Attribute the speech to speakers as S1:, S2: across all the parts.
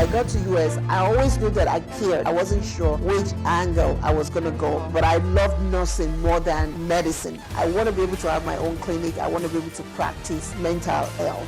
S1: I got to US, I always knew that I cared. I wasn't sure which angle I was going to go, but I loved nursing more than medicine. I want to be able to have my own clinic. I want to be able to practice mental health.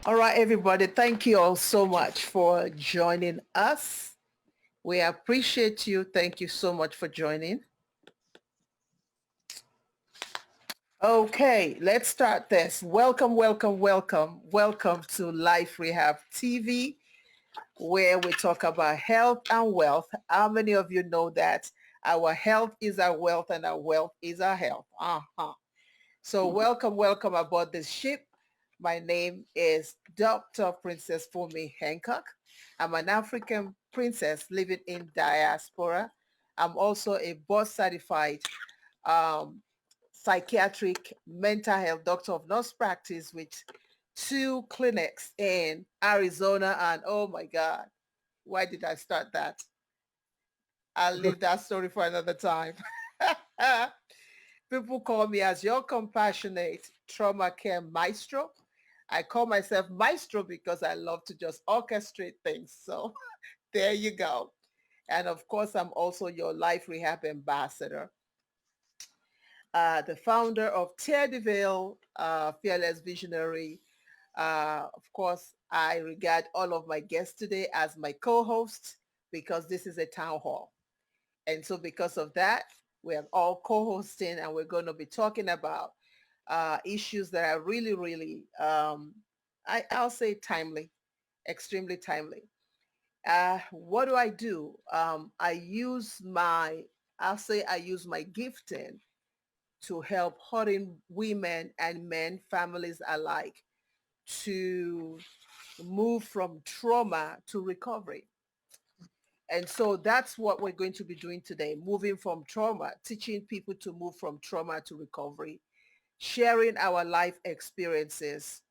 S1: All right, everybody, thank you all so much for joining us. We appreciate you. Thank you so much for joining. Okay, let's start this. Welcome, welcome, welcome. Welcome to Life Rehab TV, where we talk about health and wealth. How many of you know that our health is our wealth and our wealth is our health? So welcome, welcome aboard this ship. My name is Dr. Princess FUMI Hancock. I'm an African princess living in diaspora. I'm also a board certified psychiatric mental health doctor of nurse practice with 2 clinics in Arizona. And oh my God, why did I start that? I'll leave that story for another time. People call me as your compassionate trauma care maestro. I call myself maestro because I love to just orchestrate things. So there you go. And of course, I'm also your life rehab ambassador. The founder of Tear the Veil, Fearless Visionary. Of course, I regard all of my guests today as my co-hosts because this is a town hall. And so because of that, we are all co-hosting and we're going to be talking about issues that are really, really, I'll say timely, extremely timely. What do? I use I use my gifting to help hurting women and men, families alike, to move from trauma to recovery. And so that's what we're going to be doing today, moving from trauma, teaching people to move from trauma to recovery, sharing our life experiences,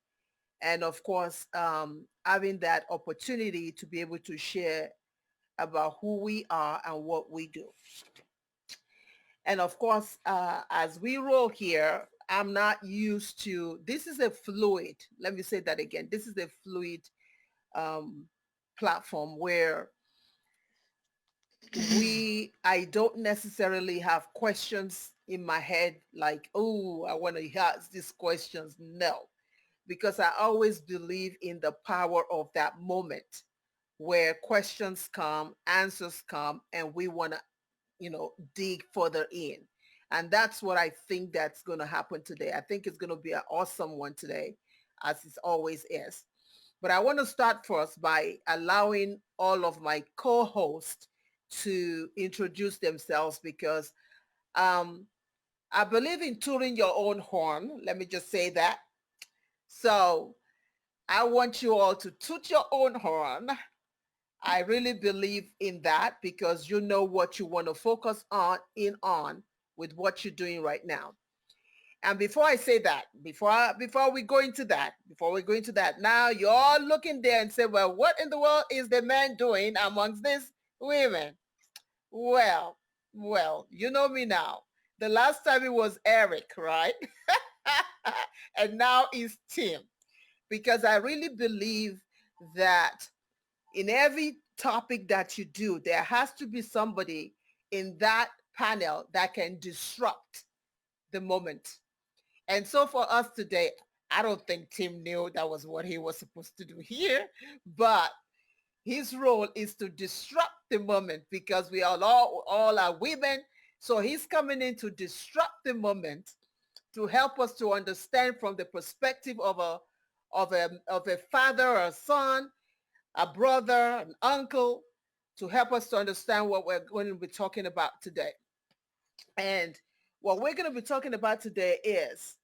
S1: and of course, having that opportunity to be able to share about who we are and what we do. And of course, as we roll here, I'm not used to, this is a fluid, let me say that again, this is a fluid platform where I don't necessarily have questions in my head like, oh, I want to ask these questions. No, because I always believe in the power of that moment where questions come, answers come, and we want to, dig further in. And that's what I think that's going to happen today. I think it's going to be an awesome one today, as it always is. But I want to start first by allowing all of my co-hosts to introduce themselves because I I believe in tooting your own horn. Let me just say that. So I want you all to toot your own horn. I really believe in that because you know what you want to focus on with what you're doing right now. And before I say that, before we go into that, now you're all looking there and say, well, what in the world is the man doing amongst these women? Well, you know me now. The last time it was Eric, right? And now it's Tim. Because I really believe that in every topic that you do, there has to be somebody in that panel that can disrupt the moment. And so for us today, I don't think Tim knew that was what he was supposed to do here, but his role is to disrupt the moment because we all are women. So he's coming in to disrupt the moment to help us to understand from the perspective of a father or a son, a brother, an uncle, to help us to understand what we're going to be talking about today. And what we're going to be talking about today is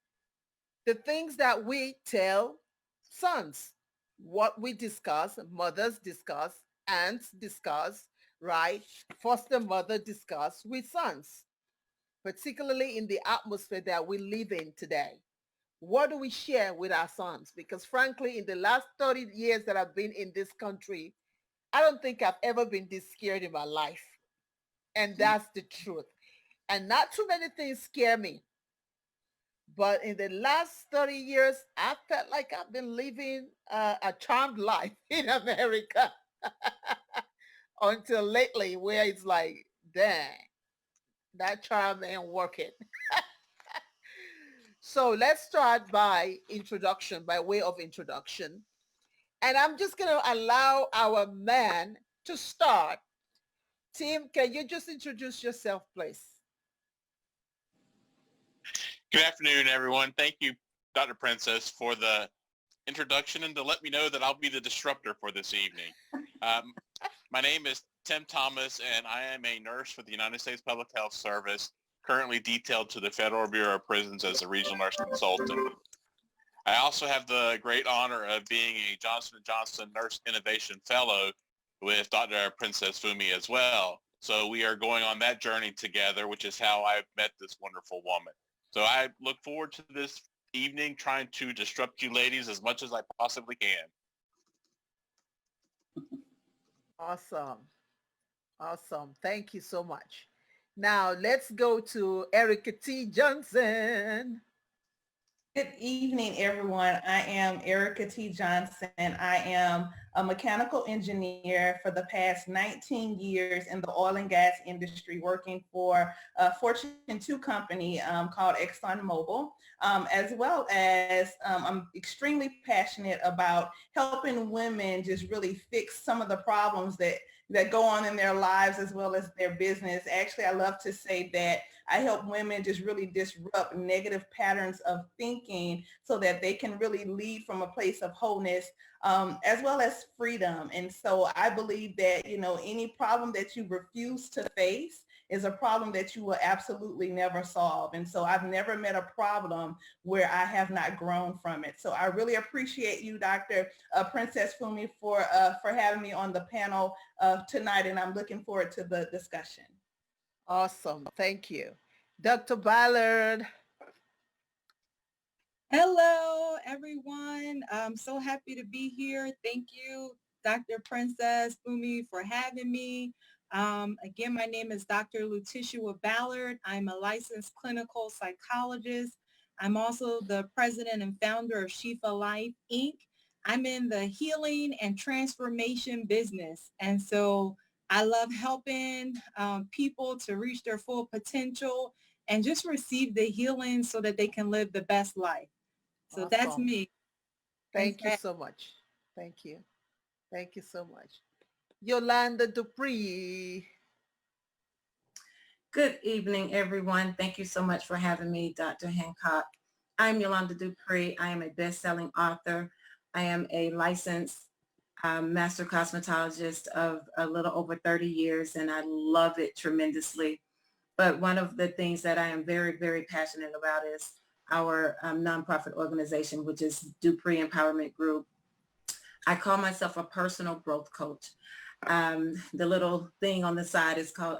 S1: the things that we tell sons, what we discuss, mothers discuss, aunts discuss, right? Foster mother discuss with sons, particularly in the atmosphere that we live in today. What do we share with our sons? Because frankly, in the last 30 years that I've been in this country, I don't think I've ever been this scared in my life. And that's the truth. And not too many things scare me. But in the last 30 years, I felt like I've been living a charmed life in America until lately where it's like, dang, that charm ain't working. So let's start by way of introduction. And I'm just going to allow our man to start. Tim, can you just introduce yourself, please?
S2: Good afternoon, everyone. Thank you, Dr. Princess, for the introduction and to let me know that I'll be the disruptor for this evening. My name is Tim Thomas, and I am a nurse for the United States Public Health Service, currently detailed to the Federal Bureau of Prisons as a regional nurse consultant. I also have the great honor of being a Johnson & Johnson Nurse Innovation Fellow with Dr. Princess FUMI as well. So we are going on that journey together, which is how I met this wonderful woman. So I look forward to this evening trying to disrupt you ladies as much as I possibly can.
S1: Awesome. Awesome. Thank you so much. Now let's go to Erica T. Johnson.
S3: Good evening, everyone. I am Erica T. Johnson. I am a mechanical engineer for the past 19 years in the oil and gas industry, working for a Fortune 2 company called ExxonMobil, as well as I'm extremely passionate about helping women just really fix some of the problems that go on in their lives as well as their business. Actually, I love to say that I help women just really disrupt negative patterns of thinking so that they can really lead from a place of wholeness, as well as freedom. And so I believe that, any problem that you refuse to face is a problem that you will absolutely never solve. And so I've never met a problem where I have not grown from it. So I really appreciate you, Dr. Princess FUMI, for having me on the panel tonight, and I'm looking forward to the discussion.
S1: Awesome. Thank you. Dr. Ballard.
S4: Hello, everyone. I'm so happy to be here. Thank you, Dr. Princess FUMI, for having me. Again, my name is Dr. Letitia Ballard. I'm a licensed clinical psychologist. I'm also the president and founder of Shifa Life, Inc. I'm in the healing and transformation business. And so I love helping people to reach their full potential and just receive the healing so that they can live the best life. So
S1: Awesome.
S4: That's me.
S1: Thank you so much. Thank you. Thank you so much. Yolanda Dupree.
S5: Good evening, everyone. Thank you so much for having me, Dr. Hancock. I'm Yolanda Dupree. I am a best-selling author. I am a licensed master cosmetologist of a little over 30 years, and I love it tremendously. But one of the things that I am very, very passionate about is our nonprofit organization, which is Dupree Empowerment Group. I call myself a personal growth coach. The little thing on the side is called,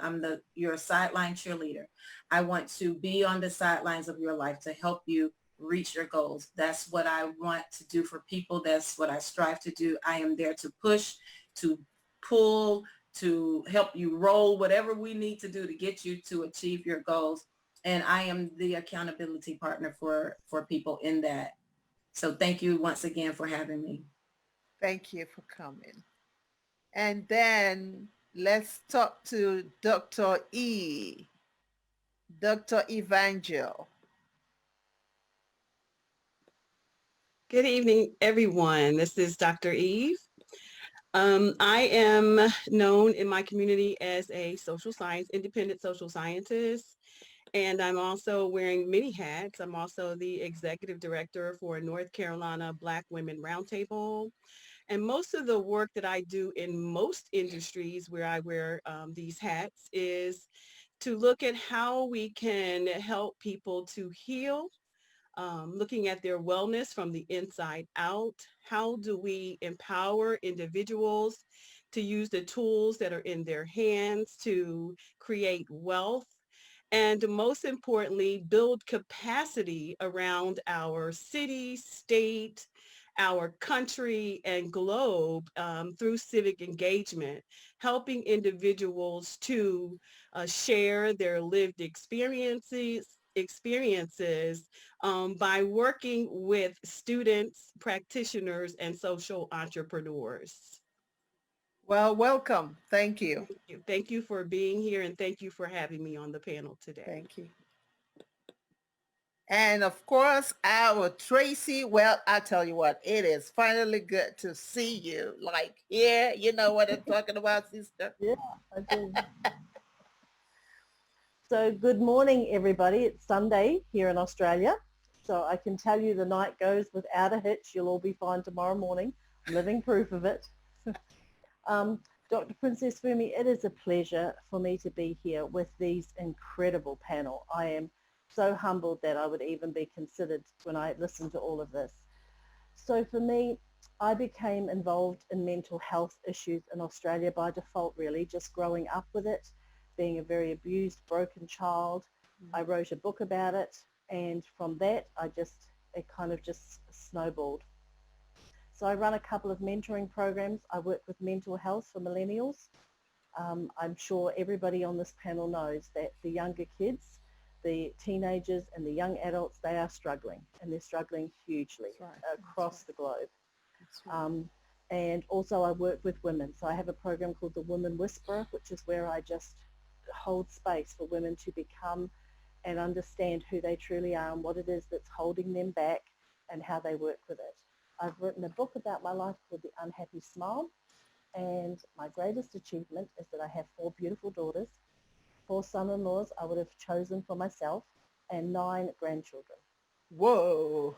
S5: your sideline cheerleader. I want to be on the sidelines of your life to help you reach your goals. That's what I want to do for people. That's what I strive to do. I am there to push, to pull, to help you roll, whatever we need to do to get you to achieve your goals. And I am the accountability partner for people in that. So thank you once again for having me.
S1: Thank you for coming. And then let's talk to Dr. E, Dr. Evangel.
S6: Good evening, everyone. This is Dr. Eve. I am known in my community as a independent social scientist, and I'm also wearing many hats. I'm also the executive director for North Carolina Black Women Roundtable. And most of the work that I do in most industries where I wear these hats is to look at how we can help people to heal, looking at their wellness from the inside out. How do we empower individuals to use the tools that are in their hands to create wealth? And most importantly, build capacity around our city, state, our country, and globe through civic engagement, helping individuals to share their lived experiences by working with students, practitioners, and social entrepreneurs.
S1: Well, welcome. Thank you.
S6: Thank you. Thank you for being here, and thank you for having me on the panel today.
S1: Thank you. And of course, our Tracy, well, I tell you what, it is finally good to see you. Like, yeah, you know what I'm talking about, sister?
S7: Yeah, I do. So good morning, everybody. It's Sunday here in Australia. So I can tell you the night goes without a hitch. You'll all be fine tomorrow morning. Living proof of it. Dr. Princess FUMI, it is a pleasure for me to be here with these incredible panel. I am so humbled that I would even be considered when I listened to all of this. So for me, I became involved in mental health issues in Australia by default, really, just growing up with it, being a very abused, broken child. I wrote a book about it, and from that, it kind of just snowballed. So I run a couple of mentoring programs. I work with mental health for millennials. I'm sure everybody on this panel knows that the younger kids, the teenagers and the young adults, they are struggling, and they're struggling hugely across the globe. And also I work with women. So I have a program called the Women Whisperer, which is where I just hold space for women to become and understand who they truly are and what it is that's holding them back and how they work with it. I've written a book about my life called The Unhappy Smile, and my greatest achievement is that I have 4 beautiful daughters, 4 son-in-laws I would have chosen for myself, and 9 grandchildren.
S1: Whoa.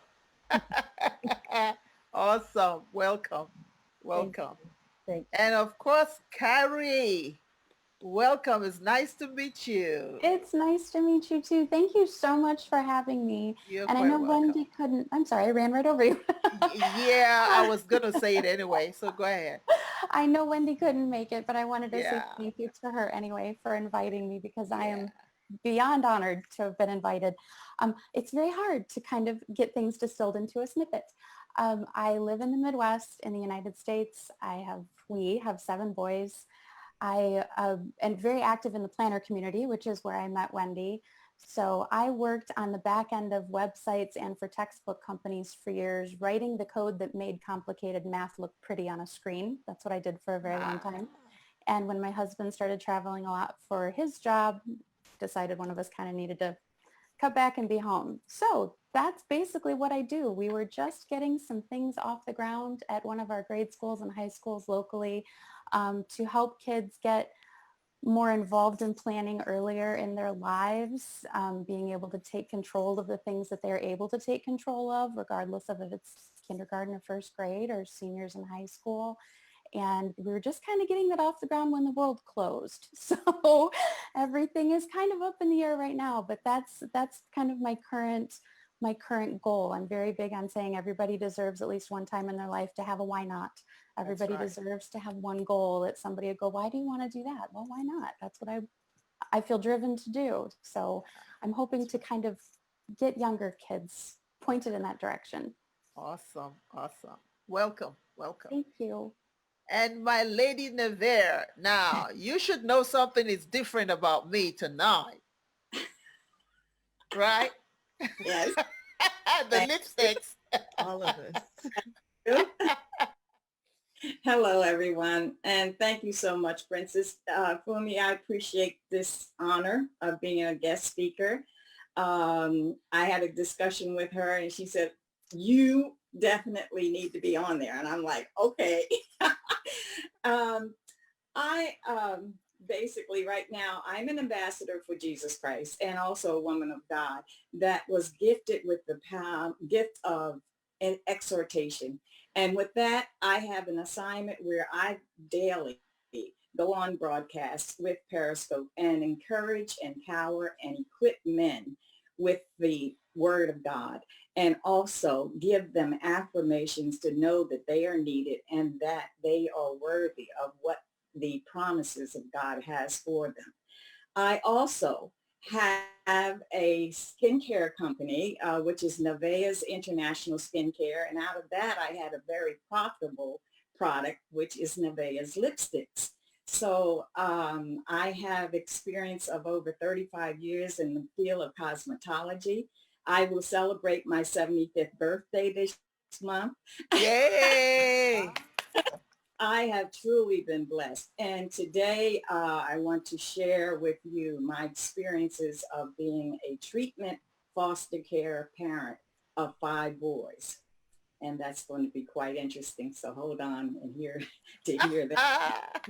S1: Awesome. Welcome. Welcome.
S7: Thank you.
S1: And of course, Carrie, welcome. It's nice to meet you.
S8: It's nice to meet you too. Thank you so much for having me.
S1: You're
S8: And I
S1: quite
S8: know
S1: welcome.
S8: Wendy couldn't, I'm sorry, I ran right over you.
S1: Yeah, I was going to say it anyway, so go ahead.
S8: I know Wendy couldn't make it, but I wanted to say
S1: Yeah.
S8: thank you to her anyway for inviting me, because I am
S1: Yeah.
S8: beyond honored to have been invited. It's very hard to kind of get things distilled into a snippet. I live in the Midwest in the United States. We have 7 boys. I am very active in the planner community, which is where I met Wendy. So I worked on the back end of websites and for textbook companies for years, writing the code that made complicated math look pretty on a screen. That's what I did for a very long time. And when my husband started traveling a lot for his job, decided one of us kind of needed to cut back and be home. So that's basically what I do. We were just getting some things off the ground at one of our grade schools and high schools locally to help kids get more involved in planning earlier in their lives, being able to take control of the things that they're able to take control of, regardless of if it's kindergarten or first grade or seniors in high school. And we were just kind of getting that off the ground when the world closed. So everything is kind of up in the air right now, but that's kind of my current goal. I'm very big on saying everybody deserves at least one time in their life to have a why not. Everybody deserves to have one goal that somebody would go, why do you want to do that? Well, why not? That's what I feel driven to do. So I'm hoping to kind of get younger kids pointed in that direction.
S1: Awesome. Awesome. Welcome. Welcome.
S8: Thank you.
S1: And my lady Nevaeh, now you should know something is different about me tonight, right?
S5: Yes.
S1: The lipsticks.
S6: All of us.
S5: Hello, everyone, and thank you so much, Princess. FUMI, I appreciate this honor of being a guest speaker. I had a discussion with her, and she said, you definitely need to be on there. And I'm like, okay. I basically right now, I'm an ambassador for Jesus Christ and also a woman of God that was gifted with the gift of an exhortation. And with that, I have an assignment where I daily go on broadcasts with Periscope and encourage, empower, and equip men with the word of God, and also give them affirmations to know that they are needed and that they are worthy of what the promises of God has for them. I also have a skincare company, which is Nevaeh's International Skincare. And out of that, I had a very profitable product, which is Nevaeh's lipsticks. So I have experience of over 35 years in the field of cosmetology. I will celebrate my 75th birthday this month.
S1: Yay!
S5: I have truly been blessed. And today I want to share with you my experiences of being a treatment foster care parent of 5 boys. And that's going to be quite interesting. So hold on and hear that.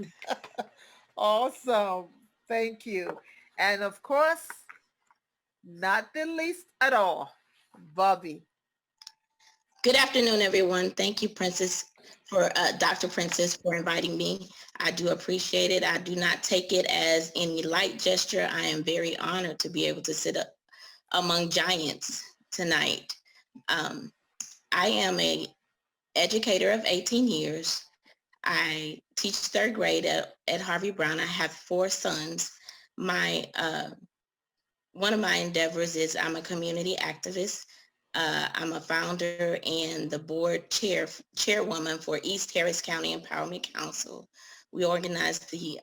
S1: Awesome. Thank you. And of course, not the least at all, Bobby.
S9: Good afternoon, everyone. Thank you, Princess, for Dr. Princess, for inviting me. I do appreciate it. I do not take it as any light gesture. I am very honored to be able to sit up among giants tonight. I am an educator of 18 years. I teach 3rd grade at Harvey Brown. I have 4 sons. One of my endeavors is I'm a community activist. I'm a founder and the board chairwoman for East Harris County Empowerment Council. We organized the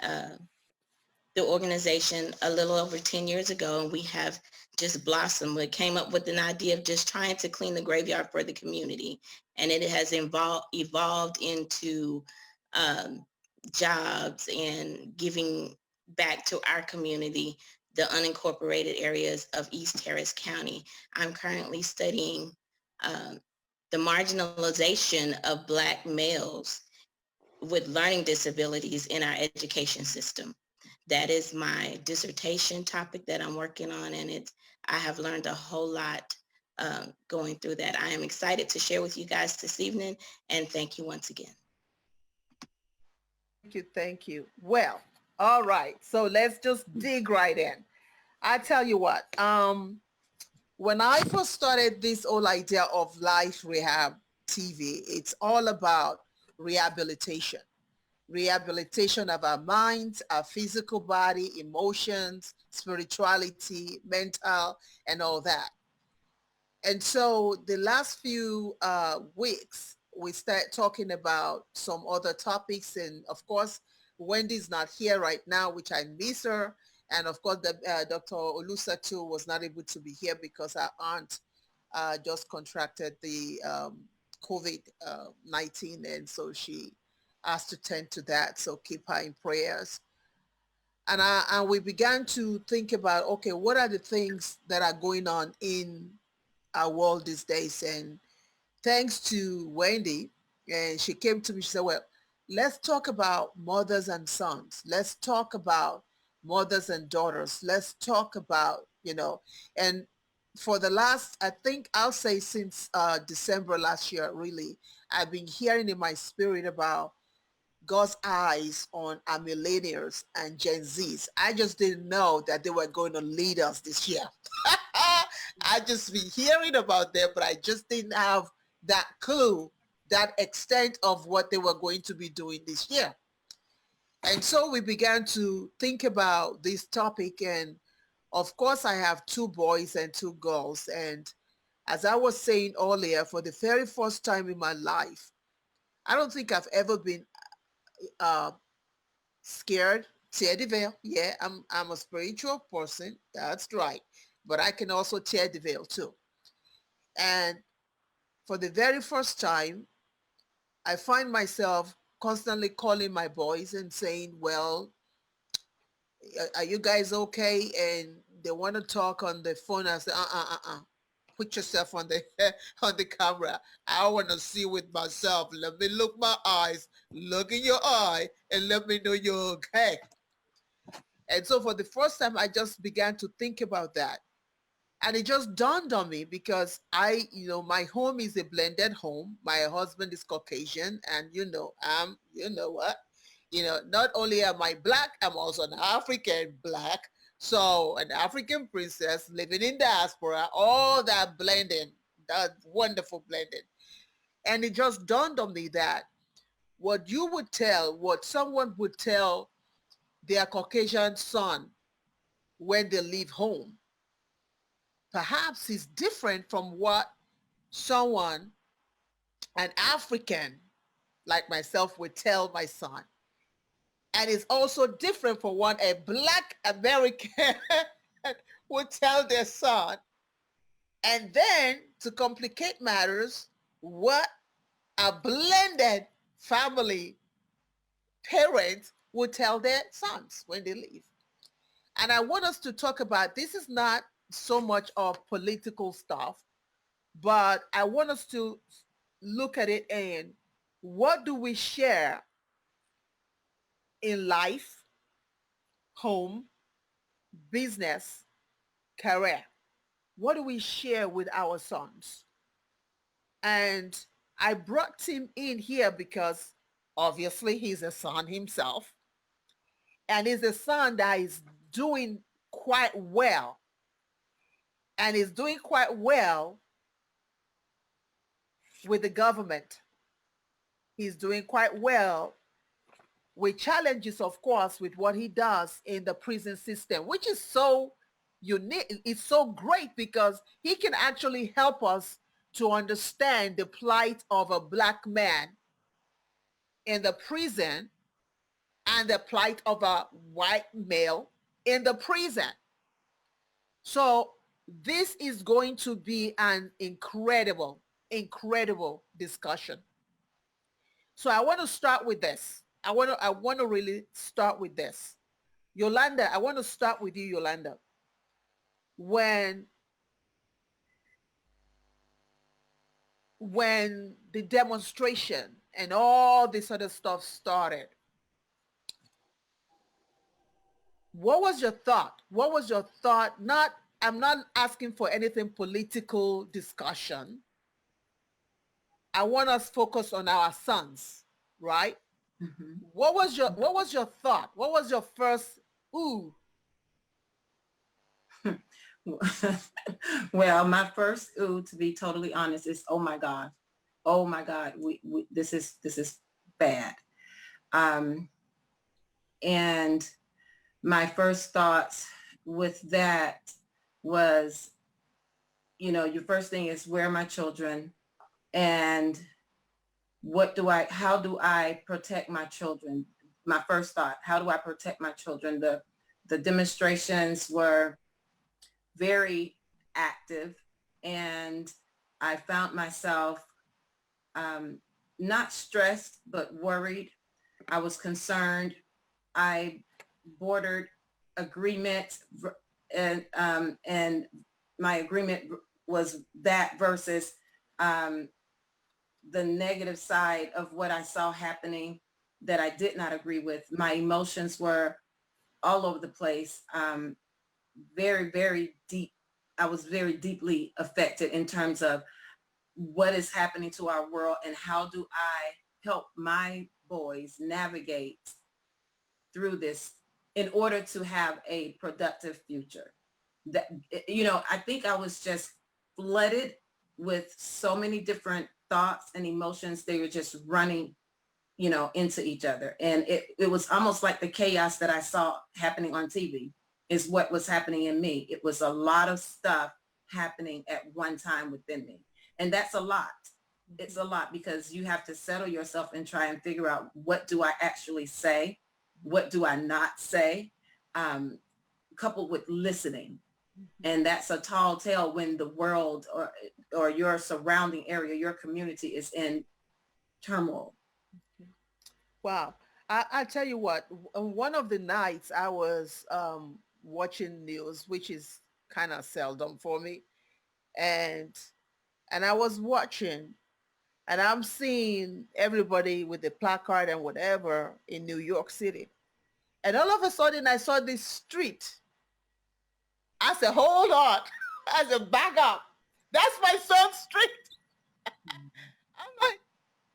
S9: organization a little over 10 years ago, and we have just blossomed. We came up with an idea of just trying to clean the graveyard for the community, and it has evolved into jobs and giving back to our community, the unincorporated areas of East Harris County. I'm currently studying the marginalization of Black males with learning disabilities in our education system. That is my dissertation topic that I'm working on, and I have learned a whole lot going through that. I am excited to share with you guys this evening, and thank you once again.
S1: Thank you. Thank you. Well, all right. So let's just dig right in. I tell you what, when I first started this whole idea of Life Rehab TV, it's all about rehabilitation of our minds, our physical body, emotions, spirituality, mental, and all that. And so the last few weeks, we start talking about some other topics. And of course, Wendy's not here right now, which I miss her. And of course, Dr. Olusa too was not able to be here because our aunt just contracted the COVID-19. And so she asked to tend to that. So keep her in prayers. And we began to think about, okay, what are the things that are going on in our world these days? And thanks to Wendy, and she came to me, she said, well, let's talk about mothers and sons. Let's talk about mothers and daughters. Let's talk about, and for the last, I think I'll say since December last year, really, I've been hearing in my spirit about God's eyes on our millennials and Gen Zs. I just didn't know that they were going to lead us this year. I just been hearing about them, but I just didn't have that clue, that extent of what they were going to be doing this year. And so we began to think about this topic. And of course, I have 2 boys and 2 girls. And as I was saying earlier, for the very first time in my life, I don't think I've ever been scared. Tear the veil. Yeah, I'm a spiritual person. That's right. But I can also tear the veil too. And for the very first time, I find myself constantly calling my boys and saying, well, are you guys okay? And they want to talk on the phone. I say, put yourself on the on the camera. I want to see with myself. Let me look my eyes, look in your eye, and let me know you're okay. And so for the first time, I just began to think about that. And it just dawned on me because my home is a blended home. My husband is Caucasian, and not only am I black, I'm also an African black. So an African princess living in diaspora, all that blending, that wonderful blending. And it just dawned on me that what someone would tell their Caucasian son when they leave home, perhaps is different from what an African like myself would tell my son. And it's also different from what a black American would tell their son. And then to complicate matters, what a blended family parent would tell their sons when they leave. And I want us to talk about, this is not so much of political stuff, but I want us to look at it and what do we share in life, home, business, career? What do we share with our sons? And I brought him in here because obviously he's a son himself. And he's a son that is doing quite well. And is doing quite well with the government. He's doing quite well with challenges, of course, with what he does in the prison system, which is so unique. It's so great because he can actually help us to understand the plight of a black man in the prison and the plight of a white male in the prison. So this is going to be an incredible discussion. So I want to start with this. I want to really start with this. Yolanda, I want to start with you, Yolanda. When the demonstration and all this other stuff started, what was your thought? What was your thought? I'm not asking for anything political discussion. I want us focus on our sons, right? Mm-hmm. What was your thought? What was your first ooh?
S5: Well, my first ooh, to be totally honest, is oh my God, we this is bad. And my first thoughts with that was, your first thing is, where are my children? And how do I protect my children? My first thought, how do I protect my children? The demonstrations were very active, and I found myself not stressed, but worried. I was concerned. I bordered agreement, and my agreement was that versus the negative side of what I saw happening that I did not agree with. My emotions were all over the place, very, very deep. I was very deeply affected in terms of what is happening to our world and how do I help my boys navigate through this in order to have a productive future? That, you know, I think I was just flooded with so many different thoughts and emotions. They were just running, you know, into each other. And it was almost like the chaos that I saw happening on TV is what was happening in me. It was a lot of stuff happening at one time within me. And that's a lot. It's a lot because you have to settle yourself and try and figure out, what do I actually say? What do I not say? Coupled with listening. And that's a tall tale when the world or your surrounding area, your community is in turmoil.
S1: Wow. I'll tell you what, one of the nights I was watching news, which is kind of seldom for me. And I was watching and I'm seeing everybody with the placard and whatever in New York City. And all of a sudden I saw this street. I said, hold on. I said, back up. That's my son's street. I'm like,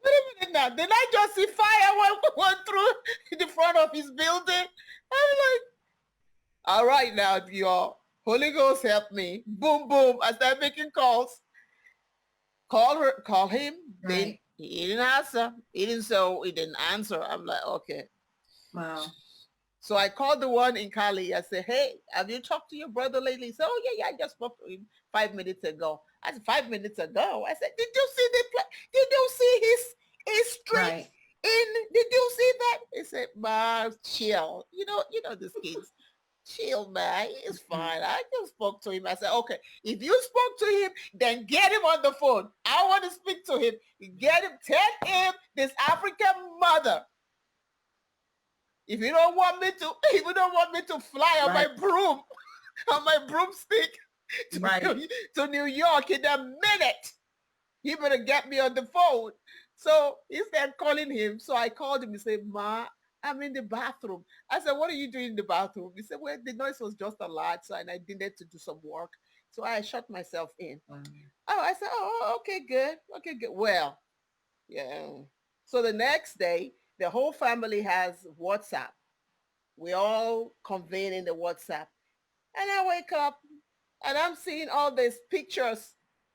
S1: wait a minute now. Did I just see fire went through the front of his building? I'm like, all right now, y'all. Holy Ghost help me. Boom, boom. I started making calls. Call him.
S5: Right.
S1: Then he didn't answer. He didn't answer. I'm like, okay.
S5: Wow.
S1: So I called the one in Cali. I said, hey, have you talked to your brother lately? He said, oh, yeah, I just spoke to him 5 minutes ago. I said, 5 minutes ago? I said, did you see did you see his street?
S5: Right.
S1: Did you see that? He said, ma, chill. You know these kids. Chill, man. It's fine. I just spoke to him. I said, okay, if you spoke to him, then get him on the phone. I want to speak to him. Get him. Tell him this African mother. If you don't want me to fly on my broom, on my broomstick to New York in a minute, he better get me on the phone. So he started calling him. So I called him. He said, ma, I'm in the bathroom. I said, what are you doing in the bathroom? He said, well, the noise was just a lot, and I needed to do some work. So I shut myself in. Oh, I said, oh, okay, good. Okay, good. Well, yeah. So the next day, the whole family has WhatsApp. We all convene in the WhatsApp. And I wake up and I'm seeing all these pictures,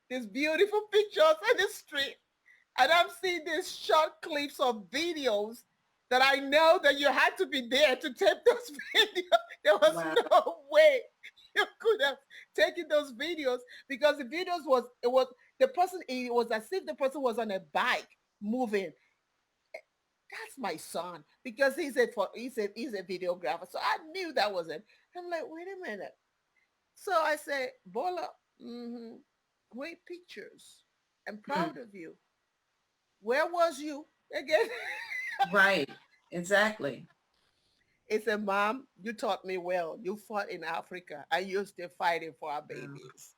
S1: these beautiful pictures on the street. And I'm seeing these short clips of videos that I know that you had to be there to take those videos. There was no way you could have taken those videos because the videos it was as if the person was on a bike moving. That's my son because he's a videographer. So I knew that was it. I'm like, wait a minute. So I said, Bola, great pictures. I'm proud of you. Where was you again?
S5: Right. Exactly.
S1: He said, Mom, you taught me well. You fought in Africa and you're still fighting for our babies.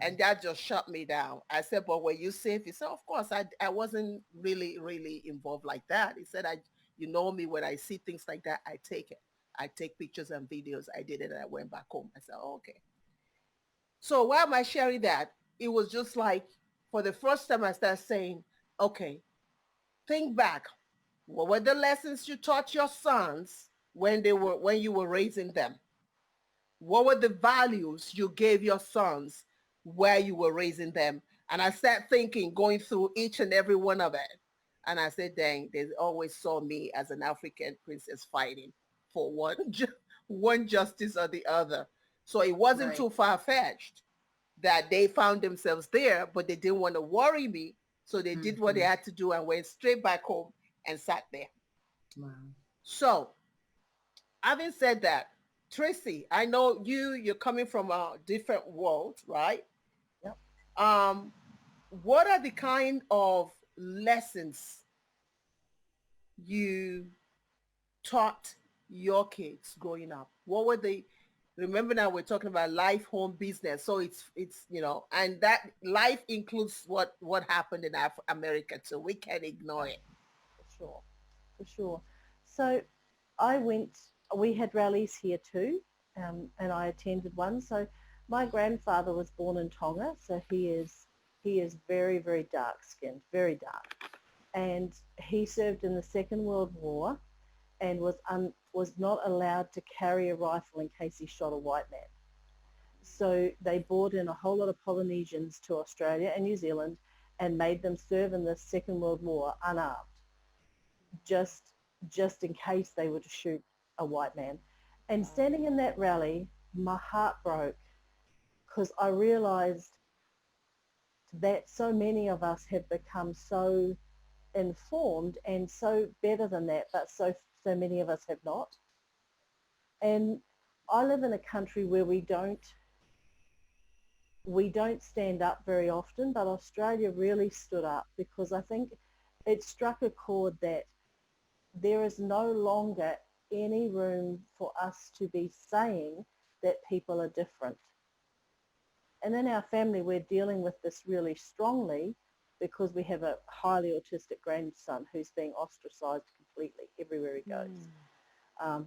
S1: And that just shut me down. I said, but were you safe? He said, of course, I wasn't really, really involved like that. He said, you know me, when I see things like that, I take it. I take pictures and videos. I did it and I went back home. I said, oh, okay. So why am I sharing that? It was just like, for the first time I started saying, okay, think back. What were the lessons you taught your sons when you were raising them? What were the values you gave your sons where you were raising them? And I started thinking, going through each and every one of it. And I said, dang, they always saw me as an African princess fighting for one justice or the other. So it wasn't too far-fetched that they found themselves there, but they didn't want to worry me. So they did what they had to do and went straight back home and sat there.
S5: Wow. So
S1: having said that, Tracy, I know you're coming from a different world, right?
S7: Yep.
S1: What are the kind of lessons you taught your kids growing up? What were they? Remember now we're talking about life, home, business. So it's and that life includes what happened in America. So we can't ignore it.
S7: For sure. So we had rallies here too, and I attended one. So my grandfather was born in Tonga, so he is very, very dark skinned, very dark. and he served in the Second World War and was not allowed to carry a rifle in case he shot a white man. So they brought in a whole lot of Polynesians to Australia and New Zealand and made them serve in the Second World War unarmed, just in case they were to shoot a white man. And standing in that rally, my heart broke because I realized that so many of us have become so informed and so better than that, but so many of us have not. And I live in a country where we don't stand up very often, but Australia really stood up because I think it struck a chord that there is no longer any room for us to be saying that people are different. And in our family, we're dealing with this really strongly because we have a highly autistic grandson who's being ostracized completely everywhere he goes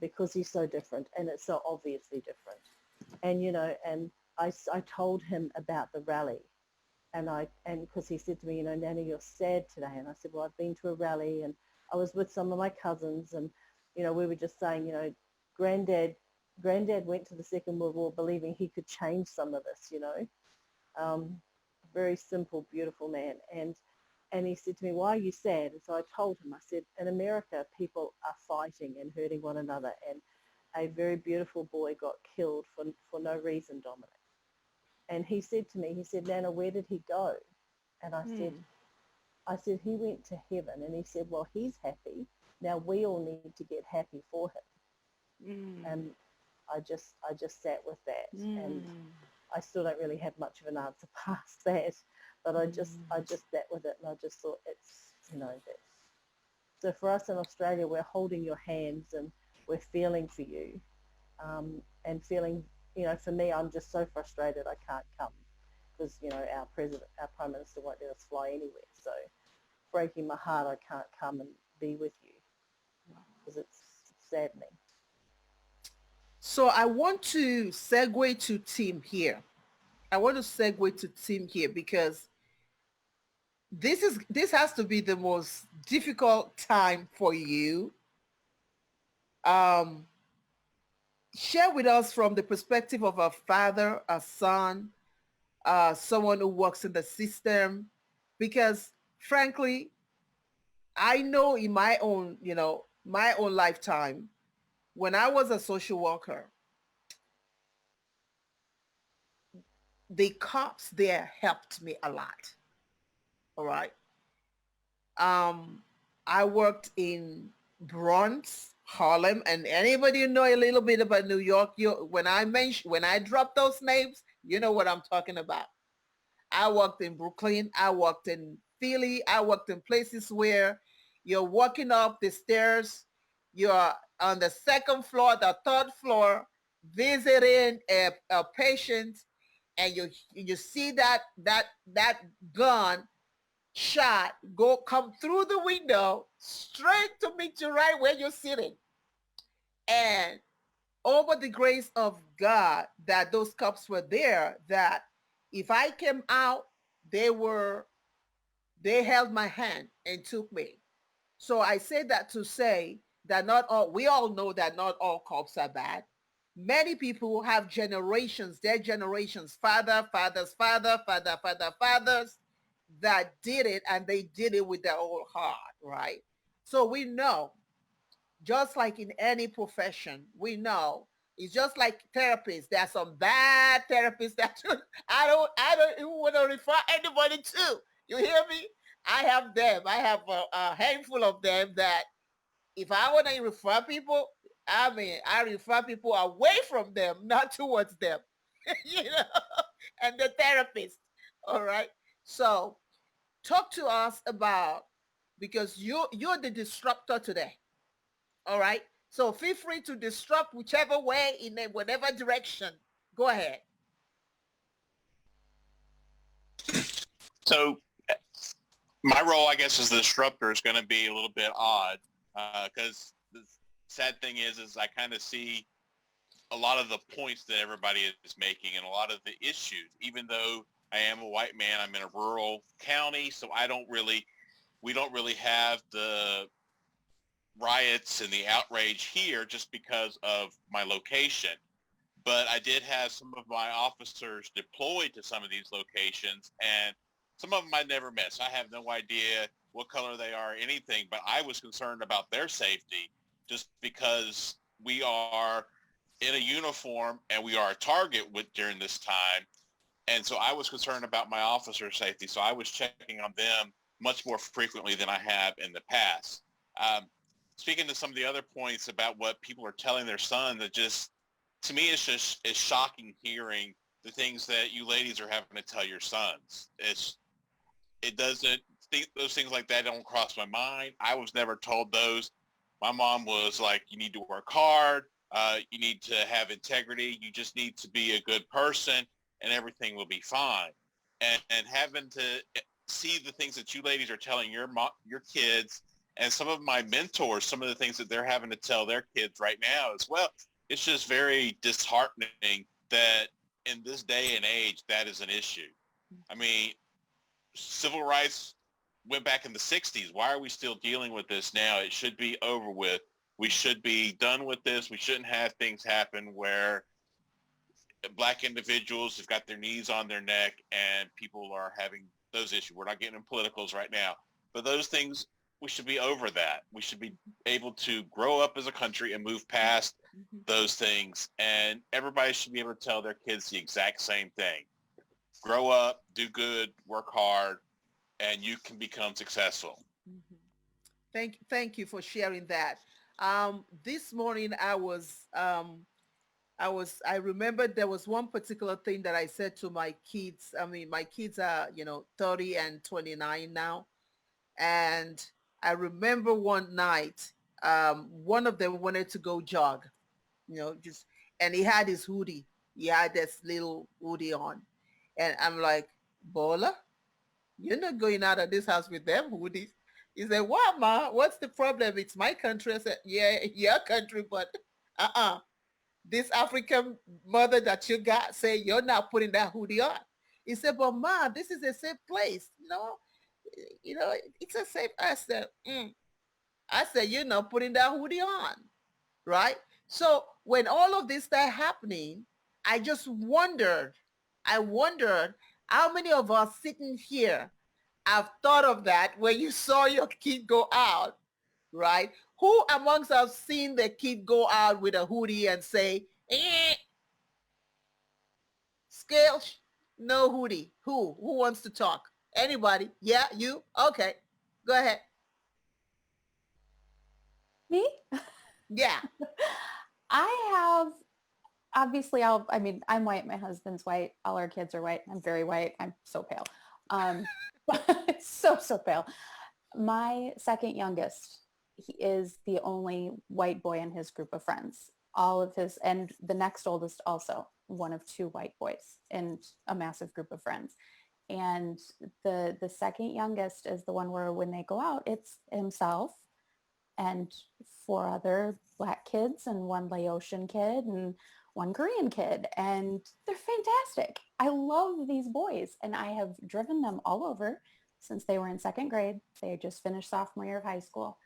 S7: because he's so different, and it's so obviously different. And, you know, and I told him about the rally, and because he said to me, you know, Nana, you're sad today. And I said, well, I've been to a rally and I was with some of my cousins, and, you know, we were just saying, you know, Granddad went to the Second World War believing he could change some of this, you know. Very simple, beautiful man. And he said to me, why are you sad? And so I told him, I said, in America, people are fighting and hurting one another. And a very beautiful boy got killed for no reason, Dominic. And he said to me, he said, Nana, where did he go? And I said, he went to heaven. And he said, well, he's happy. Now we all need to get happy for him. And I just sat with that. And I still don't really have much of an answer past that, but I just sat with it, and I just thought it's, you know, that's, so for us in Australia, we're holding your hands and we're feeling for you, and feeling, you know, for me, I'm just so frustrated I can't come because, you know, our Prime Minister won't let us fly anywhere. So breaking my heart, I can't come and be with you because it's saddening.
S1: So I want to segue to Tim here. Because this has to be the most difficult time for you. Share with us from the perspective of a father, a son, someone who works in the system, because frankly, I know in my own, you know, my own lifetime, when I was a social worker, the cops there helped me a lot. All right. I worked in Bronx, Harlem, and anybody who know a little bit about New York, when I drop those names, you know what I'm talking about. I worked in Brooklyn. I worked in Philly. I worked in places where you're walking up the stairs, you're on the second floor, the third floor, visiting a patient, and you see that gun shot come through the window straight to meet you right where you're sitting. And over the grace of God that those cops were there, that if I came out, they held my hand and took me. So I say that to say that we all know that not all cops are bad. Many people have generations, their generations, fathers, fathers that did it, and they did it with their whole heart, right? So we know, just like in any profession, we know it's just like therapists. There are some bad therapists that I don't even want to refer anybody to. You hear me? I have them. I have a handful of them that if I want to refer people, I refer people away from them, not towards them. you know, and the therapist. All right. So talk to us about, because you're the disruptor today. All right. So feel free to disrupt whichever way, in whatever direction. Go ahead.
S2: So my role, I guess, as the disruptor is going to be a little bit odd because the sad thing is I kind of see a lot of the points that everybody is making and a lot of the issues. Even though I am a white man, I'm in a rural county, so I don't really we don't really have the riots and the outrage here just because of my location. But I did have some of my officers deployed to some of these locations, and some of them I never met. So I have no idea what color they are or anything, but I was concerned about their safety just because we are in a uniform and we are a target during this time. And so I was concerned about my officer safety. So I was checking on them much more frequently than I have in the past. Speaking to some of the other points about what people are telling their son, that just, to me, it's shocking hearing the things that you ladies are having to tell your sons. It doesn't, those things like that don't cross my mind. I was never told those. My mom was like, you need to work hard. You need to have integrity. You just need to be a good person and everything will be fine. And having to see the things that you ladies are telling your kids, and some of my mentors, some of the things that they're having to tell their kids right now as well, it's just very disheartening that in this day and age, that is an issue. I mean, civil rights went back in the 60s. Why are we still dealing with this now? It should be over with. We should be done with this. We shouldn't have things happen where Black individuals have got their knees on their neck and people are having those issues. We're not getting in politicals right now, but those things, we should be over that. We should be able to grow up as a country and move past those things. And everybody should be able to tell their kids the exact same thing. Grow up, do good, work hard, and you can become successful.
S1: Thank you for sharing that. This morning I remembered there was one particular thing that I said to my kids. I mean, my kids are, 30 and 29 now. And I remember one night, one of them wanted to go jog, and he had his hoodie. He had this little hoodie on. And I'm like, Bola, you're not going out of this house with them hoodies. He said, what, Ma? What's the problem? It's my country. I said, yeah, your country, but this African mother that you got say you're not putting that hoodie on. He said, but Ma, this is a safe place. It's a safe. I said, you're not putting that hoodie on, right? So when all of this started happening, I just wondered, how many of us sitting here have thought of that when you saw your kid go out, right? Who amongst us seen the kid go out with a hoodie and say, scale, no hoodie? Who wants to talk? Anybody? Yeah, you? Okay, go ahead.
S8: Me?
S1: Yeah.
S8: I have, obviously, I'm white, my husband's white, all our kids are white, I'm very white, I'm so pale. So pale. My second youngest, he is the only white boy in his group of friends. And the next oldest also, one of two white boys in a massive group of friends. And the second youngest is the one where when they go out, it's himself and four other Black kids and one Laotian kid and one Korean kid. And they're fantastic. I love these boys. And I have driven them all over since they were in second grade. They just finished sophomore year of high school.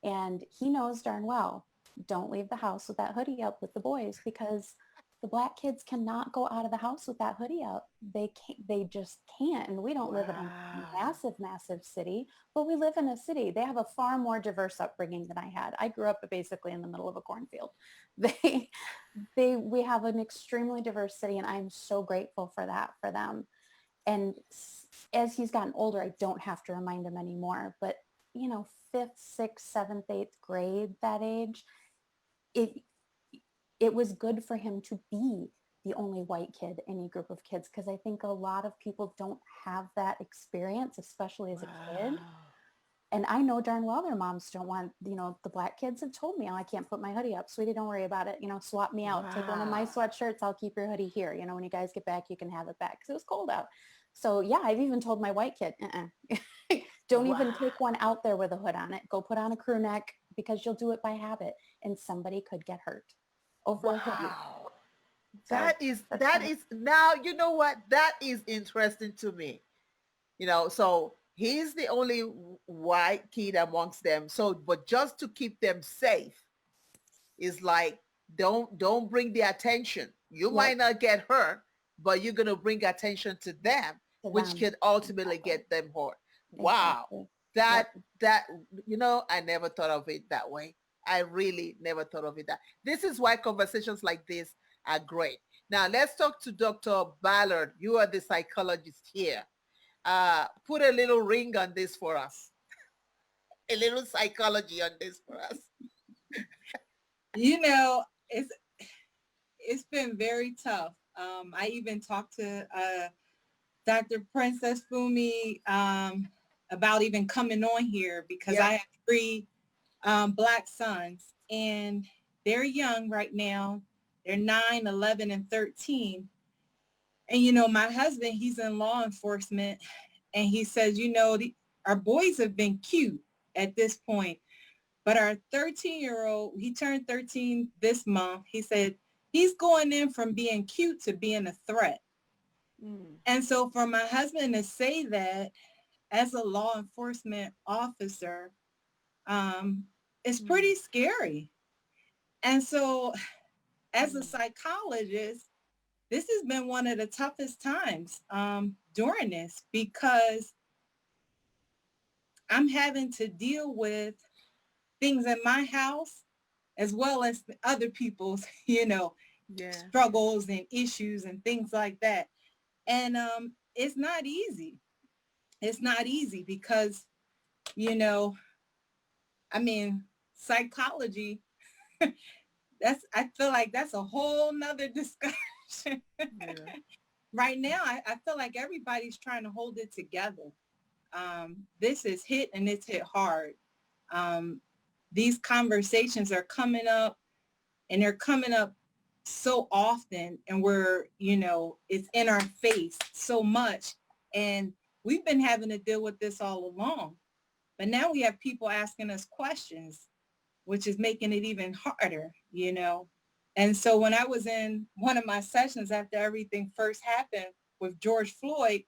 S8: And he knows darn well, don't leave the house with that hoodie up with the boys, because the Black kids cannot go out of the house with that hoodie up. They just can't. And we don't live in a massive city, but we live in a city. They have a far more diverse upbringing than I had. I grew up basically in the middle of a cornfield. We have an extremely diverse city, and I'm so grateful for that for them. And as he's gotten older, I don't have to remind him anymore, but 5th, 6th, 7th, 8th grade, that age, it was good for him to be the only white kid in a group of kids, because I think a lot of people don't have that experience, especially as a kid. And I know darn well their moms don't want, the Black kids have told me, oh, I can't put my hoodie up. Sweetie, don't worry about it. Swap me out. Take one of my sweatshirts. I'll keep your hoodie here. When you guys get back, you can have it back, because it was cold out. So yeah, I've even told my white kid, don't even take one out there with a hood on it. Go put on a crew neck, because you'll do it by habit and somebody could get hurt over a hoodie. So
S1: that is now, you know what? That is interesting to me. So He's the only white kid amongst them. So, but just to keep them safe, is like, don't bring the attention. You might
S8: Yep,
S1: not get hurt, but you're gonna bring attention to them,
S8: to
S1: which
S8: them.
S1: could ultimately
S8: Exactly.
S1: get them hurt. Wow.
S8: Exactly.
S1: That
S8: Yep.
S1: that I never thought of it that way. I really never thought of it that. This is why conversations like this are great. Now let's talk to Dr. Ballard. You are the psychologist here. Put a little ring on this for us. A little psychology on this for us.
S4: You know, it's been very tough. I even talked to Dr. Princess FUMI about even coming on here because
S1: Yep.
S4: I have three Black sons, and they're young right now. They're 9, 11, and 13. And, my husband, he's in law enforcement, and he says, our boys have been cute at this point, but our 13-year-old, he turned 13 this month. He said he's going in from being cute to being a threat.
S1: Mm.
S4: And so for my husband to say that as a law enforcement officer, it's pretty scary. And so as a psychologist, this has been one of the toughest times during this, because I'm having to deal with things in my house as well as other people's, struggles and issues and things like that. And it's not easy. It's not easy because, psychology, I feel like that's a whole nother discussion.
S1: Yeah.
S4: Right now, I feel like everybody's trying to hold it together. This is hit, and it's hit hard. These conversations are coming up, and they're coming up so often, and it's in our face so much. And we've been having to deal with this all along. But now we have people asking us questions, which is making it even harder, And so when I was in one of my sessions after everything first happened with George Floyd,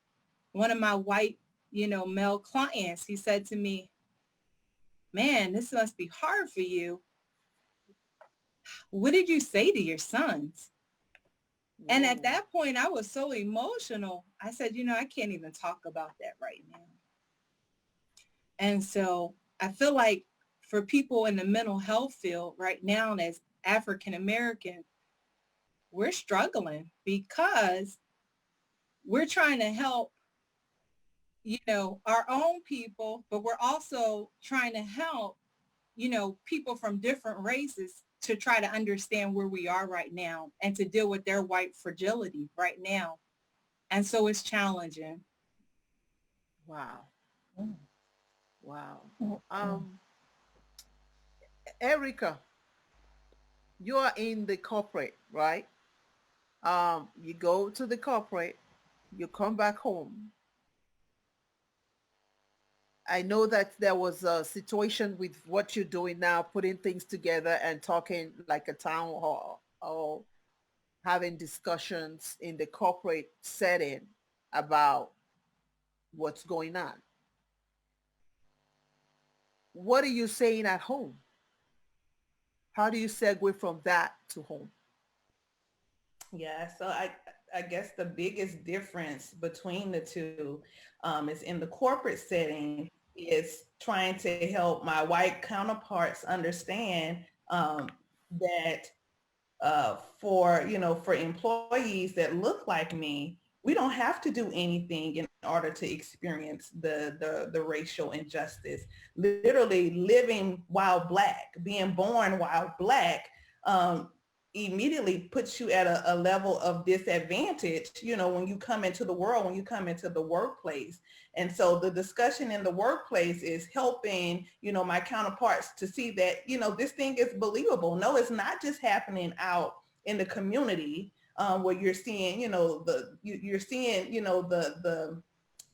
S4: one of my white, male clients, he said to me, "Man, this must be hard for you. What did you say to your sons?" And at that point, I was so emotional. I said, I can't even talk about that right now. And so I feel like for people in the mental health field right now as African American, we're struggling because we're trying to help, our own people, but we're also trying to help, people from different races to try to understand where we are right now and to deal with their white fragility right now. And so it's challenging.
S1: Wow. Wow. Erica, you are in the corporate, right? You go to the corporate, you come back home. I know that there was a situation with what you're doing now, putting things together and talking like a town hall or having discussions in the corporate setting about what's going on. What are you saying at home? How do you segue from that to home?
S3: Yeah, so I guess the biggest difference between the two is in the corporate setting is trying to help my white counterparts understand that for employees that look like me, we don't have to do anything in order to experience the racial injustice. Literally living while Black, being born while Black, immediately puts you at a level of disadvantage, when you come into the world, when you come into the workplace. And so the discussion in the workplace is helping, my counterparts to see that, this thing is believable. No, it's not just happening out in the community where you're seeing, you're seeing,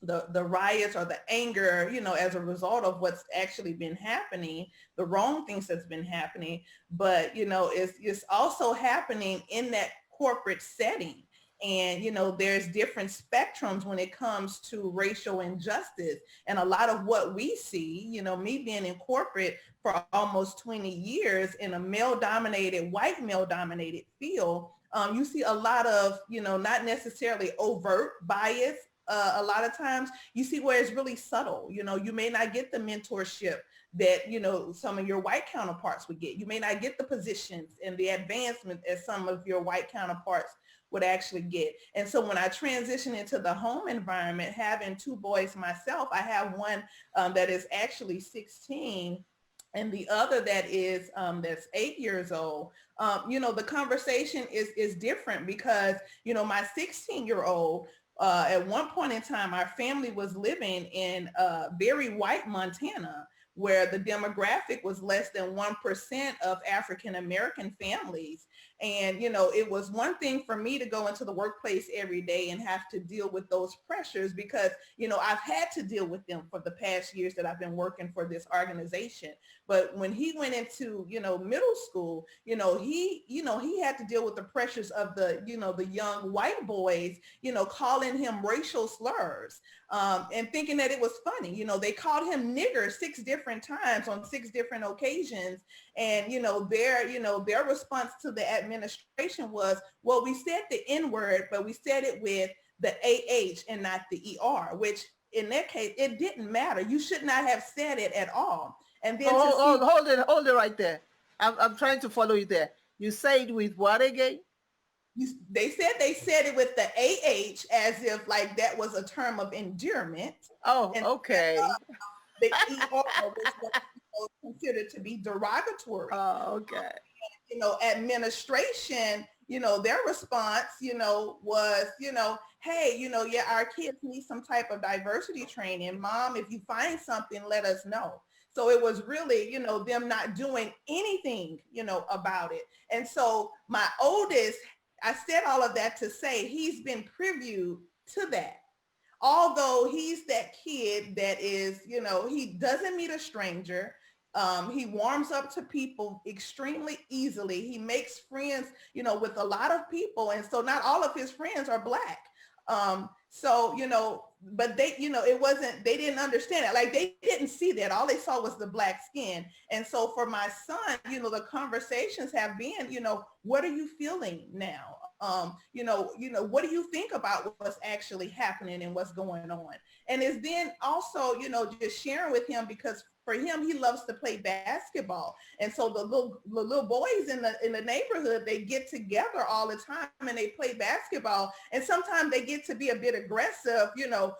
S3: the riots or the anger, as a result of what's actually been happening, the wrong things that's been happening. But, it's also happening in that corporate setting. And, there's different spectrums when it comes to racial injustice. And a lot of what we see, me being in corporate for almost 20 years in a white male dominated field, you see a lot of, not necessarily overt bias. A lot of times you see where it's really subtle. You may not get the mentorship that, some of your white counterparts would get. You may not get the positions and the advancement as some of your white counterparts would actually get. And so when I transition into the home environment, having two boys myself, I have one that is actually 16 and the other that is that's 8 years old. The conversation is different because, my 16-year-old, at one point in time, our family was living in very white Montana, where the demographic was less than 1% of African-American families. And, it was one thing for me to go into the workplace every day and have to deal with those pressures because, I've had to deal with them for the past years that I've been working for this organization. But when he went into, middle school, he had to deal with the pressures of the young white boys, calling him racial slurs and thinking that it was funny. They called him nigger 6 different times on 6 different occasions. And, their response to the administration was, well, we said the N-word, but we said it with the AH and not the ER, which in that case, it didn't matter. You should not have said it at all. And then
S1: hold it right there. I'm trying to follow you there. You say it with what again?
S3: They said it with the AH as if like that was a term of endearment.
S1: Oh, and okay.
S3: The ER was considered to be derogatory.
S1: Oh, okay.
S3: Administration, their response, was, hey, yeah, our kids need some type of diversity training. Mom, if you find something, let us know. So it was really, them not doing anything, about it. And so my oldest, I said all of that to say he's been previewed to that. Although he's that kid that is, he doesn't meet a stranger. He warms up to people extremely easily. He makes friends, with a lot of people. And so not all of his friends are Black. But they, it wasn't, they didn't understand it. Like they didn't see that. All they saw was the Black skin. And so for my son, the conversations have been, what are you feeling now? What do you think about what's actually happening and what's going on? And it's then also, just sharing with him because for him, he loves to play basketball. And so the little boys in the neighborhood, they get together all the time and they play basketball. And sometimes they get to be a bit aggressive,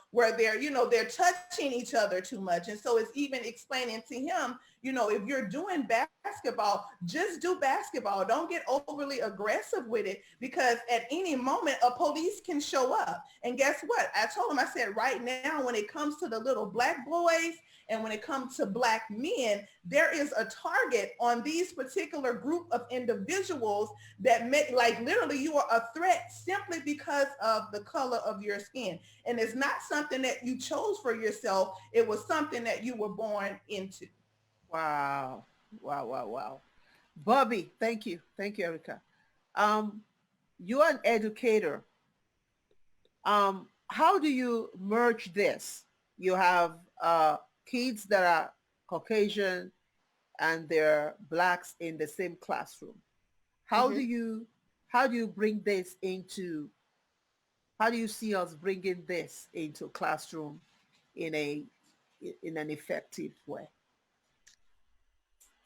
S3: where they're touching each other too much. And so it's even explaining to him, if you're doing basketball, just do basketball. Don't get overly aggressive with it because at any moment a police can show up. And guess what? I told him, I said, right now, when it comes to the little Black boys and when it comes to Black men, there is a target on these particular group of individuals that make, like literally you are a threat simply because of the color of your skin. And it's not something that you chose for yourself. It was something that you were born into.
S1: Wow. Bobby, thank you. Thank you, Erica. You're an educator. How do you merge this? You have kids that are Caucasian and they're Blacks in the same classroom. How do you bring this into, how do you see us bringing this into classroom in an effective way?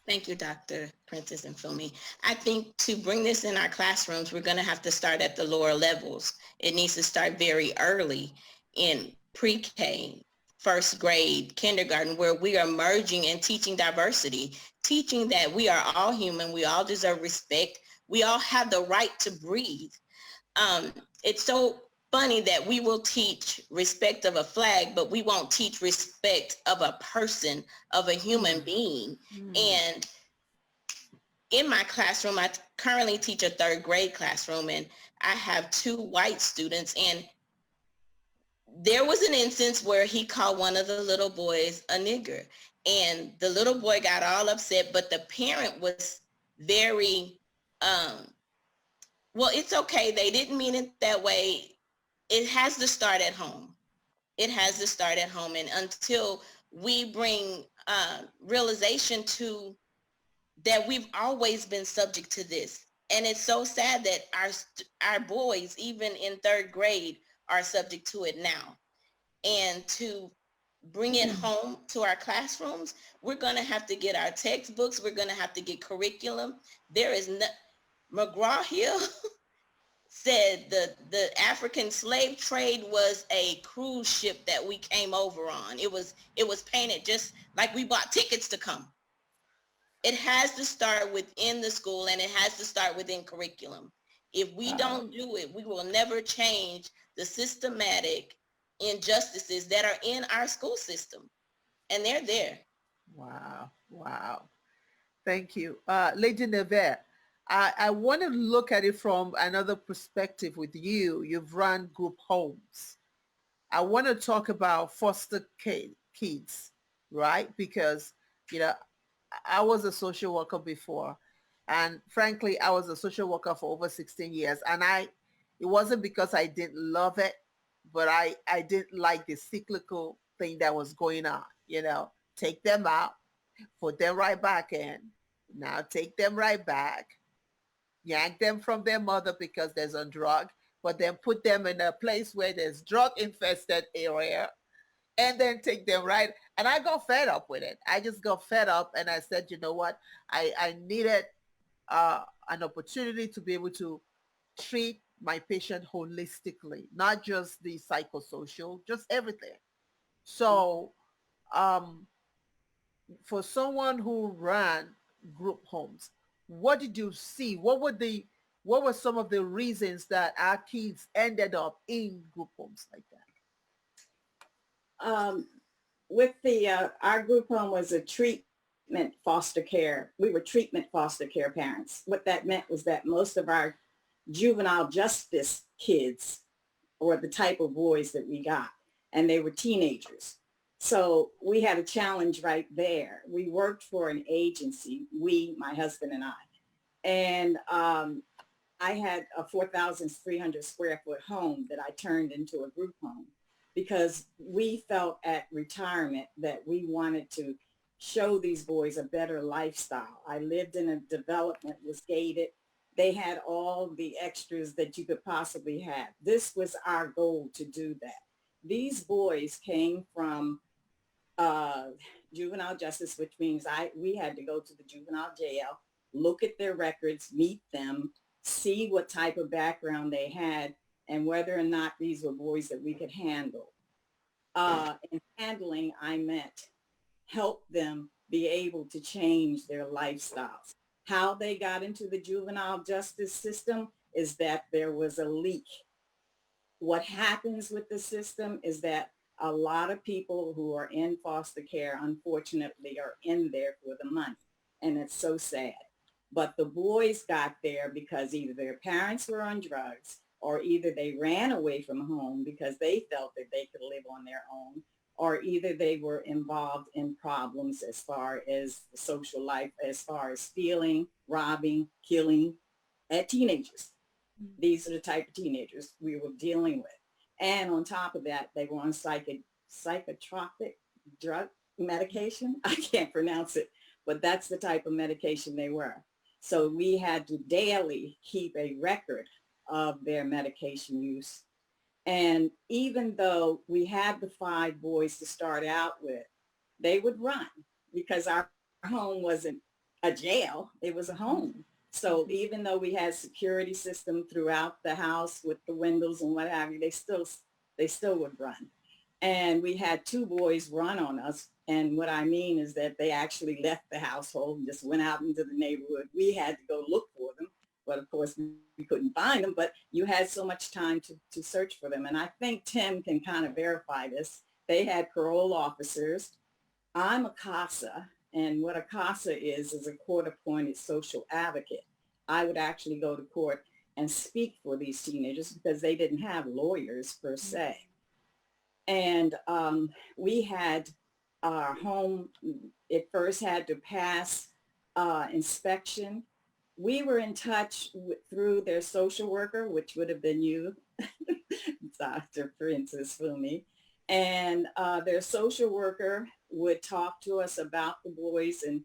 S9: Thank you, Dr. Princess and FUMI. I think to bring this in our classrooms, we're going to have to start at the lower levels. It needs to start very early in pre-K, first grade, kindergarten, where we are merging and teaching diversity, teaching that we are all human, we all deserve respect, we all have the right to breathe. It's so funny that we will teach respect of a flag, but we won't teach respect of a person, of a human being. And in my classroom, I currently teach a 3rd grade classroom, and I have 2 white students. And there was an instance where he called one of the little boys a nigger, and the little boy got all upset, but the parent was very Well, it's okay. They didn't mean it that way. It has to start at home. It has to start at home. And until we bring realization to that we've always been subject to this. And it's so sad that our boys, even in third grade, are subject to it now. And to bring it home to our classrooms, we're going to have to get our textbooks. We're going to have to get curriculum. There is no, McGraw-Hill said the African slave trade was a cruise ship that we came over on. It was painted just like we bought tickets to come. It has to start within the school, and it has to start within curriculum. If we don't do it, we will never change the systematic injustices that are in our school system. And they're there.
S1: Wow. Wow. Thank you. Lady Nevaeh, I want to look at it from another perspective with you. You've run group homes. I want to talk about foster kids, right? Because, you know, I was a social worker before. And frankly, I was a social worker for over 16 years. And it wasn't because I didn't love it, but I didn't like the cyclical thing that was going on, take them out, put them right back in. Now take them right back, yank them from their mother because there's a drug, but then put them in a place where there's drug infested area and then take them right. And I got fed up with it. I just got fed up and I said, you know what? I needed an opportunity to be able to treat my patient holistically, not just the psychosocial, just everything. So for someone who ran group homes, what did you see? What were some of the reasons that our kids ended up in group homes like
S10: With our group home was a treatment foster care. We were treatment foster care parents. What that meant was that most of our juvenile justice kids were the type of boys that we got, and they were teenagers. So we had a challenge right there. We worked for an agency, my husband and I, and I had a 4,300 square foot home that I turned into a group home because we felt at retirement that we wanted to show these boys a better lifestyle. I lived in a development, was gated. They had all the extras that you could possibly have. This was our goal, to do that. These boys came from juvenile justice, which means we had to go to the juvenile jail, look at their records, meet them, see what type of background they had, and whether or not these were boys that we could handle. In handling, I meant help them be able to change their lifestyles. How they got into the juvenile justice system is that there was a leak. What happens with the system is that a lot of people who are in foster care, unfortunately, are in there for the money. And it's so sad. But the boys got there because either their parents were on drugs, or either they ran away from home because they felt that they could live on their own, or either they were involved in problems as far as the social life, as far as stealing, robbing, killing at teenagers. These are the type of teenagers we were dealing with. And on top of that, they were on psychotropic drug medication. I can't pronounce it, but that's the type of medication they were. So we had to daily keep a record of their medication use. And even though we had the 5 boys to start out with, they would run because our home wasn't a jail, it was a home. So even though we had security system throughout the house with the windows and what have you, they still would run. And we had 2 boys run on us. And what I mean is that they actually left the household and just went out into the neighborhood. We had to go look for them. But of course, we couldn't find them, but you had so much time to search for them. And I think Tim can kind of verify this. They had parole officers. I'm a CASA, and what a CASA is a court-appointed social advocate. I would actually go to court and speak for these teenagers because they didn't have lawyers per se. And we had our home, it first had to pass inspection. we were in touch through their social worker, which would have been you, Dr. Princess FUMI. And their social worker would talk to us about the boys and,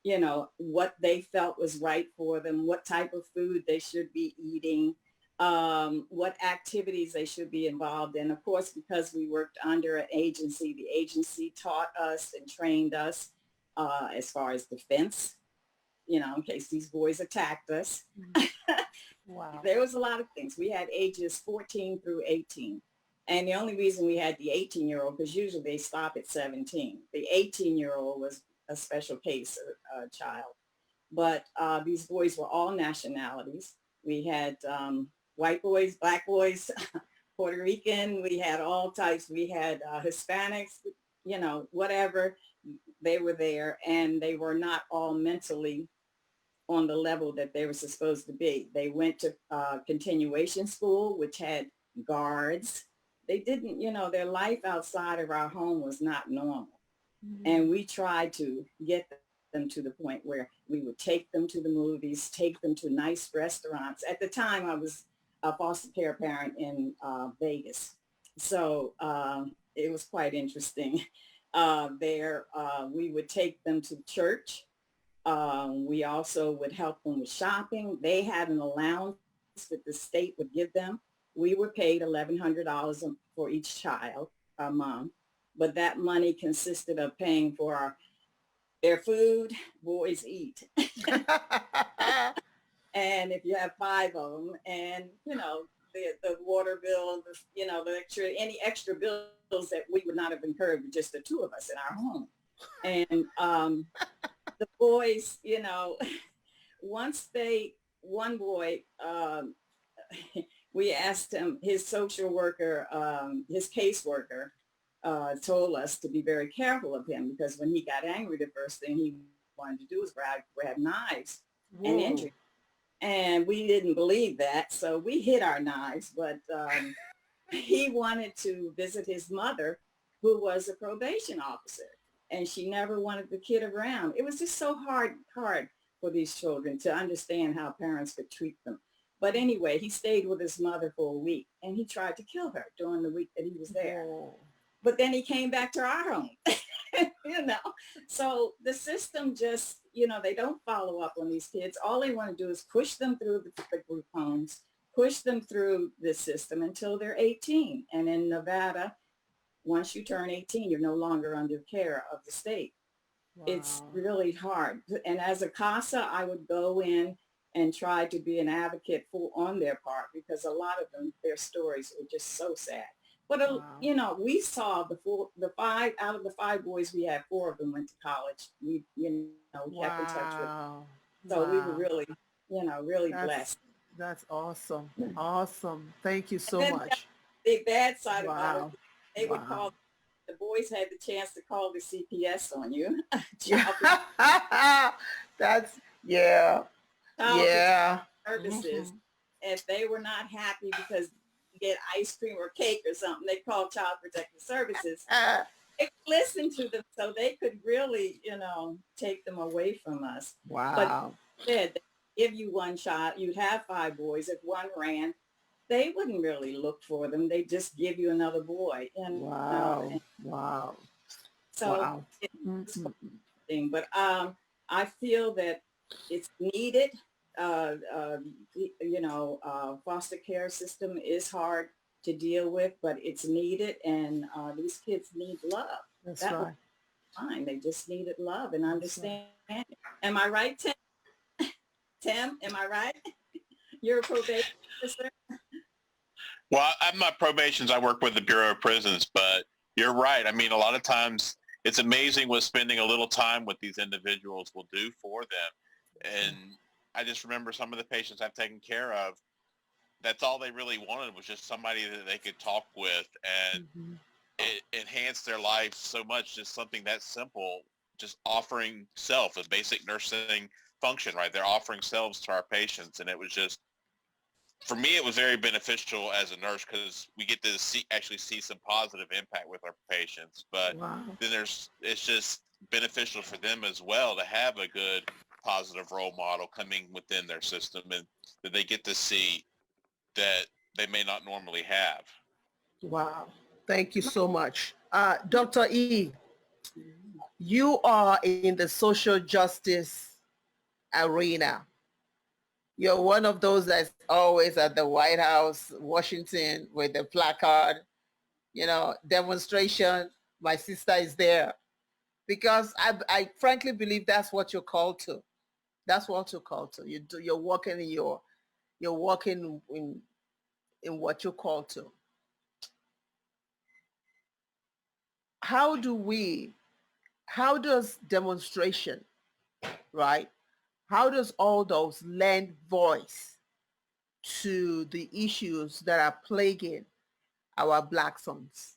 S10: you know, what they felt was right for them, what type of food they should be eating, what activities they should be involved in. Of course, because we worked under an agency, the agency taught us and trained us as far as defense, you know, in case these boys attacked us.
S7: Wow.
S10: There was a lot of things. We had ages 14 through 18. And the only reason we had the 18-year-old, because usually they stop at 17. The 18-year-old was a special case child. But these boys were all nationalities. We had white boys, black boys, Puerto Rican. We had all types. We had Hispanics, you know, whatever. They were there, and they were not all mentally on the level that they were supposed to be. They went to continuation school, which had guards. They didn't, you know, their life outside of our home was not normal. And we tried to get them to the point where we would take them to the movies, take them to nice restaurants. At the time, I was a foster care parent in Vegas. So it was quite interesting. We would take them to church. We also would help them with shopping. They had an allowance that the state would give them. We were paid $1,100 for each child a month, but that money consisted of paying for their food, boys eat. And if you have 5 of them, and, you know, the water bill, you know, any extra bills that we would not have incurred with just the 2 of us in our home. And the boys, you know, one boy, we asked him, his social worker, his caseworker, told us to be very careful of him, because when he got angry, the first thing he wanted to do was grab knives and injure. And we didn't believe that, so we hid our knives. But he wanted to visit his mother, who was a probation officer, and she never wanted the kid around. It was just so hard for these children to understand how parents could treat them. But anyway, he stayed with his mother for a week, and he tried to kill her during the week that he was there. But then he came back to our home, you know. So the system just, you know, they don't follow up on these kids. All they want to do is push them through the group homes, push them through the system until they're 18. And in Nevada, once you turn 18, you're no longer under care of the state. Wow. It's really hard. And as a CASA, I would go in and try to be an advocate on their part, because a lot of them, their stories were just so sad. But, you know, we saw the 5 out of the 5 boys we had, 4 of them went to college. We, you know, kept in touch with them. So we were really, you know, really blessed.
S1: That's awesome. Awesome. Thank you so much.
S10: The bad side about it, they would call, the boys had the chance to call the CPS on you.
S1: That's, yeah.
S10: Services. If they were not happy because get ice cream or cake or something, they called Child Protective Services. They listened to them, so they could really, you know, take them away from us.
S1: Wow.
S10: But said, if you one child, you'd have 5 boys. If one ran, they wouldn't really look for them. They just give you another boy. And,
S1: wow.
S10: So it's thing, but I feel that it's needed. You know, foster care system is hard to deal with, but it's needed, and these kids need love.
S1: That's right.
S10: Fine. They just needed love and understanding. Right. Am I right, Tim? Tim, am I right? You're a probation officer?
S2: Well, I'm not probations. I work with the Bureau of Prisons, but you're right. I mean, a lot of times it's amazing what spending a little time with these individuals will do for them. And I just remember some of the patients I've taken care of, that's all they really wanted was just somebody that they could talk with, and it enhanced their life so much. Just something that simple, just offering self, a basic nursing function, right? They're offering selves to our patients. And it was just, for me, it was very beneficial as a nurse, because we get to actually see some positive impact with our patients. But then it's just beneficial for them as well to have a good positive role model coming within their system, and that they get to see that they may not normally have.
S1: Wow. Thank you so much. Dr. E, you are in the social justice arena. You're one of those that's always at the White House, Washington, with the placard, demonstration. My sister is there because I frankly believe that's what you're called to. That's what you're called to. You're working you're working in what you're called to. How does demonstration, right? How does all those lend voice to the issues that are plaguing our Black sons?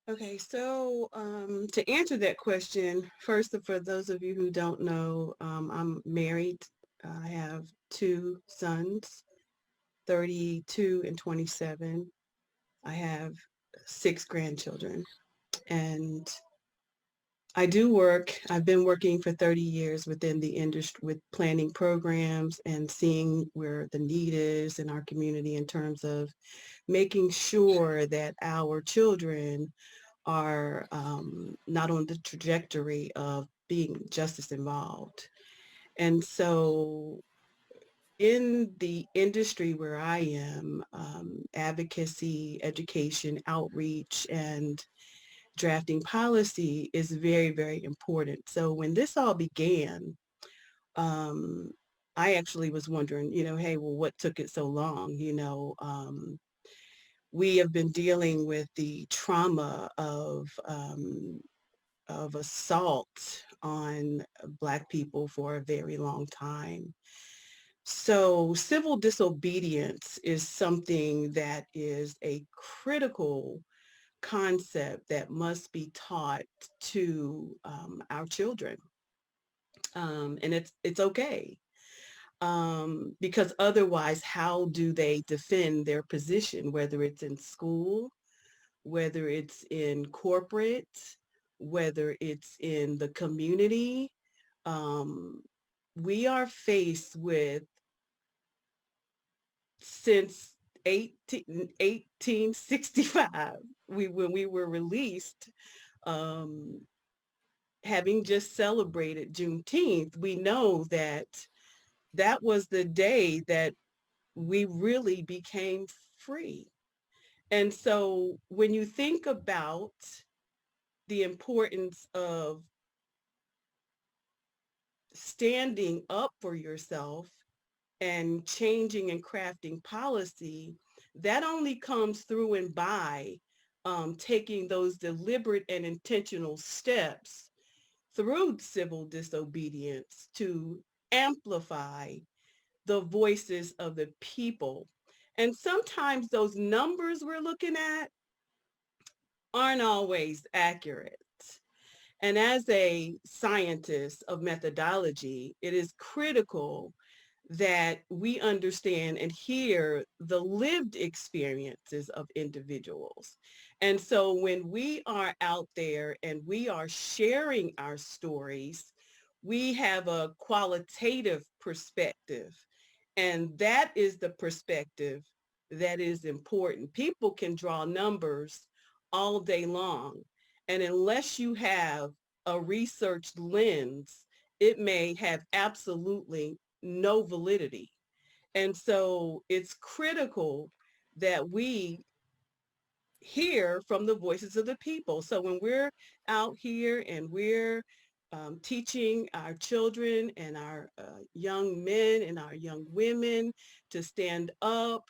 S6: Okay, so to answer that question, first, for those of you who don't know, I'm married. I have two sons, 32 and 27. I have 6 grandchildren, and I do work. I've been working for 30 years within the industry with planning programs and seeing where the need is in our community in terms of making sure that our children are not on the trajectory of being justice involved. And so in the industry where I am, advocacy, education, outreach, and drafting policy is very, very important. So when this all began, I actually was wondering, hey, well, what took it so long? We have been dealing with the trauma of assault on Black people for a very long time. So civil disobedience is something that is a critical concept that must be taught to our children. And it's okay. Because otherwise, how do they defend their position, whether it's in school, whether it's in corporate, whether it's in the community? We are faced with, since 1865, when we were released, having just celebrated Juneteenth, we know that that was the day that we really became free. And so when you think about the importance of standing up for yourself and changing and crafting policy, that only comes through and by taking those deliberate and intentional steps through civil disobedience to amplify the voices of the people. And sometimes those numbers we're looking at aren't always accurate. And as a scientist of methodology, it is critical that we understand and hear the lived experiences of individuals. And so when we are out there and we are sharing our stories, we have a qualitative perspective. And that is the perspective that is important. People can draw numbers all day long. And unless you have a researched lens, it may have absolutely no validity. And so it's critical that we hear from the voices of the people. So when we're out here and we're teaching our children and our young men and our young women to stand up,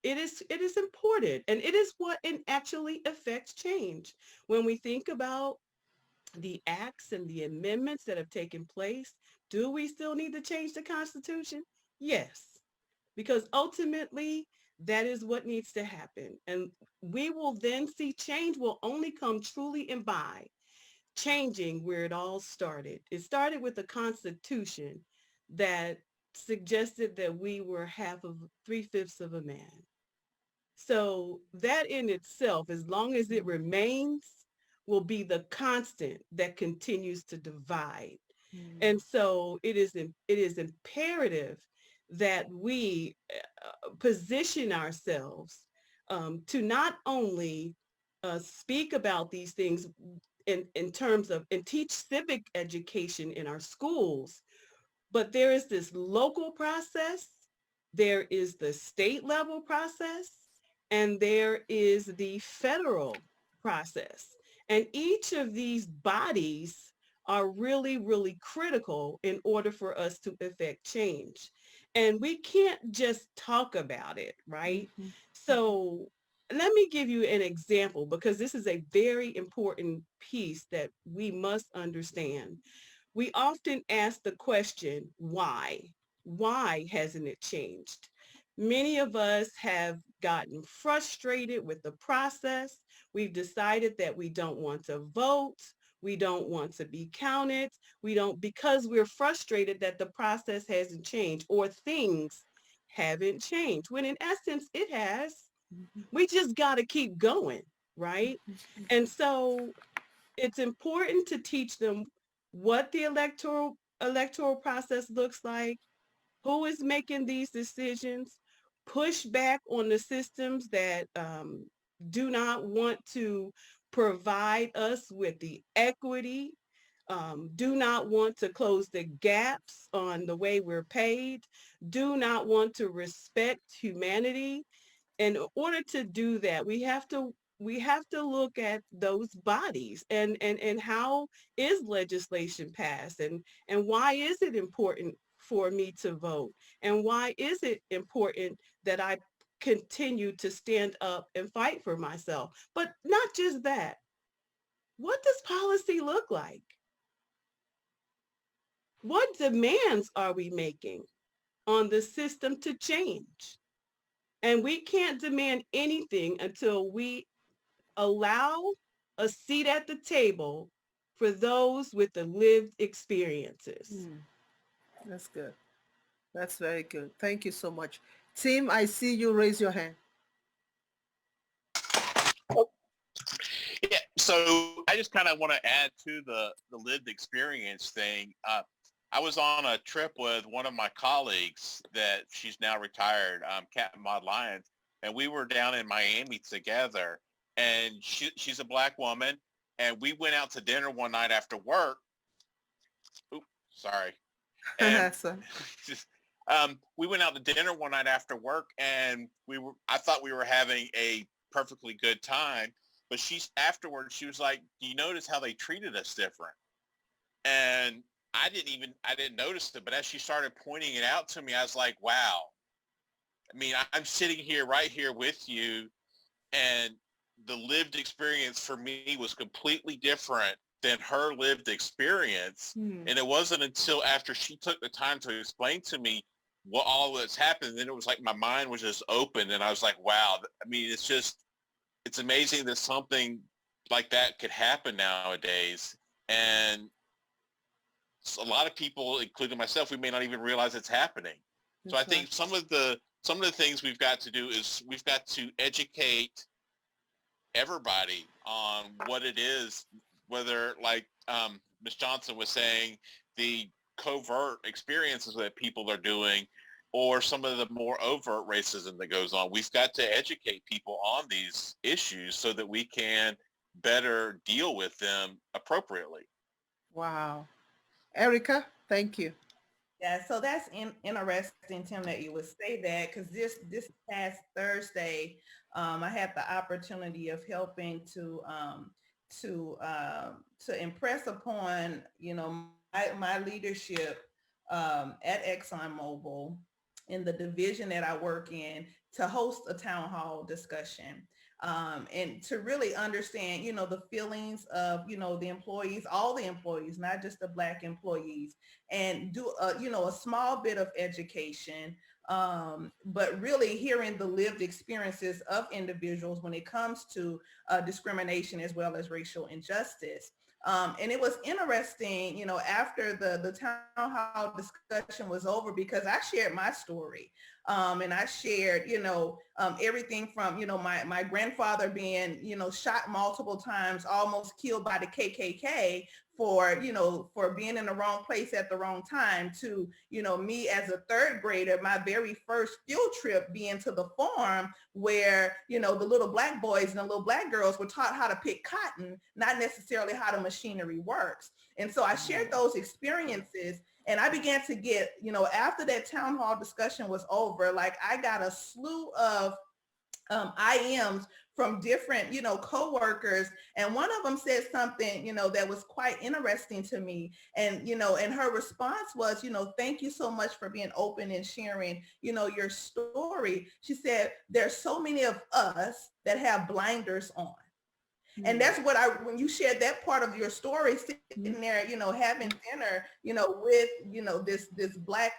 S6: it is important, and it is what it actually affects change. When we think about the acts and the amendments that have taken place, do we still need to change the Constitution? Yes, because ultimately that is what needs to happen. And we will then see change will only come truly and by changing where it all started. It started with the Constitution that suggested that we were half of 3/5 of a man. So that in itself, as long as it remains, will be the constant that continues to divide. And so it is imperative that we position ourselves to not only speak about these things in terms of and teach civic education in our schools, but there is this local process, there is the state level process, and there is the federal process. And each of these bodies are really, really critical in order for us to effect change. And we can't just talk about it, right? So let me give you an example because this is a very important piece that we must understand. We often ask the question, why? Why hasn't it changed? Many of us have gotten frustrated with the process. We've decided that we don't want to vote. We don't want to be counted. We don't, because we're frustrated that the process hasn't changed or things haven't changed, when in essence it has. We just got to keep going, right? And so it's important to teach them what the electoral process looks like, who is making these decisions, push back on the systems that do not want to provide us with the equity, do not want to close the gaps on the way we're paid, do not want to respect humanity. In order to do that, we have to look at those bodies and how is legislation passed and why is it important for me to vote, and why is it important that I continue to stand up and fight for myself. But not just that, what does policy look like? What demands are we making on the system to change? And we can't demand anything until we allow a seat at the table for those with the lived experiences.
S1: That's good. That's very good. Thank you so much. Tim, I see you raise your hand.
S2: Yeah, so I just kind of want to add to the lived experience thing. I was on a trip with one of my colleagues that she's now retired, Captain Maud Lyons, and we were down in Miami together. And she's a Black woman, and we went out to dinner one night after work. Oops, sorry. And just, we went out to dinner one night after work, and I thought we were having a perfectly good time. But afterwards, she was like, do you notice how they treated us different? And I didn't notice it, but as she started pointing it out to me, I was like, wow. I mean, I'm sitting here right here with you, and the lived experience for me was completely different than her lived experience. And it wasn't until after she took the time to explain to me what all that's happened, then it was like my mind was just open, and I was like, wow. I mean, it's amazing that something like that could happen nowadays. And a lot of people, including myself, we may not even realize it's happening. So I think some of the things we've got to do is we've got to educate everybody on what it is, whether like Ms. Johnson was saying, the covert experiences that people are doing, or some of the more overt racism that goes on. We've got to educate people on these issues so that we can better deal with them appropriately.
S1: Wow. Erica, thank you.
S3: Yeah, so that's interesting, Tim, that you would say that, because this past Thursday, I had the opportunity of helping to impress upon, my leadership at ExxonMobil in the division that I work in, to host a town hall discussion. And to really understand, the feelings of, the employees, all the employees, not just the Black employees, and do, a small bit of education, but really hearing the lived experiences of individuals when it comes to discrimination as well as racial injustice. And it was interesting, after the town hall discussion was over, because I shared my story. And I shared, everything from, my grandfather being, shot multiple times, almost killed by the KKK for being in the wrong place at the wrong time, to, me as a third grader, my very first field trip being to the farm where, the little black boys and the little black girls were taught how to pick cotton, not necessarily how the machinery works. And so I shared those experiences, and I began to get, after that town hall discussion was over, like I got a slew of IMs from different, coworkers. And one of them said something, that was quite interesting to me. And, and her response was, thank you so much for being open and sharing, your story. She said, there's so many of us that have blinders on. And that's what when you shared that part of your story, sitting there, having dinner, with, this black,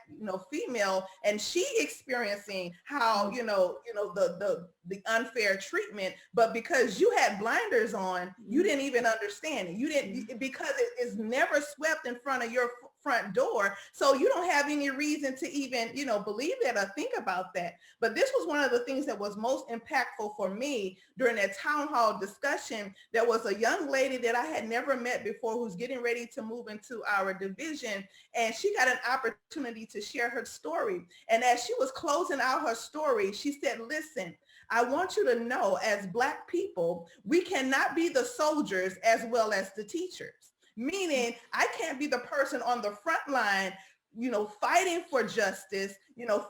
S3: female, and she experiencing how, the unfair treatment, but because you had blinders on, you didn't even understand it. You didn't, because it is never swept in front of your front door. So you don't have any reason to even, believe that or think about that. But this was one of the things that was most impactful for me during that town hall discussion. There was a young lady that I had never met before who's getting ready to move into our division, and she got an opportunity to share her story. And as she was closing out her story, she said, listen, I want you to know, as Black people, we cannot be the soldiers as well as the teachers. Meaning, I can't be the person on the front line, fighting for justice,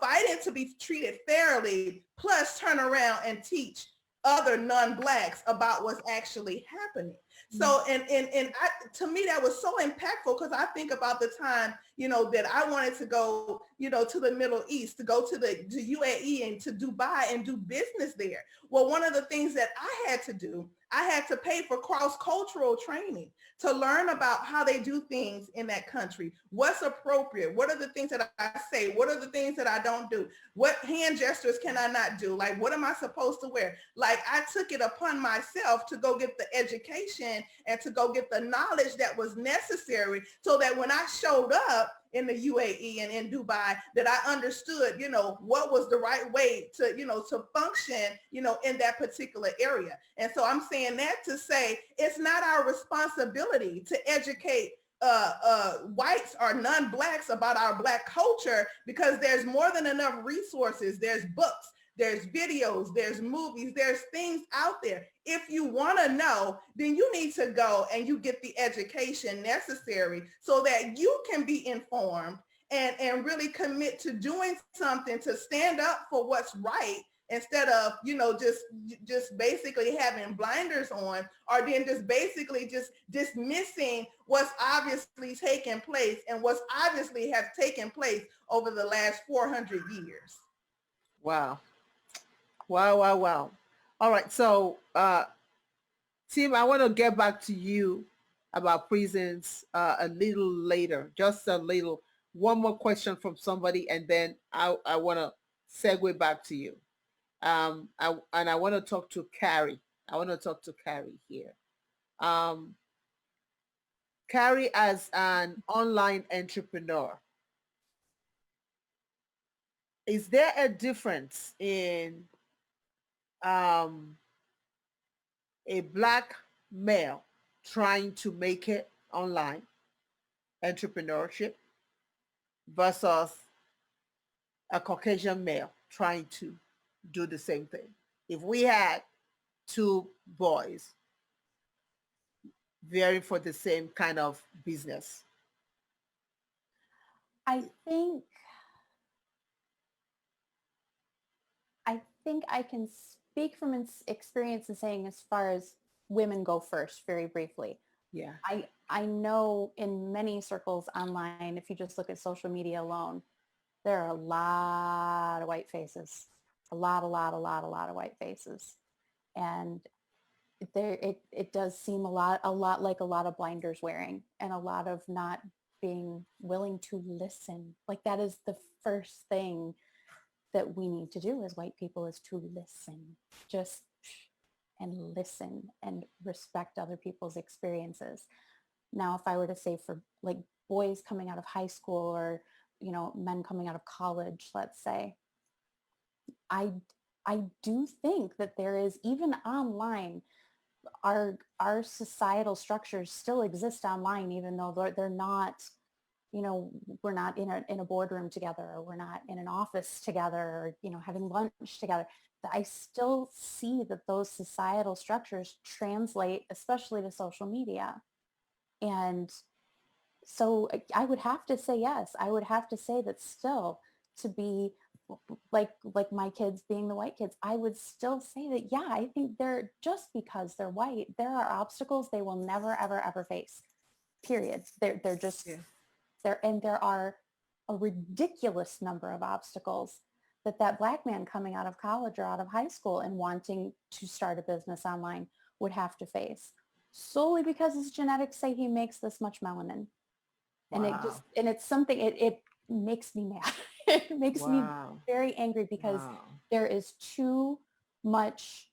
S3: fighting to be treated fairly, plus turn around and teach other non-Blacks about what's actually happening. So, and to me, that was so impactful, because I think about the time, that I wanted to go, to the Middle East, to go to UAE and to Dubai and do business there. Well, one of the things that I had to do, I had to pay for cross-cultural training to learn about how they do things in that country. What's appropriate? What are the things that I say? What are the things that I don't do? What hand gestures can I not do? Like, what am I supposed to wear? Like, I took it upon myself to go get the education and to go get the knowledge that was necessary, so that when I showed up in the UAE and in Dubai, that I understood, what was the right way to, to function, in that particular area. And so I'm saying that to say, it's not our responsibility to educate whites or non-Blacks about our Black culture, because there's more than enough resources. There's books, there's videos, there's movies, there's things out there. If you want to know, then you need to go and you get the education necessary so that you can be informed and really commit to doing something to stand up for what's right, instead of, just basically having blinders on, or then just basically just dismissing what's obviously taking place and what's obviously has taken place over the last 400 years.
S1: Wow. Wow, wow, wow. All right. So, Tim, I want to get back to you about prisons a little later, just a little. One more question from somebody, and then I want to segue back to you. And I want to talk to Carrie. I want to talk to Carrie here. Carrie, as an online entrepreneur, is there a difference in a Black male trying to make it online entrepreneurship versus a Caucasian male trying to do the same thing? If we had two boys vying for the same kind of business.
S8: I think I can speak from experience in saying, as far as women go first, very briefly.
S1: Yeah.
S8: I know in many circles online, if you just look at social media alone, there are a lot of white faces, a lot of white faces. And it does seem a lot like a lot of blinders wearing, and a lot of not being willing to listen. Like, that is the first thing that we need to do as white people, is to listen, just and listen and respect other people's experiences. Now, if I were to say for like boys coming out of high school or, you know, men coming out of college, let's say, I I do think that there is, even online, our societal structures still exist online, even though they're not, you know, we're not in a boardroom together, or we're not in an office together, or, you know, having lunch together. I still see that those societal structures translate, especially to social media. And so I would have to say yes. I would have to say that still, to be like my kids being the white kids, I would still say that, yeah, I think they're, just because they're white, there are obstacles they will never, ever, ever face. Period. They're just
S1: Yeah.
S8: there, and there are a ridiculous number of obstacles that black man coming out of college or out of high school and wanting to start a business online would have to face, solely because his genetics say he makes this much melanin. And it just,
S1: Wow.
S8: and it's something, it makes me mad. It makes me
S1: Wow.
S8: very angry, because
S1: Wow.
S8: there is too much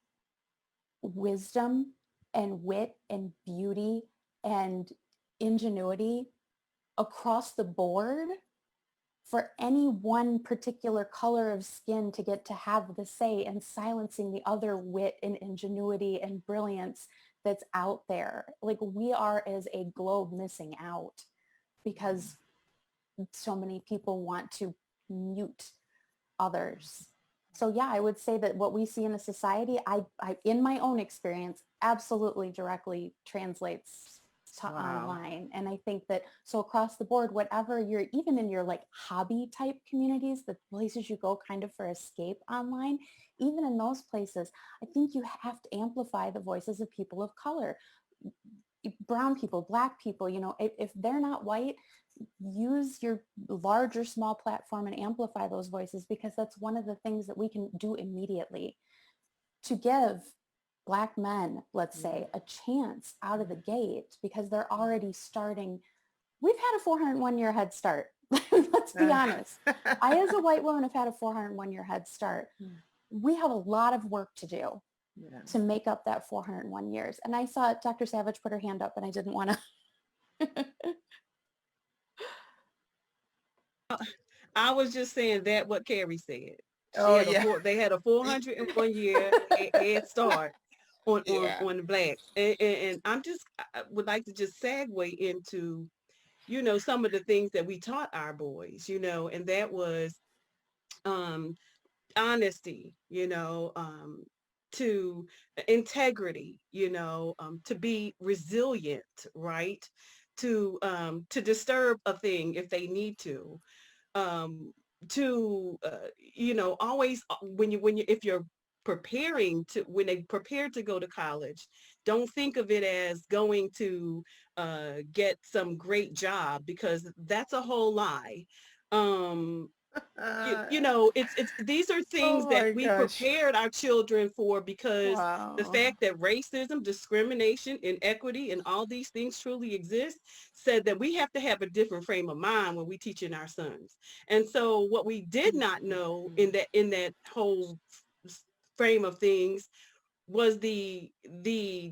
S8: wisdom and wit and beauty and ingenuity across the board for any one particular color of skin to get to have the say, and silencing the other wit and ingenuity and brilliance that's out there. Like, we are, as a globe, missing out because so many people want to mute others. So yeah, I would say that what we see in the society, I in my own experience, absolutely directly translates to
S1: Wow.
S8: online. And I think that, so across the board, whatever you're, even in your like hobby type communities, the places you go kind of for escape online, even in those places, I think you have to amplify the voices of people of color, brown people, black people. You know, if they're not white, use your large or small platform and amplify those voices, because that's one of the things that we can do immediately to give black men, let's say, a chance out of the gate, because they're already starting. We've had a 401-year head start. Let's be honest. I, as a white woman, have had a 401-year head start. We have a lot of work to do to make up that 401 years. And I saw Dr. Savage put her hand up, and I didn't want to.
S6: I was just saying that what Carrie said.
S1: Oh yeah.
S6: They had a 401 year head start on
S1: Yeah.
S6: on the blacks, and I would like to just segue into, you know, some of the things that we taught our boys, you know, and that was um honesty, you know, to integrity, you know, to be resilient, right? To disturb a thing if they need um, to you know, always when you if you're preparing to, when they prepare to go to college, don't think of it as going to get some great job, because that's a whole lie. um you know, it's these are things
S1: Oh
S6: that
S1: my
S6: we
S1: gosh.
S6: prepared our children for, because the
S1: Wow.
S6: fact that racism, discrimination, inequity, and all these things truly exist, said that we have to have a different frame of mind when we teaching our sons. And so what we did not know in that whole frame of things was the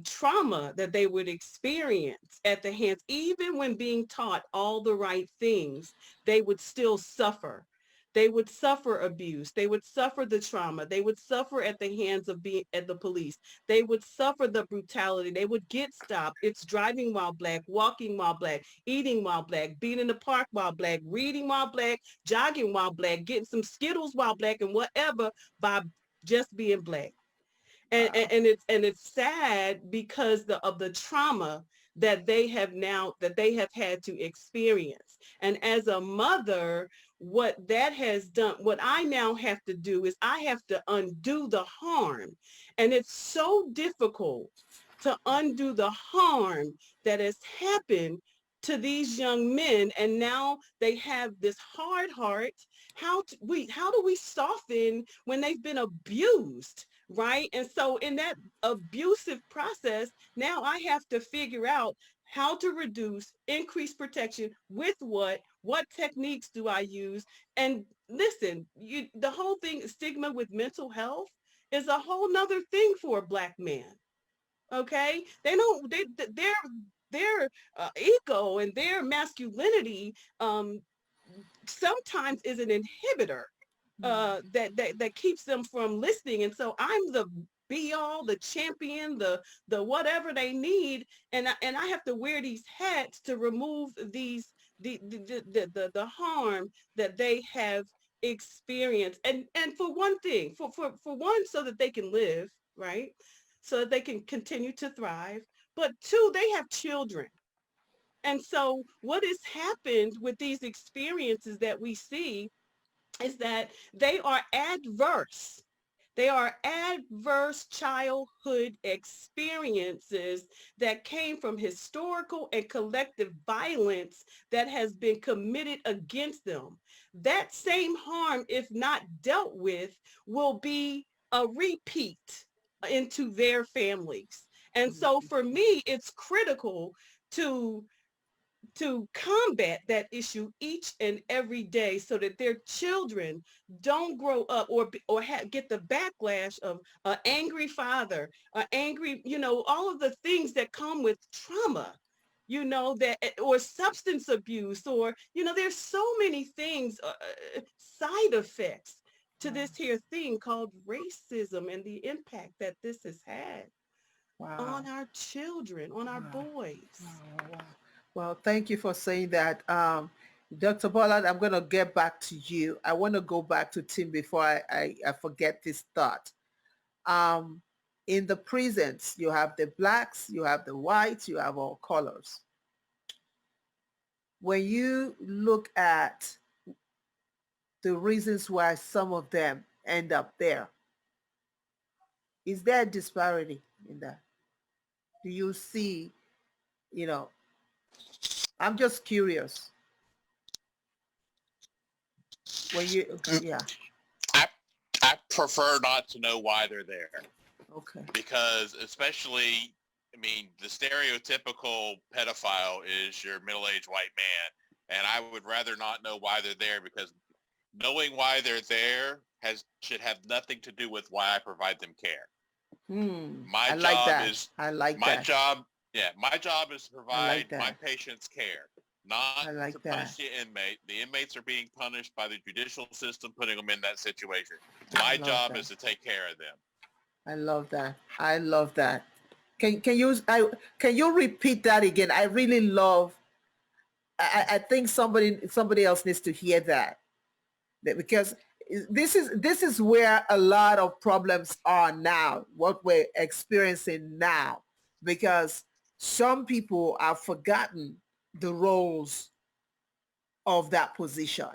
S6: trauma that they would experience at the hands, even when being taught all the right things, they would still suffer. They would suffer abuse. They would suffer the trauma. They would suffer at the hands of being at the police. They would suffer the brutality. They would get stopped. It's driving while black, walking while black, eating while black, being in the park while black, reading while black, jogging while black, getting some Skittles while black, and whatever, by just being black.
S1: Wow.
S6: And it's sad because of the trauma that they have had to experience. And as a mother, what that has done, what I now have to do is I have to undo the harm. And it's so difficult to undo the harm that has happened to these young men. And now they have this hard heart. How do we soften when they've been abused? Right? And so in that abusive process, now I have to figure out how to reduce, increase protection with what techniques do I use? And listen, the whole thing, stigma with mental health, is a whole nother thing for a black man. Okay? They don't, they're their ego and their masculinity sometimes is an inhibitor that keeps them from listening. And so I'm the be all, the champion, the whatever they need, and I have to wear these hats to remove the harm that they have experienced. And for one thing, for one, so that they can live, right? So that they can continue to thrive. But two, they have children. And so what has happened with these experiences that we see is that they are adverse. They are adverse childhood experiences that came from historical and collective violence that has been committed against them. That same harm, if not dealt with, will be a repeat into their families. And so for me, it's critical to combat that issue each and every day so that their children don't grow up get the backlash of an angry father, an angry, all of the things that come with trauma, that, or substance abuse, or, there's so many things, side effects to this here thing called racism and the impact that this has had on our children, on our boys.
S1: Wow. Well, thank you for saying that. Dr. Ballard, I'm going to get back to you. I want to go back to Tim before I forget this thought. In the prisons, you have the blacks, you have the whites, you have all colors. When you look at the reasons why some of them end up there, is there a disparity in that? Do you see, I'm just curious. When you, yeah.
S2: I prefer not to know why they're there.
S1: Okay.
S2: Because especially, the stereotypical pedophile is your middle-aged white man. And I would rather not know why they're there, because knowing why they're there should have nothing to do with why I provide them care. My job is to provide my patients care, not to punish the inmate. The inmates are being punished by the judicial system, putting them in that situation. My job is to take care of them.
S1: I love that. I love that. Can you repeat that again? I really love. I think somebody else needs to hear that because this is where a lot of problems are now, what we're experiencing now, because some people have forgotten the roles of that position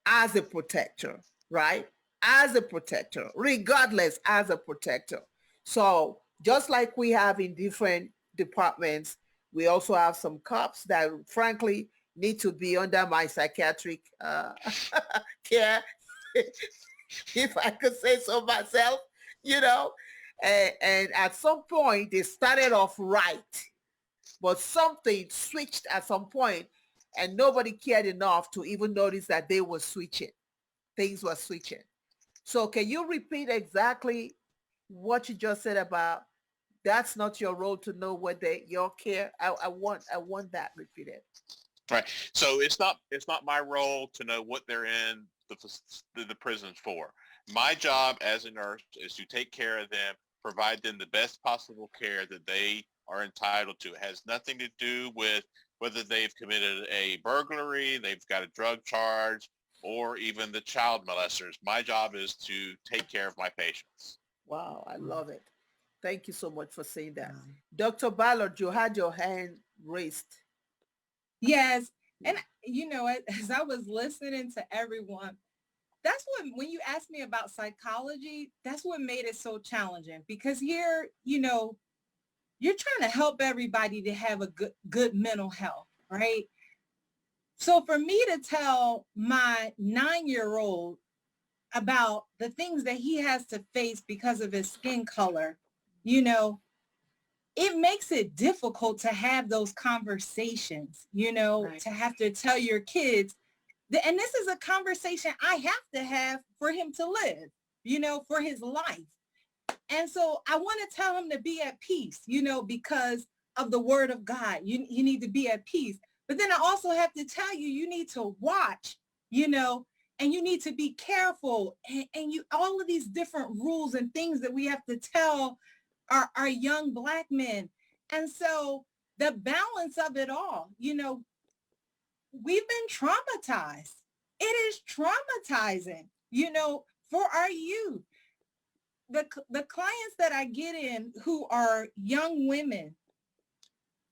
S1: as a protector, right? As a protector, regardless, as a protector. So just like we have in different departments, we also have some cops that frankly need to be under my psychiatric care, if I could say so myself, and at some point they started off right, but something switched at some point and nobody cared enough to even notice that they were switching. Things were switching. So can you repeat exactly what you just said about that's not your role to know whether your care? I want that repeated.
S2: Right. So it's not my role to know what they're in the prisons for. My job as a nurse is to take care of them, provide them the best possible care that they are entitled to. It has nothing to do with whether they've committed a burglary, they've got a drug charge, or even the child molesters. My job is to take care of my patients.
S1: Wow, I love it. Thank you so much for saying that. Dr. Ballard, you had your hand raised.
S4: Yes. And as I was listening to everyone, that's when you asked me about psychology, that's what made it so challenging, because here, you're trying to help everybody to have a good mental health, right? So for me to tell my 9-year-old about the things that he has to face because of his skin color, it makes it difficult to have those conversations, right. To have to tell your kids, and this is a conversation I have to have for him to live, for his life. And so I want to tell him to be at peace, because of the word of God. You need to be at peace. But then I also have to tell you, you need to watch, and you need to be careful. And you, all of these different rules and things that we have to tell our young Black men. And so the balance of it all, we've been traumatized. It is traumatizing, for our youth. The clients that I get in who are young women,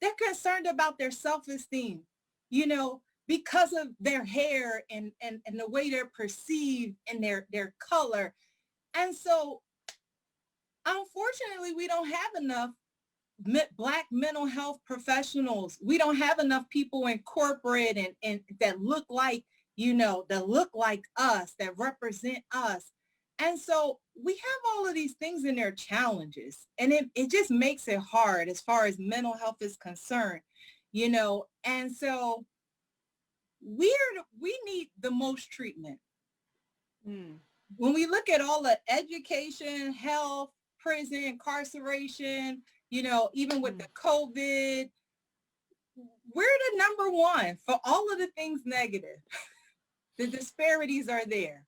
S4: they're concerned about their self-esteem, because of their hair and the way they're perceived and their color. And so unfortunately, we don't have enough Black mental health professionals. We don't have enough people in corporate and that look like, that look like us, that represent us. And so we have all of these things in their challenges, and it just makes it hard as far as mental health is concerned, and so we need the most treatment. When we look at all the education, health, prison, incarceration, even with the COVID, we're the number one for all of the things negative. The disparities are there.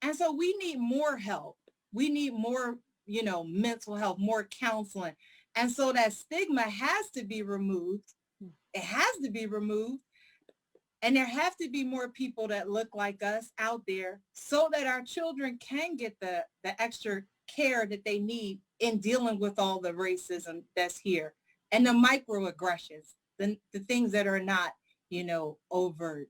S4: And so we need more help. We need more, mental health, more counseling. And so that stigma has to be removed. It has to be removed. And there have to be more people that look like us out there so that our children can get the extra care that they need in dealing with all the racism that's here and the microaggressions, the things that are not, overt.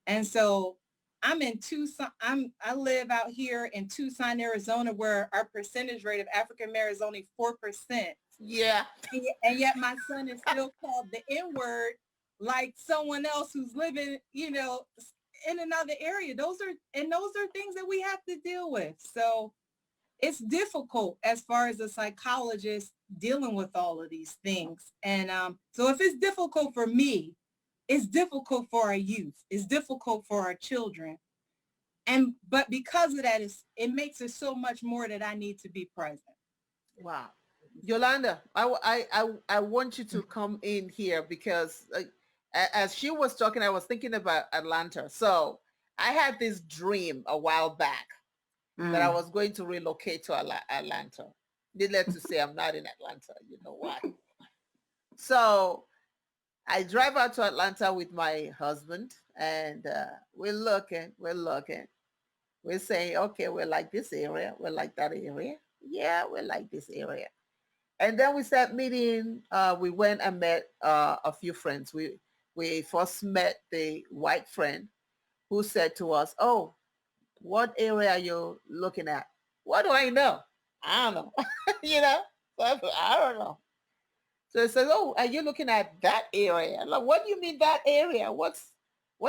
S4: And so I'm in Tucson. I live out here in Tucson, Arizona, where our percentage rate of African Americans is only 4%.
S1: Yeah.
S4: And yet my son is still called the N-word like someone else who's living, in another area. Those are things that we have to deal with. So it's difficult as far as a psychologist dealing with all of these things. And so if it's difficult for me, it's difficult for our youth. It's difficult for our children. But because of that, it makes it so much more that I need to be present.
S1: Wow. Yolanda, I want you to come in here because as she was talking, I was thinking about Atlanta. So I had this dream a while back that I was going to relocate to Atlanta. Needless to say, I'm not in Atlanta. You know why? So I drive out to Atlanta with my husband, and we're looking. We're saying, okay, we like this area. We like that area. Yeah, we like this area. And then we start meeting. We went and met a few friends. We first met the white friend who said to us, oh, what area are you looking at? What do I know? I don't know. I don't know. So it says, oh, are you looking at that area? I'm like, what do you mean that area? What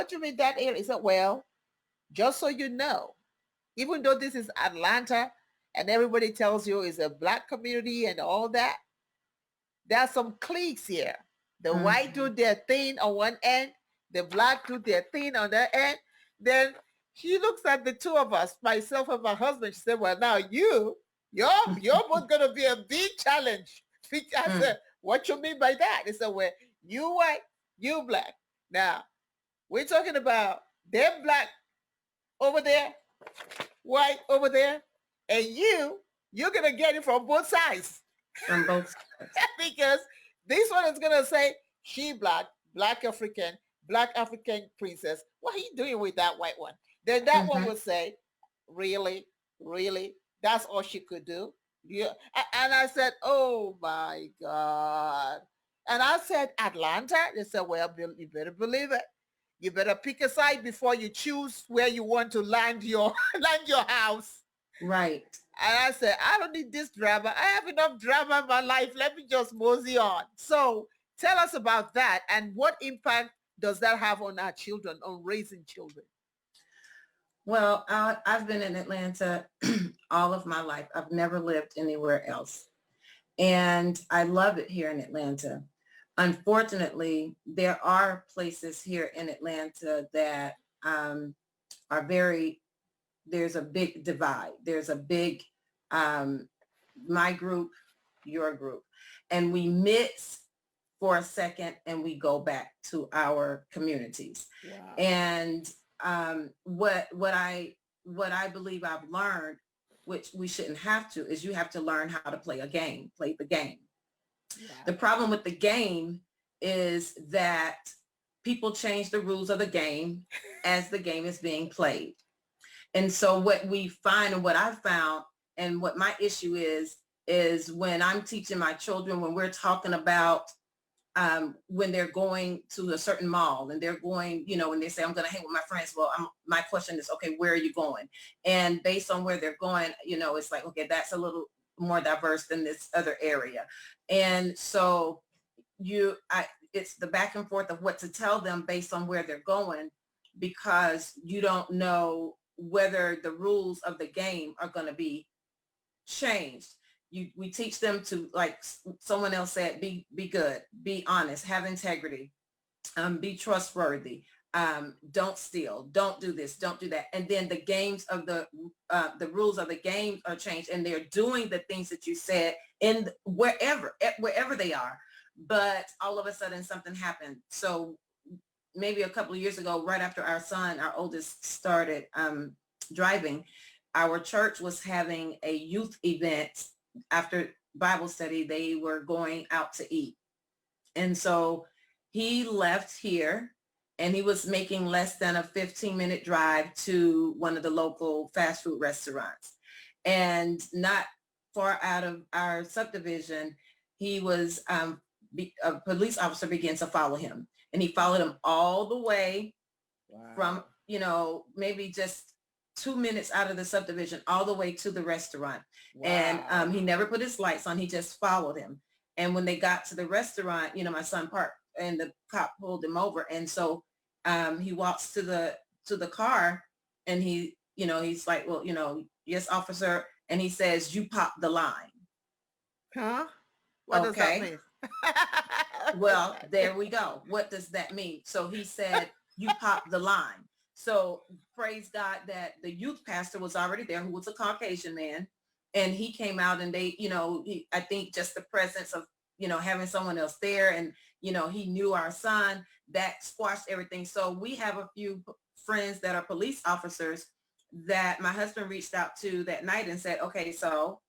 S1: do you mean that area? He said, well, just so you know, even though this is Atlanta and everybody tells you it's a Black community and all that, there are some cliques here. The white do their thing on one end, the Black do their thing on the end. Then she looks at the two of us, myself and my husband. She said, well, now you're both going to be a big challenge. I said, what you mean by that? He said, well, you white, you Black. Now, we're talking about them Black over there, white over there, and you're going to get it from both sides.
S5: From both sides.
S1: Because this one is going to say, she Black, Black African princess. What are you doing with that white one? Then that one will say, really? That's all she could do? Yeah. And I said, oh my God. And I said, Atlanta? They said, well, you better believe it. You better pick a side before you choose where you want to land your house.
S5: Right.
S1: And I said, I don't need this drama. I have enough drama in my life. Let me just mosey on. So tell us about that, and what impact does that have on our children, on raising children?
S5: Well, I've been in Atlanta all of my life. I've never lived anywhere else. And I love it here in Atlanta. Unfortunately, there are places here in Atlanta that there's a big divide. There's a big, my group, your group. And we mix for a second and we go back to our communities.
S1: Wow.
S5: And what I believe I've learned, which we shouldn't have to, is you have to learn how to play the game.
S1: Wow.
S5: The problem with the game is that people change the rules of the game as the game is being played. And so what we find, and what I've found, and what my issue is when I'm teaching my children, when we're talking about when they're going to a certain mall and they're going, when they say, I'm going to hang with my friends. Well, my question is, okay, where are you going? And based on where they're going, it's like, okay, that's a little more diverse than this other area. And so it's the back and forth of what to tell them based on where they're going, because you don't know whether the rules of the game are going to be changed. We teach them to, like someone else said, be good, be honest, have integrity, be trustworthy, don't steal, don't do this, don't do that. And then the games of the rules of the game are changed, and they're doing the things that you said in wherever they are. But all of a sudden something happened. So maybe a couple of years ago, right after our oldest, started driving, our church was having a youth event. After Bible study, they were going out to eat. And so he left here, and he was making less than a 15-minute drive to one of the local fast food restaurants. And not far out of our subdivision, he was, a police officer began to follow him. And he followed him all the way from, maybe just 2 minutes out of the subdivision all the way to the restaurant. Wow. And he never put his lights on. He just followed him. And when they got to the restaurant, my son parked and the cop pulled him over. And so he walks to the car, and he's like, well, yes, officer. And he says, you popped the line.
S1: Huh? What does that mean?
S5: Well, there we go. What does that mean? So he said, you popped the line. So praise God that the youth pastor was already there, who was a Caucasian man. And he came out, and they, I think just the presence of, having someone else there, and, he knew our son, that squashed everything. So we have a few friends that are police officers that my husband reached out to that night and said, okay, so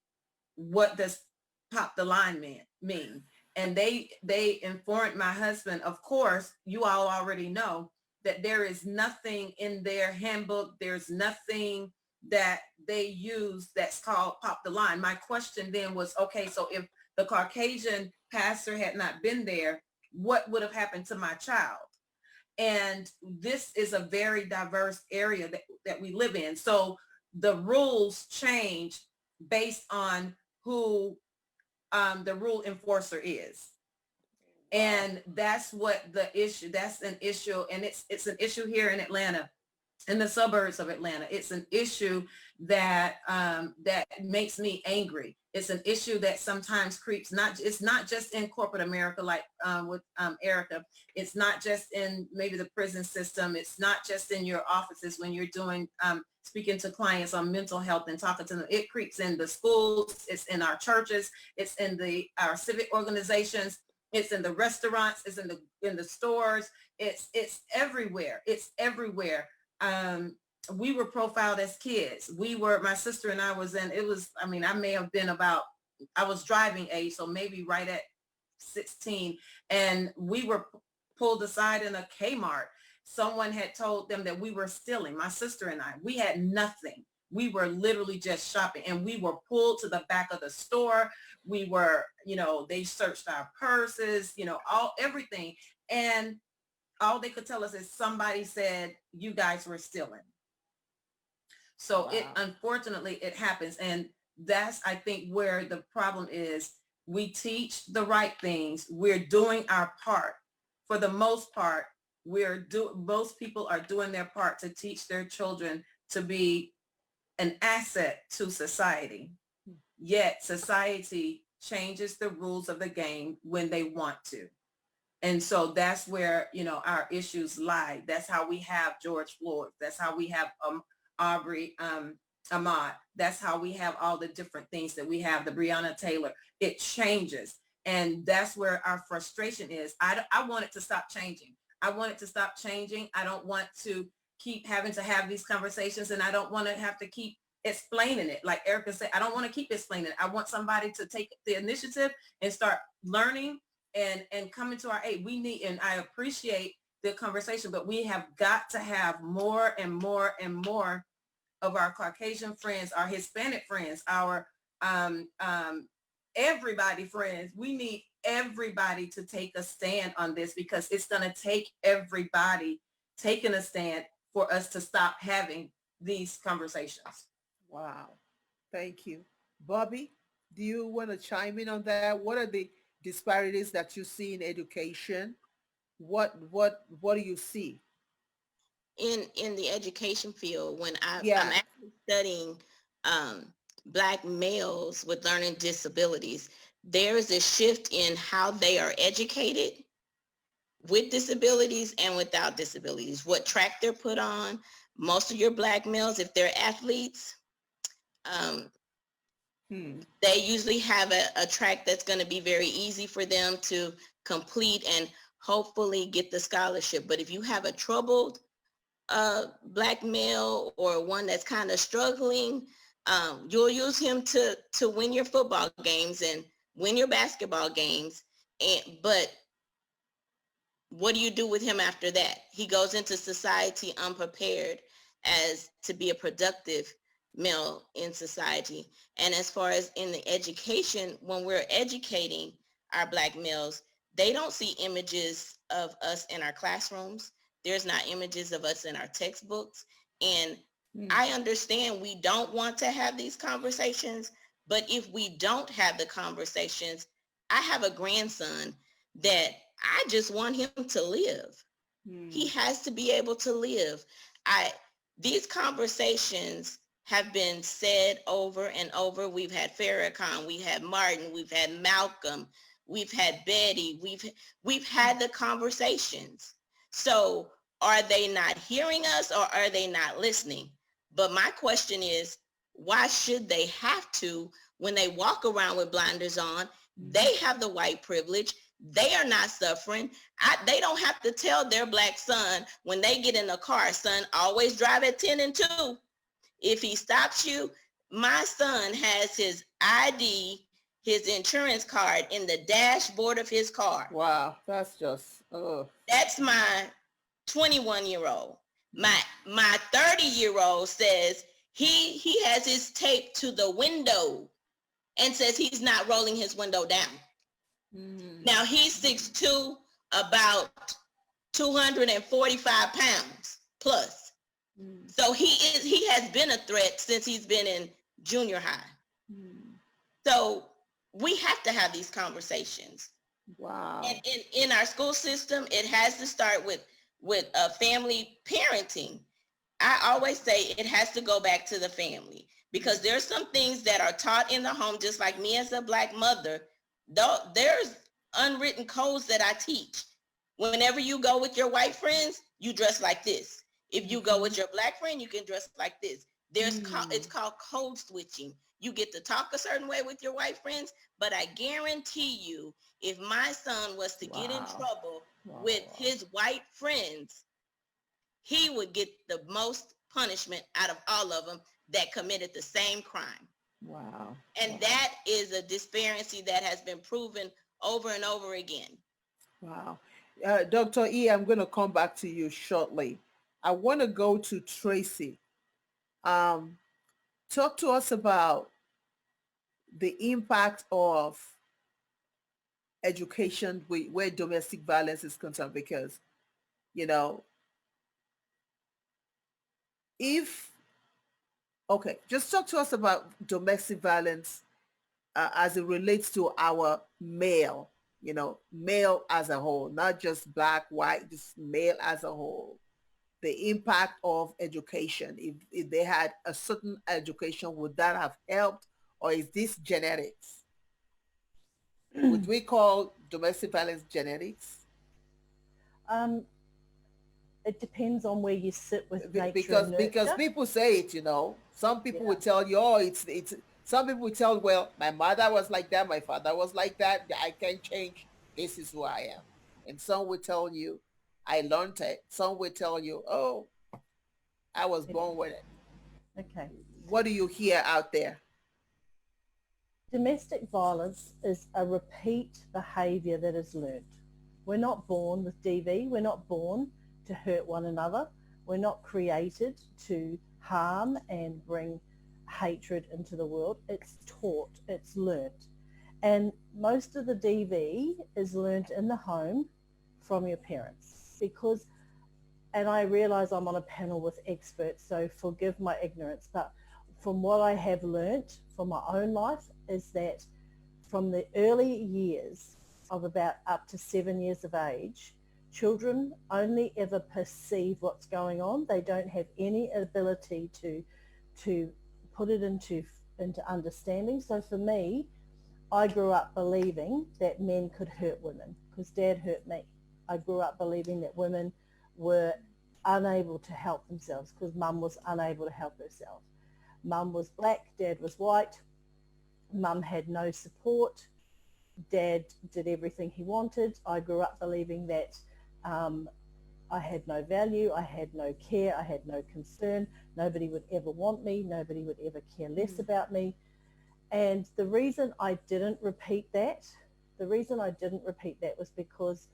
S5: what does pop the line mean? And they informed my husband, of course, you all already know that there is nothing in their handbook. There's nothing that they use that's called pop the line. My question then was, okay, so if the Caucasian pastor had not been there, what would have happened to my child? And this is a very diverse area that we live in. So the rules change based on who the rule enforcer is. And that's what that's an issue. And it's an issue here in Atlanta, in the suburbs of Atlanta. It's an issue that that makes me angry. It's an issue that sometimes creeps, it's not just in corporate America, like with Erica. It's not just in maybe the prison system. It's not just in your offices when you're doing, speaking to clients on mental health and talking to them. It creeps in the schools. It's in our churches. It's in our civic organizations. It's in the restaurants. It's in the stores. It's everywhere. It's everywhere. We were profiled as kids. My sister and I I may have been I was driving age, so maybe right at 16. And we were pulled aside in a Kmart. Someone had told them that we were stealing, my sister and I. We had nothing. We were literally just shopping, and we were pulled to the back of the store. We were, they searched our purses, everything. And all they could tell us is somebody said you guys were stealing. So wow. Unfortunately, it happens. And that's, I think, where the problem is. We teach the right things. We're doing our part. For the most part, most people are doing their part to teach their children to be an asset to society. Yet society changes the rules of the game when they want to. And so that's where, our issues lie. That's how we have George Floyd. That's how we have Aubrey Ahmaud. That's how we have all the different things that we have, the Breonna Taylor. It changes. And that's where our frustration is. I want it to stop changing. I want it to stop changing. I don't want to keep having to have these conversations, and I don't want to have to keep explaining it. Like Erica said, I don't want to keep explaining it. I want somebody to take the initiative and start learning and coming to our aid. We need, and I appreciate the conversation, but we have got to have more and more and more of our Caucasian friends, our Hispanic friends, our everybody friends. We need everybody to take a stand on this, because it's going to take everybody taking a stand for us to stop having these conversations.
S1: Wow. Thank you. Bobby, do you want to chime in on that? What are the disparities that you see in education? What do you see?
S9: In the education field, when I'm
S1: Yeah.
S9: actually studying Black males with learning disabilities, there is a shift in how they are educated with disabilities and without disabilities, what track they're put on. Most of your Black males, if they're athletes, they usually have a track that's going to be very easy for them to complete and hopefully get the scholarship. But if you have a troubled Black male or one that's kind of struggling, you'll use him to win your football games and win your basketball games. But what do you do with him after that? He goes into society unprepared as to be a productive male in society. And as far as in the education, when we're educating our Black males, they don't see images of us in our classrooms. There's not images of us in our textbooks. And I understand we don't want to have these conversations, but if we don't have the conversations, I have a grandson that I just want him to live. He has to be able to live. These conversations have been said over and over. We've had Farrakhan, we've had Martin, we've had Malcolm, we've had Betty, we've had the conversations. So are they not hearing us, or are they not listening? But my question is, why should they have to when they walk around with blinders on? They have the white privilege. They are not suffering. They don't have to tell their Black son when they get in a car, son, always drive at 10 and 2. If he stops you, my son has his ID, his insurance card in the dashboard of his car.
S1: Wow, that's just,
S9: That's my 21-year-old. My 30-year-old says he has his tape to the window and says he's not rolling his window down. Now he's 6'2", about 245 pounds plus. So he has been a threat since he's been in junior high. So we have to have these conversations.
S1: Wow.
S9: And in our school system, it has to start with family parenting. I always say it has to go back to the family, because there's some things that are taught in the home, just like me as a Black mother. There's unwritten codes that I teach. Whenever you go with your white friends, you dress like this. If you go with your Black friend, you can dress like this. It's called code switching. You get to talk a certain way with your white friends, but I guarantee you, if my son was to get in trouble with his white friends, he would get the most punishment out of all of them that committed the same crime.
S1: Wow.
S9: And that is a disparity that has been proven over and over again.
S1: Wow. Dr. E, I'm going to come back to you shortly. I want to go to Tracy. Talk to us about the impact of education where domestic violence is concerned, because, just talk to us about domestic violence as it relates to our male as a whole, not just Black, white, just male as a whole. The impact of education. If they had a certain education, would that have helped, or is this genetics? Would we call domestic violence genetics?
S7: It depends on where you sit with nature
S1: because
S7: and nurture.
S1: because people say it, some people would tell you, oh, it's Some people will tell, well, my mother was like that, my father was like that, I can't change, this is who I am. And some will tell you, I learned it. Some will tell you, oh, I was born with it.
S7: Okay.
S1: What do you hear out there?
S7: Domestic violence is a repeat behaviour that is learnt. We're not born with DV. We're not born to hurt one another. We're not created to harm and bring hatred into the world. It's taught, it's learnt. And most of the DV is learnt in the home from your parents because, and I realise I'm on a panel with experts, so forgive my ignorance, but from what I have learnt from my own life is that from the early years of about up to 7 years of age, children only ever perceive what's going on. They don't have any ability to put it into understanding. So for me, I grew up believing that men could hurt women because Dad hurt me. I grew up believing that women were unable to help themselves because Mum was unable to help herself. Mum was black, Dad was white. Mum had no support. Dad did everything he wanted. I grew up believing that I had no value, I had no care, I had no concern. Nobody would ever want me. Nobody would ever care less about me. And the reason I didn't repeat that was because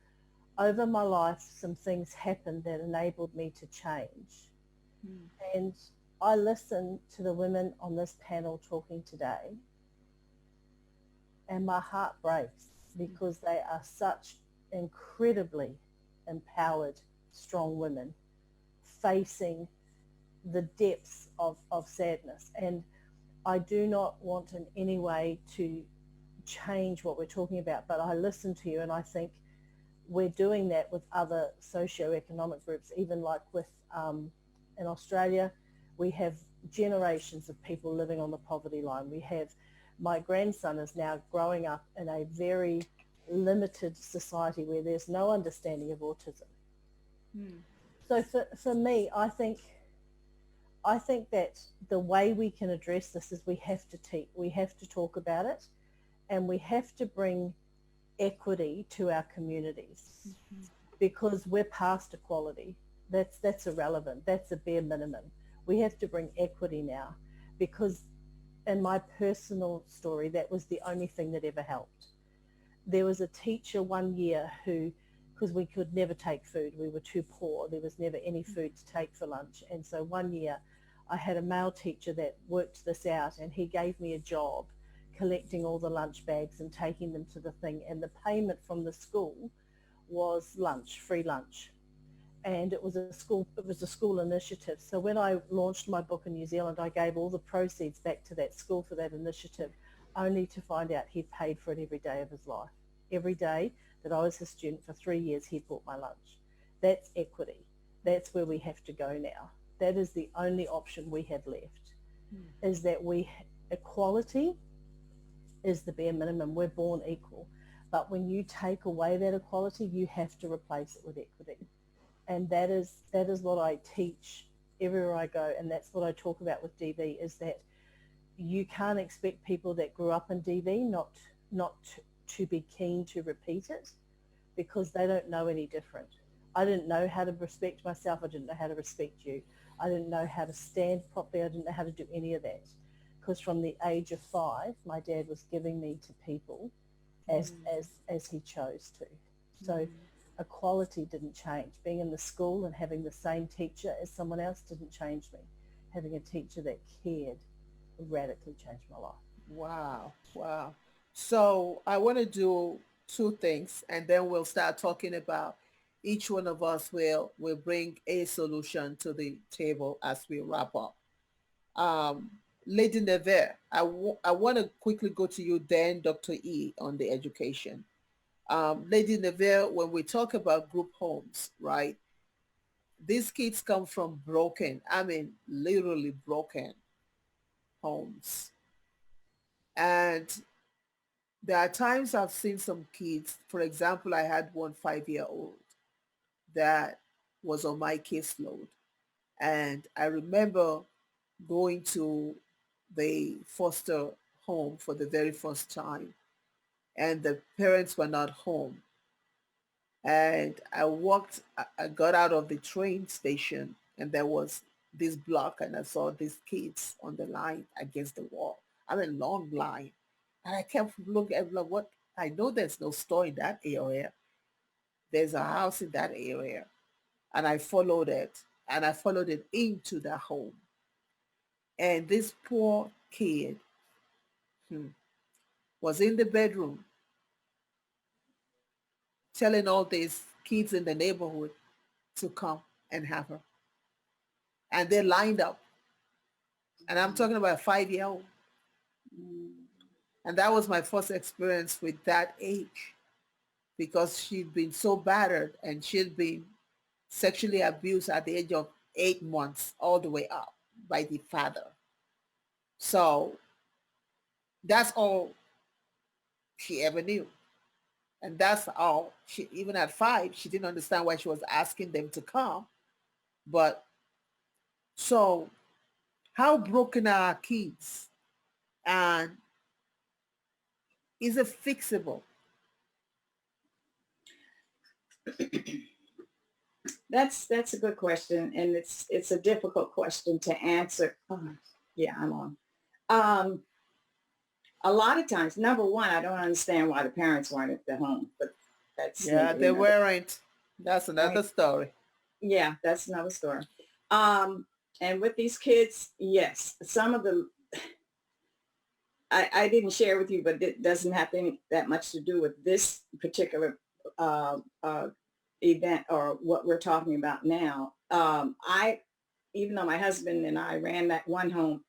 S7: over my life, some things happened that enabled me to change. And I listen to the women on this panel talking today, and my heart breaks because they are such incredibly empowered, strong women facing the depths of sadness. And I do not want in any way to change what we're talking about, but I listen to you and I think we're doing that with other socioeconomic groups, even like with in Australia, we have generations of people living on the poverty line. My grandson is now growing up in a very limited society where there's no understanding of autism. So for me, I think that the way we can address this is we have to teach, we have to talk about it, and we have to bring equity to our communities because we're past equality. That's irrelevant. That's a bare minimum. We have to bring equity now because in my personal story, that was the only thing that ever helped. There was a teacher one year who, because we could never take food, we were too poor, there was never any food to take for lunch. And so one year I had a male teacher that worked this out and he gave me a job collecting all the lunch bags and taking them to the thing. And the payment from the school was lunch, free lunch. And it was a school initiative. So when I launched my book in New Zealand, I gave all the proceeds back to that school for that initiative, only to find out he'd paid for it every day of his life. Every day that I was his student for 3 years, he bought my lunch. That's equity. That's where we have to go now. That is the only option we have left, is that equality is the bare minimum. We're born equal. But when you take away that equality, you have to replace it with equity. And that is what I teach everywhere I go. And that's what I talk about with DV, is that you can't expect people that grew up in DV not to be keen to repeat it because they don't know any different. I didn't know how to respect myself. I didn't know how to respect you. I didn't know how to stand properly. I didn't know how to do any of that because from the age of 5, my dad was giving me to people as he chose to. So equality didn't change. Being in the school and having the same teacher as someone else didn't change me. Having a teacher that cared radically changed my life.
S1: Wow. Wow. So I want to do two things and then we'll start talking about each one of us will bring a solution to the table as we wrap up. Um, Lady Nevaeh, I want to quickly go to you then, Dr. E, on the education. Lady Nevaeh, when we talk about group homes, right, these kids come from broken, I mean, literally broken homes. And there are times I've seen some kids, for example, I had one 5-year-old that was on my caseload. And I remember going to the foster home for the very first time, and the parents were not home. And I got out of the train station, and there was this block, and I saw these kids on the line against the wall. I mean, long line. And I kept looking at like, what? I know there's no store in that area. There's a house in that area. And I followed it, and I followed it into the home. And this poor kid hmm, was in the bedroom telling all these kids in the neighborhood to come and have her. And they lined up. And I'm talking about a 5-year-old. And that was my first experience with that age, because she'd been so battered and she'd been sexually abused at the age of 8 months all the way up by the father. So that's all she ever knew. And that's all she, even at 5, she didn't understand why she was asking them to come. But so how broken are our kids? And is it fixable?
S10: That's a good question, and it's a difficult question to answer. Oh, yeah, I'm on. A lot of times, number one, I don't understand why the parents weren't at the home, but that's
S1: Yeah, they weren't. That's another story.
S10: Yeah, that's another story. And with these kids, yes, some of them I didn't share with you, but it doesn't have that much to do with this particular event or what we're talking about now. Even though my husband and I ran that one home,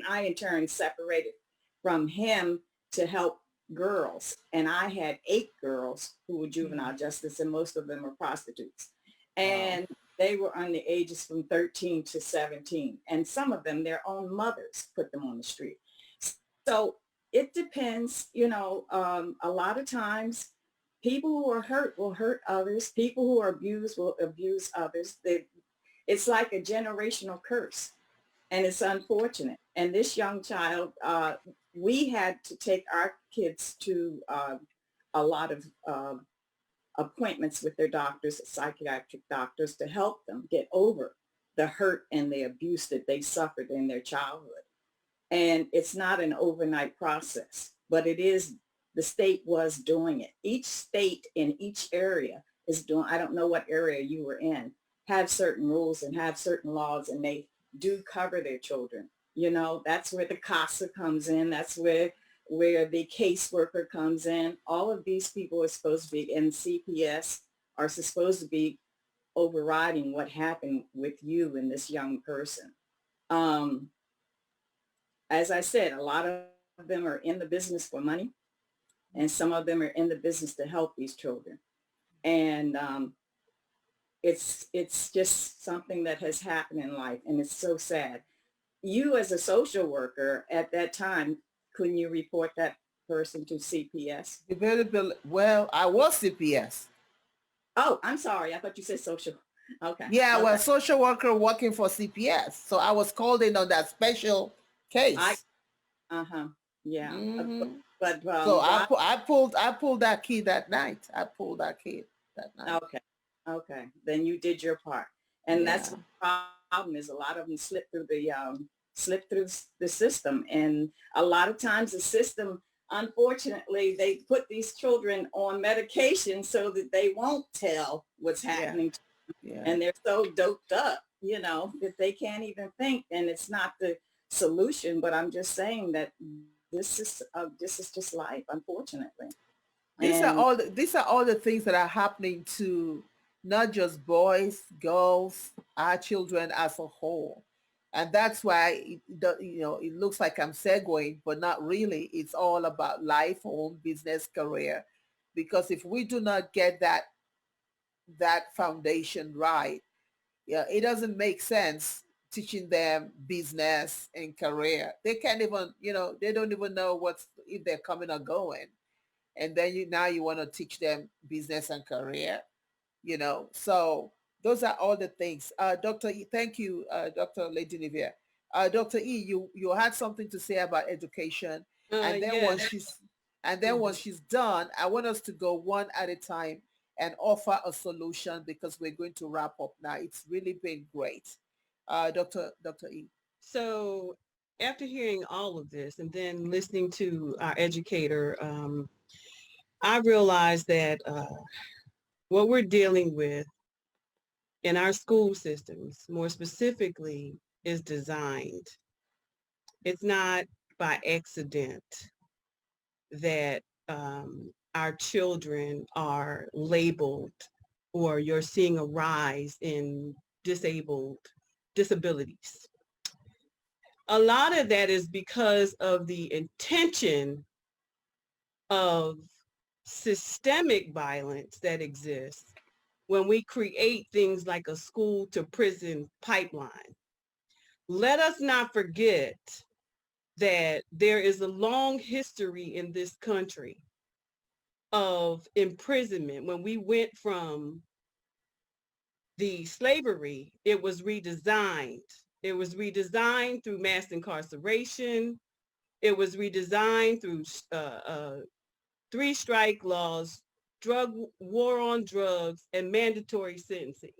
S10: I in turn separated from him to help girls. And I had 8 girls who were juvenile justice, and most of them were prostitutes. And they were on the ages from 13 to 17. And some of them, their own mothers put them on the street. So it depends, a lot of times people who are hurt will hurt others. People who are abused will abuse others. It's like a generational curse, and it's unfortunate. And this young child, we had to take our kids to a lot of appointments with their doctors, psychiatric doctors, to help them get over the hurt and the abuse that they suffered in their childhood. And it's not an overnight process, but it is, the state was doing it. Each state in each area is doing, I don't know what area you were in, have certain rules and have certain laws, and they do cover their children. That's where the CASA comes in. That's where the caseworker comes in. All of these people are supposed to be, and CPS are supposed to be overriding what happened with you and this young person. As I said, a lot of them are in the business for money, and some of them are in the business to help these children. And it's just something that has happened in life, and it's so sad. You as a social worker at that time, couldn't you report that person to CPS?
S1: Well, I was CPS.
S10: Oh, I'm sorry. I thought you said social. Okay.
S1: Yeah,
S10: okay.
S1: well, social worker working for CPS. So I was called in on that special case.
S10: Yeah.
S1: Mm-hmm.
S10: But
S1: so I pulled that key that night. I pulled that key that night.
S10: Okay. Then you did your part, and that's the problem. Is a lot of them slip through the system, and a lot of times the system, unfortunately, they put these children on medication so that they won't tell what's happening to them. And they're so doped up, that they can't even think, and it's not the solution. But I'm just saying that this is just life, unfortunately.
S1: These are all the things that are happening to not just boys, girls, our children as a whole. And that's why it looks like I'm segueing, but not really. It's all about life, home, business, career. Because if we do not get that foundation right, it doesn't make sense teaching them business and career. They can't even, they don't even know if they're coming or going. And then you want to teach them business and career, So those are all the things. Dr. E, thank you, Dr. Lady Nevaeh. Dr. E, you had something to say about education. And then
S6: Yes.
S1: once she's done, I want us to go one at a time and offer a solution because we're going to wrap up now. It's really been great. Dr. E.
S6: So after hearing all of this and then listening to our educator, I realized that what we're dealing with in our school systems, more specifically, is designed. It's not by accident that our children are labeled or you're seeing a rise in disabilities. A lot of that is because of the intention of systemic violence that exists when we create things like a school to prison pipeline. Let us not forget that there is a long history in this country of imprisonment. When we went from the slavery, it was redesigned. It was redesigned through mass incarceration. It was redesigned through three strike laws, war on drugs, and mandatory sentencing.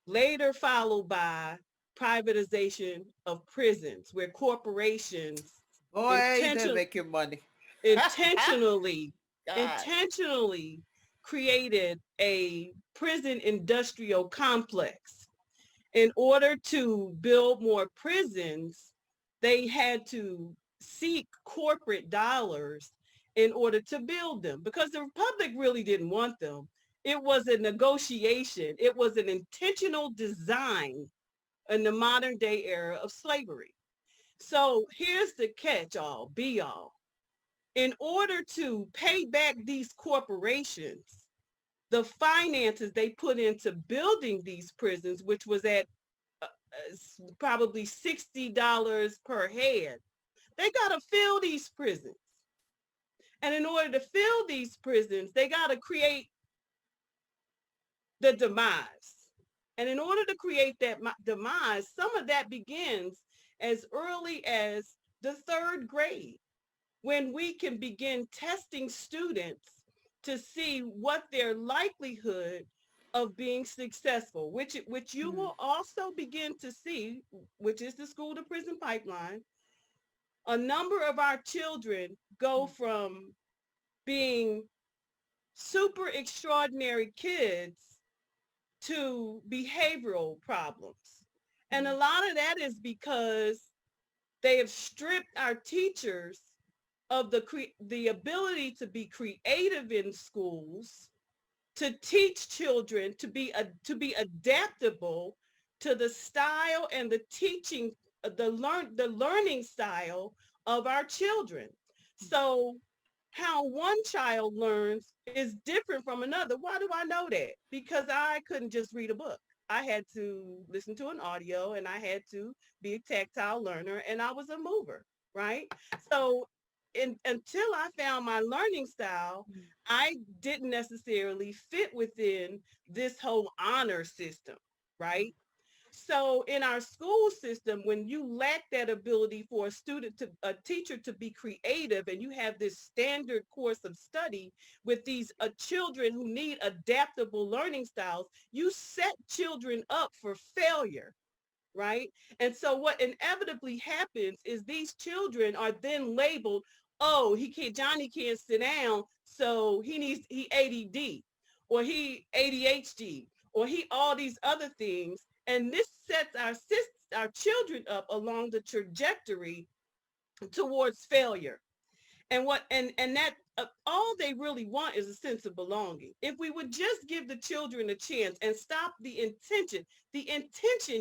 S6: Later followed by privatization of prisons, where corporations
S1: Boy, they're making money.
S6: intentionally
S1: God.
S6: intentionally created a prison industrial complex. In order to build more prisons, they had to seek corporate dollars in order to build them because the public really didn't want them. It was a negotiation. It was an intentional design in the modern day era of slavery. So here's the catch all, be all. In order to pay back these corporations, the finances they put into building these prisons, which was at probably $60 per head, they got to fill these prisons. And in order to fill these prisons, they got to create the demise. And in order to create that demise, some of that begins as early as the third grade, when we can begin testing students to see what their likelihood of being successful, which you will also begin to see, which is the school to prison pipeline. A number of our children go from being super extraordinary kids to behavioral problems. And a lot of that is because they have stripped our teachers of the ability to be creative in schools, to teach children to be adaptable to the style and the teaching, the learning style of our children. So how one child learns is different from another. Why do I know that? Because I couldn't just read a book. I had to listen to an audio and I had to be a tactile learner and I was a mover, right? So until I found my learning style, I didn't necessarily fit within this whole honor system, right? So in our school system, when you lack that ability for a teacher to be creative, and you have this standard course of study with these children who need adaptable learning styles, you set children up for failure, right? And so what inevitably happens is these children are then labeled, oh, Johnny can't sit down, so he ADD, or he ADHD, or he all these other things. And this sets our children up along the trajectory towards failure. And that all they really want is a sense of belonging. If we would just give the children a chance and stop the intention,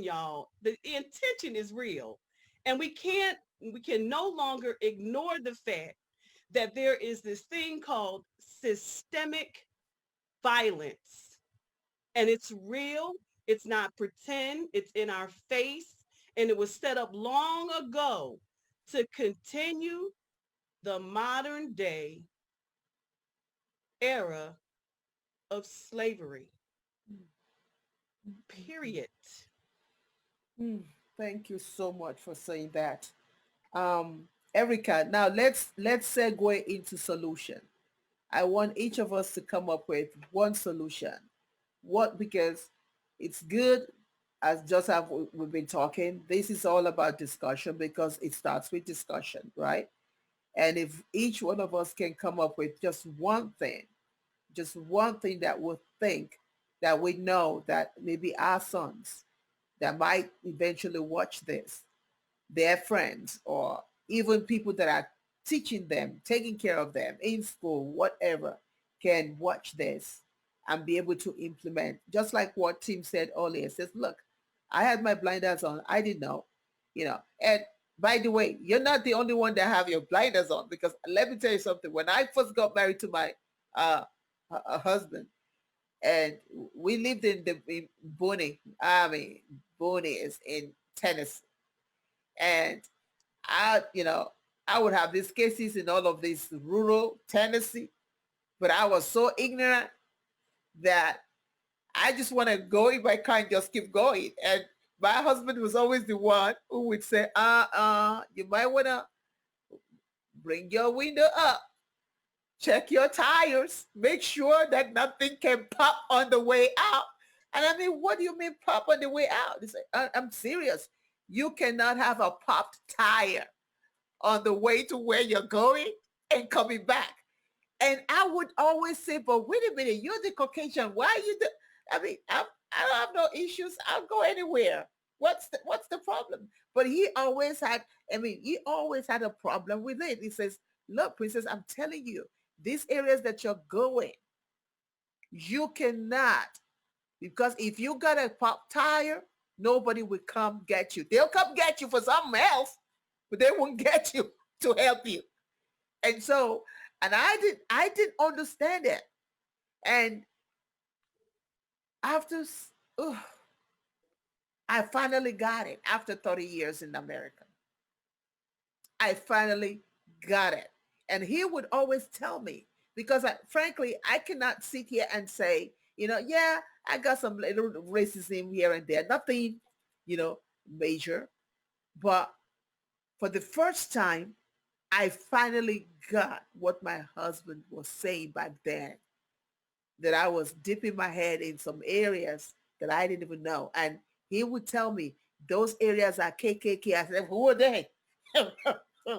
S6: y'all, the intention is real. And we can no longer ignore the fact that there is this thing called systemic violence. And it's real. It's not pretend. It's in our face. And it was set up long ago to continue the modern day era of slavery. Period.
S1: Thank you so much for saying that. Um, Erica, now let's segue into solution. I want each of us to come up with one solution. What, because it's good, as just have we've been talking, this is all about discussion because it starts with discussion, right? And if each one of us can come up with just one thing that we think, that we know that maybe our sons that might eventually watch this, their friends, or even people that are teaching them, taking care of them in school, whatever, can watch this and be able to implement. Just like what Tim said earlier, says, look, I had my blinders on. I didn't know, And by the way, you're not the only one that have your blinders on, because let me tell you something. When I first got married to my uh, husband, and we lived in Boone. I mean, Boone is in Tennessee, and I would have these cases in all of this rural Tennessee, but I was so ignorant that I just want to go in my car and just keep going. And my husband was always the one who would say, you might want to bring your window up, check your tires, make sure that nothing can pop on the way out. And I mean, what do you mean pop on the way out? He said, I'm serious. You cannot have a popped tire on the way to where you're going and coming back. And I would always say, but wait a minute, you're the Caucasian. Why are you I mean, I don't have no issues. I'll go anywhere. What's the problem? But he always had a problem with it. He says, look, Princess, I'm telling you, these areas that you're going, you cannot, because if you got a pop tire, nobody will come get you. They'll come get you for something else, but they won't get you to help you. And so, and I didn't understand it. And after, I finally got it after 30 years in America. I finally got it. And he would always tell me, because frankly, I cannot sit here and say, yeah, I got some little racism here and there, nothing, major. But for the first time, I finally got what my husband was saying back then, that I was dipping my head in some areas that I didn't even know. And he would tell me, those areas are KKK. I said, who are they? Who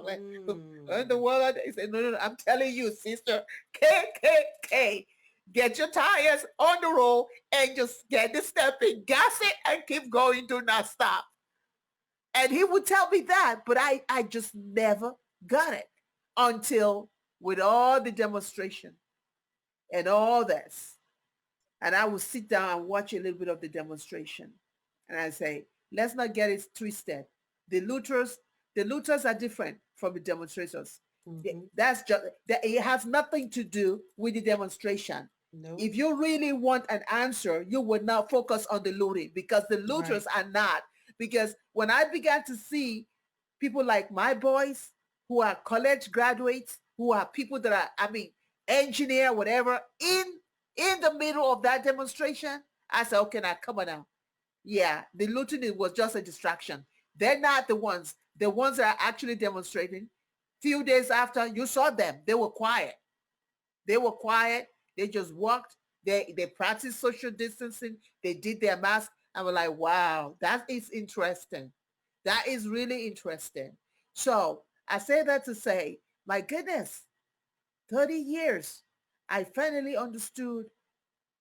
S1: in the world are they? He said, no, no, I'm telling you, sister, KKK. Get your tires on the road and just get the step in, gas it, and keep going. Do not stop. And he would tell me that, but I just never got it until with all the demonstration and all this. And I would sit down and watch a little bit of the demonstration. And I say, let's not get it twisted. The looters are different from the demonstrators. That's just that, it has nothing to do with the demonstration. No. If you really want an answer, you would not focus on the looting, because the looters are not. Because when I began to see people like my boys, who are college graduates, who are people that are, engineer, whatever, in the middle of that demonstration, I said, okay, now come on now. Yeah, the looting was just a distraction. They're not the ones. The ones that are actually demonstrating. Few days after, you saw them. They were quiet. They were quiet. They just walked. They practiced social distancing. They did their mask. I was like, wow, that is interesting. That is really interesting. So I say that to say, my goodness, 30 years, I finally understood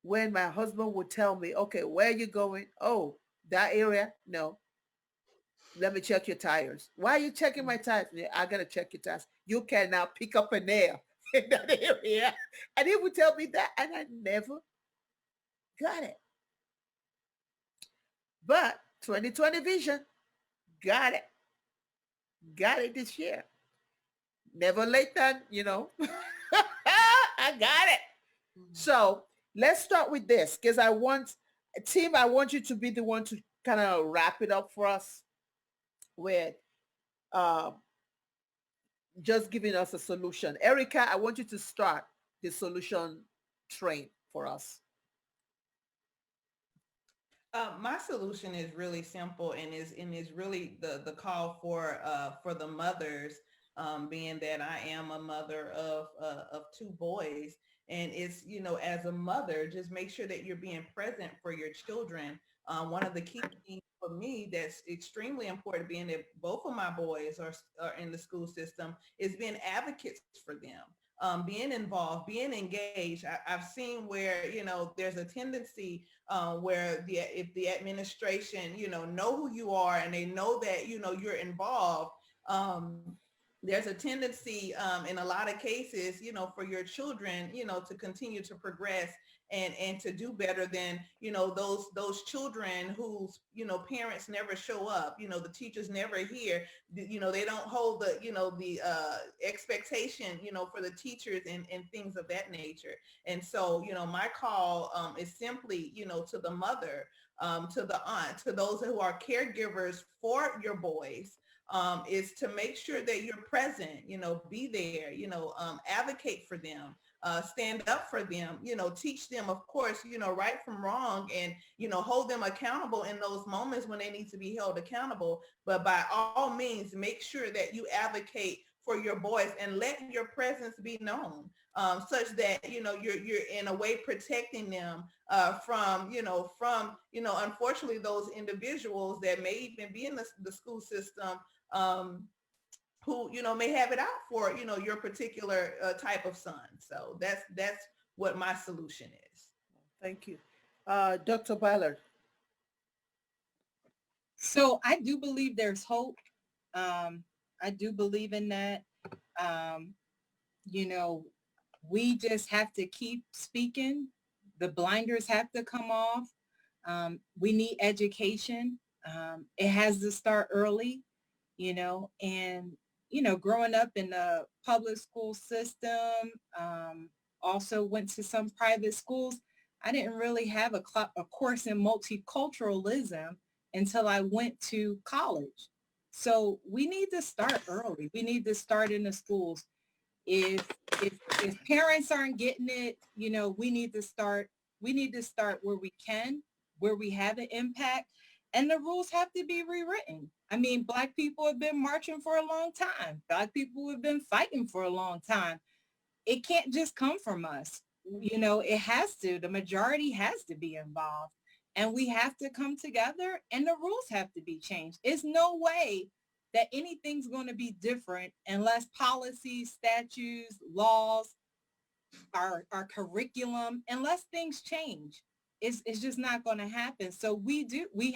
S1: when my husband would tell me, okay, where are you going? Oh, that area? No. Let me check your tires. Why are you checking my tires? Yeah, I got to check your tires. You cannot pick up a nail in that area. And he would tell me that, and I never got it. But 2020 vision, got it. Got it this year. Never late then, I got it. So let's start with this, because I want you to be the one to kind of wrap it up for us with just giving us a solution. Erica, I want you to start the solution train for us.
S3: My solution is really simple, and is really the call for the mothers being that I am a mother of two boys. And it's, as a mother, just make sure that you're being present for your children. One of the key things for me that's extremely important, being that both of my boys are in the school system, is being advocates for them. Being involved, being engaged. I've seen where, there's a tendency where if the administration, know who you are and they know that, you're involved, there's a tendency in a lot of cases, for your children, to continue to progress and to do better than, those children whose, parents never show up, the teachers never hear, they don't hold the expectation, for the teachers and things of that nature. And so, my call is simply, to the mother, to the aunt, to those who are caregivers for your boys, is to make sure that you're present, be there, advocate for them, stand up for them, teach them, of course, right from wrong, and, hold them accountable in those moments when they need to be held accountable. But by all means, make sure that you advocate for your boys and let your presence be known, such that, you're in a way protecting them from unfortunately, those individuals that may even be in the school system, who, may have it out for, your particular type of son. So that's what my solution is.
S1: Thank you. Dr. Ballard.
S4: So I do believe there's hope. I do believe in that. We just have to keep speaking. The blinders have to come off. We need education. It has to start early, and, growing up in the public school system, also went to some private schools. I didn't really have a course in multiculturalism until I went to college. So we need to start early. We need to start in the schools. If parents aren't getting it, we need to start where we can, where we have an impact, and the rules have to be rewritten. I mean, Black people have been marching for a long time. Black people have been fighting for a long time. It can't just come from us. It has to. The majority has to be involved. And we have to come together, and the rules have to be changed. It's no way that anything's going to be different unless policies, statutes, laws, our curriculum, unless things change. It's just not going to happen. So we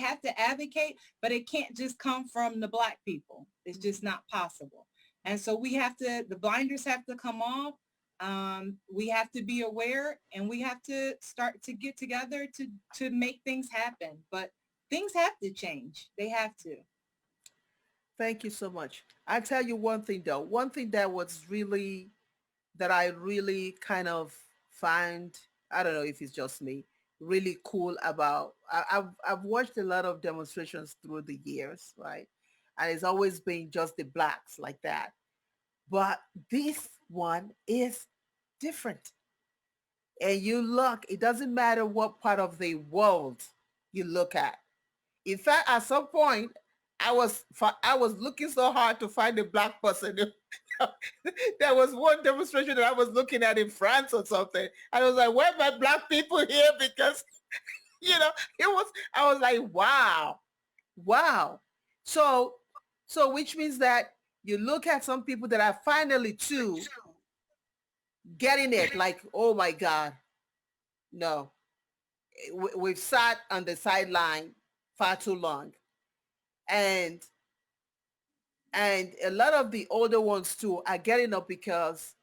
S4: have to advocate, but it can't just come from the Black people. It's just not possible. And so the blinders have to come off. We have to be aware, and we have to start to get together to make things happen. But things have to change. They have to.
S1: Thank you so much. I'll tell you one thing though. One thing that I really kind of find, I don't know if it's just me, really cool about, I've watched a lot of demonstrations through the years, right? And it's always been just the Blacks like that. But this one is different. And you look, it doesn't matter what part of the world you look at. In fact, at some point, I was looking so hard to find a Black person. There was one demonstration that I was looking at in France or something. I was like, where are my Black people here? Because, I was like, wow. So which means that you look at some people that are finally too getting it, like, oh my God, no. We've sat on the sideline far too long. And a lot of the older ones too are getting up because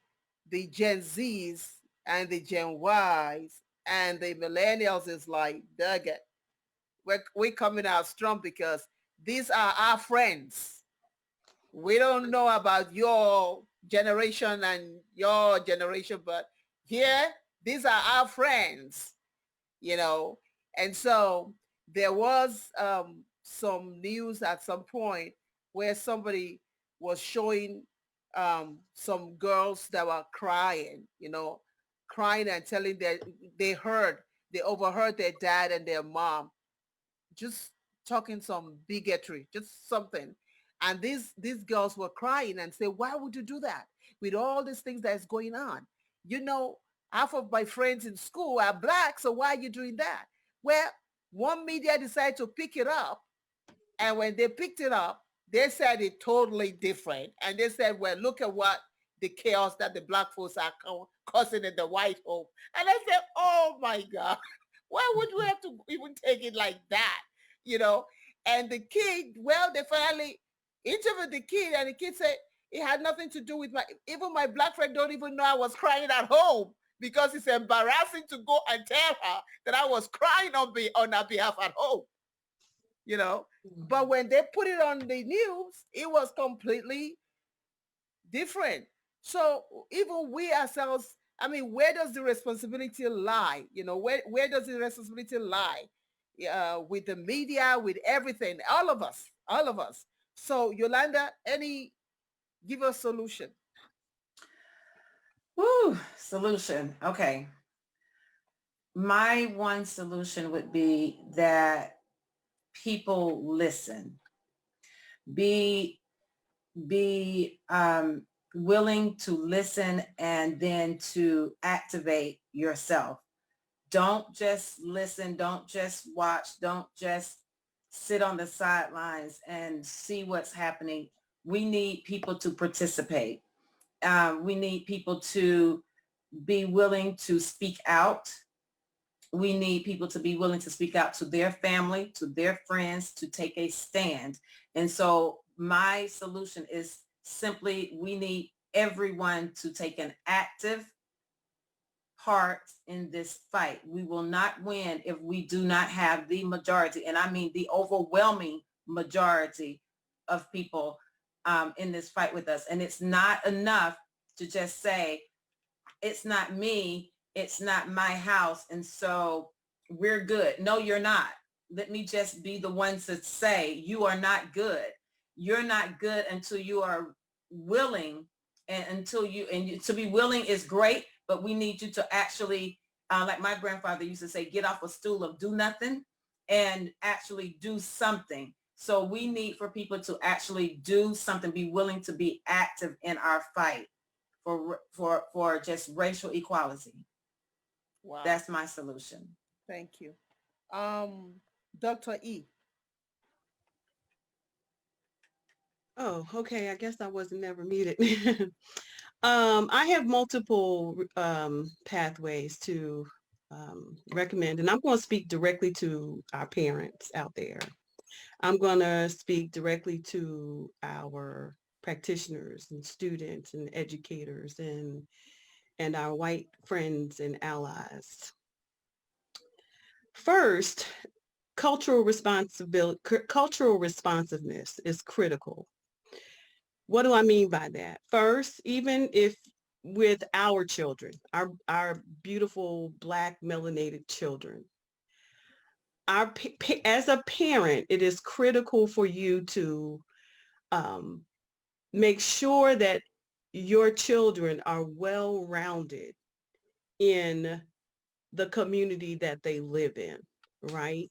S1: the Gen Zs and the Gen Ys and the millennials is like, dug it. We're coming out strong because these are our friends. We don't know about your generation and your generation, but here, these are our friends, And so there was some news at some point where somebody was showing some girls that were crying, crying and telling that they overheard their dad and their mom just talking some bigotry, just something. And these girls were crying and say, why would you do that with all these things that's going on? You know, half of my friends in school are black, so why are you doing that? Well, one media decided to pick it up, and when they picked it up, they said it totally different. And they said, well, look at what the chaos that the black folks are causing in the White House. And I said, oh my God, why would we have to even take it like that? You know? And the kid, well, they finally interviewed the kid, and the kid said it had nothing to do with even my black friend don't even know I was crying at home, because it's embarrassing to go and tell her that I was crying on her behalf at home. You know, but when they put it on the news, it was completely different. So even we ourselves, I mean, where does the responsibility lie? You know, where does the responsibility lie? With the media, with everything, all of us. So Yolanda, give us solution.
S5: Woo, solution. Okay. My one solution would be that people listen. Be willing to listen and then to activate yourself. Don't just listen. Don't just watch. Don't just sit on the sidelines and see what's happening. We need people to participate. We need people to be willing to speak out. We need people to be willing to speak out to their family, to their friends, to take a stand. And so my solution is simply, we need everyone to take an active part in this fight. We will not win if we do not have the majority, and I mean the overwhelming majority of people in this fight with us. And it's not enough to just say, it's not me, it's not my house, and so we're good. No, you're not. Let me just be the one to say, you are not good. You're not good until you are willing, and to be willing is great, but we need you to actually, like my grandfather used to say, get off a stool of do nothing and actually do something. So we need for people to actually do something, be willing to be active in our fight for just racial equality.
S1: Wow.
S5: That's my solution.
S1: Thank you. Dr. E.
S6: Oh, okay. I guess I wasn't never muted. I have multiple pathways to recommend, and I'm going to speak directly to our parents out there. I'm going to speak directly to our practitioners and students and educators and our white friends and allies. First, cultural responsiveness is critical. What do I mean by that? First, even if with our children, our beautiful Black melanated children, as a parent, it is critical for you to make sure that your children are well-rounded in the community that they live in, right?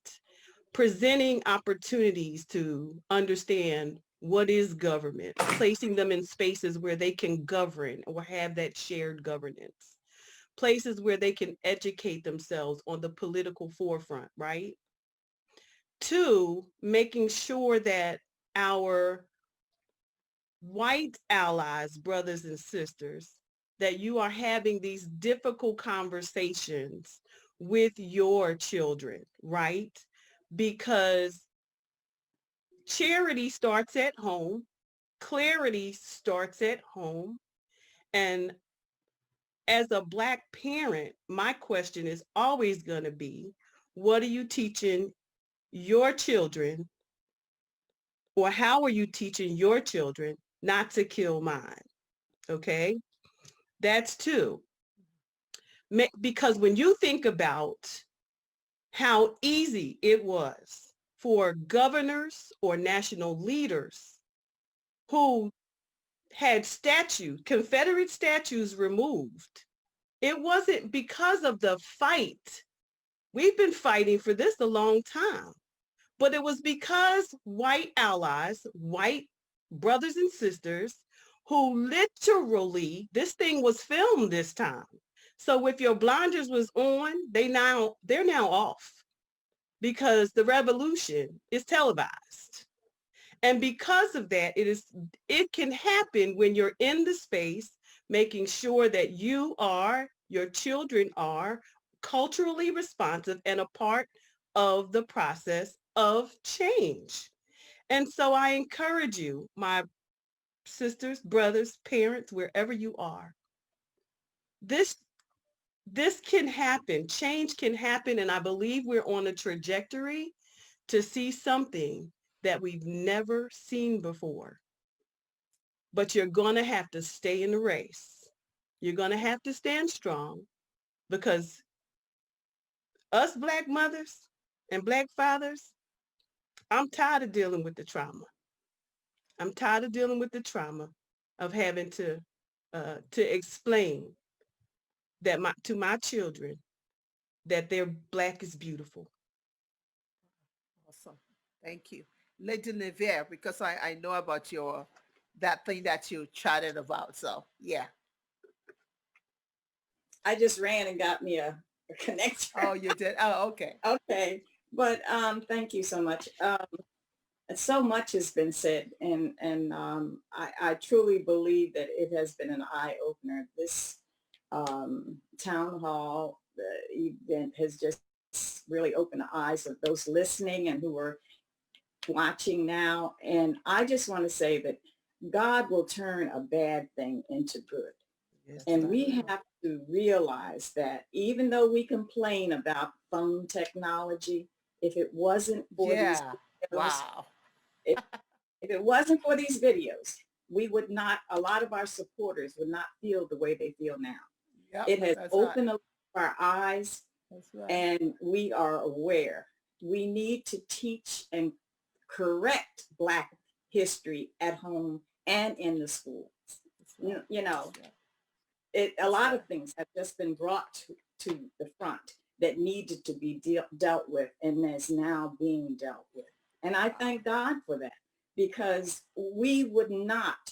S6: Presenting opportunities to understand what is government, placing them in spaces where they can govern or have that shared governance, places where they can educate themselves on the political forefront, right? Two, making sure that our white allies, brothers and sisters, that you are having these difficult conversations with your children, right? Because charity starts at home, clarity starts at home, and as a Black parent, my question is always going to be, what are you teaching your children, or how are you teaching your children not to kill mine? Okay, that's two. Because when you think about how easy it was for governors or national leaders who had Confederate statues removed, it wasn't because of the fight. We've been fighting for this a long time, but it was because white allies, white brothers and sisters who literally, this thing was filmed this time. So if your blinders was on, they're now off because the revolution is televised. And because of that, it can happen when you're in the space, making sure that your children are culturally responsive and a part of the process of change. And so I encourage you, my sisters, brothers, parents, wherever you are, this can happen. Change can happen. And I believe we're on a trajectory to see something that we've never seen before. But you're going to have to stay in the race. You're going to have to stand strong because us Black mothers and Black fathers, I'm tired of dealing with the trauma. I'm tired of dealing with the trauma of having to explain that to my children that their Black is beautiful.
S1: Awesome. Thank you. Lady Nevaeh, because I know about that thing that you chatted about. So yeah.
S10: I just ran and got me a connector.
S1: Oh, you did? Oh, okay.
S10: Okay. But thank you so much. So much has been said, and I truly believe that it has been an eye opener. This town hall event has just really opened the eyes of those listening and who are watching now. And I just want to say that God will turn a bad thing into good. Yes, and we have to realize that even though we complain about phone technology, if it wasn't for these videos, if it wasn't for these videos, we would not, a lot of our supporters would not feel the way they feel now. Yep, it has opened up our eyes, and we are aware. We need to teach and correct Black history at home and in the schools. You know, a lot of things have just been brought to the front that needed to be dealt with and is now being dealt with. And I thank God for that, because we would not,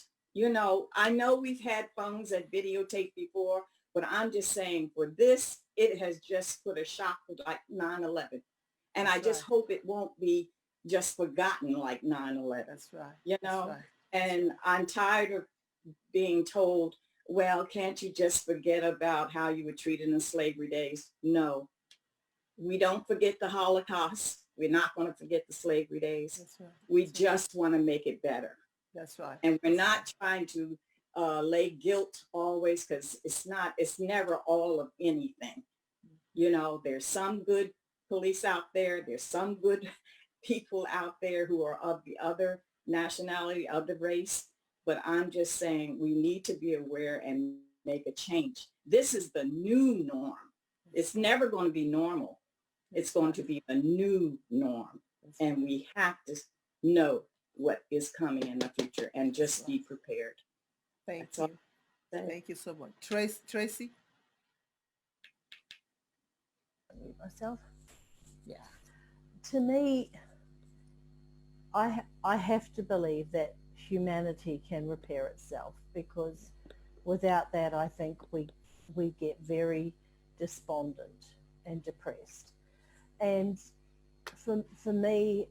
S10: I know we've had phones that videotape before, but I'm just saying for this, it has just put a shock like 9/11. And I just hope it won't be just forgotten like 9/11.
S1: That's right.
S10: That's right. And I'm tired of being told, well, can't you just forget about how you were treated in slavery days? No, we don't forget the Holocaust. We're not going to forget the slavery days. That's right. We just want to make it better.
S1: That's right.
S10: And we're not trying to lay guilt always, because it's never all of anything. There's some good police out there. There's some good people out there who are of the other nationality, of the race. But I'm just saying we need to be aware and make a change. This is the new norm. It's never going to be normal. It's going to be a new norm. And we have to know what is coming in the future and just be prepared.
S1: Thank you. Thank you so much. Tracy?
S7: Myself?
S1: Yeah.
S7: To me, I have to believe that humanity can repair itself, because without that, I think we get very despondent and depressed. And for me,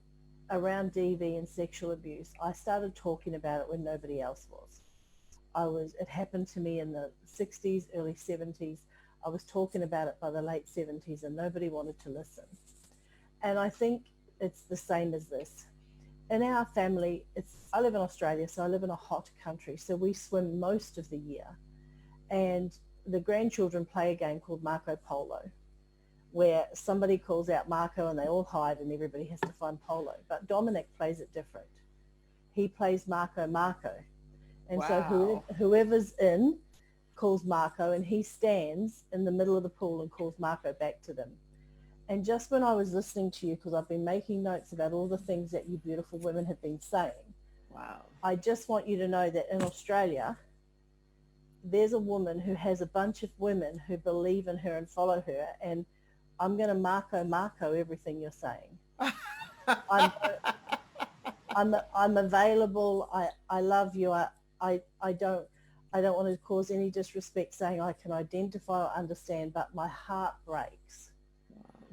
S7: around DV and sexual abuse, I started talking about it when nobody else was. It happened to me in the 60s, early 70s. I was talking about it by the late 70s and nobody wanted to listen. And I think it's the same as this. In our family, I live in Australia, so I live in a hot country, so we swim most of the year. And the grandchildren play a game called Marco Polo, where somebody calls out Marco and they all hide and everybody has to find Polo. But Dominic plays it different. He plays Marco. And so whoever's in calls Marco, and he stands in the middle of the pool and calls Marco back to them. And just when I was listening to you, because I've been making notes about all the things that you beautiful women have been saying, I just want you to know that in Australia, there's a woman who has a bunch of women who believe in her and follow her, and I'm going to Marco everything you're saying. I'm available. I love you. I don't want to cause any disrespect saying I can identify or understand, but my heart breaks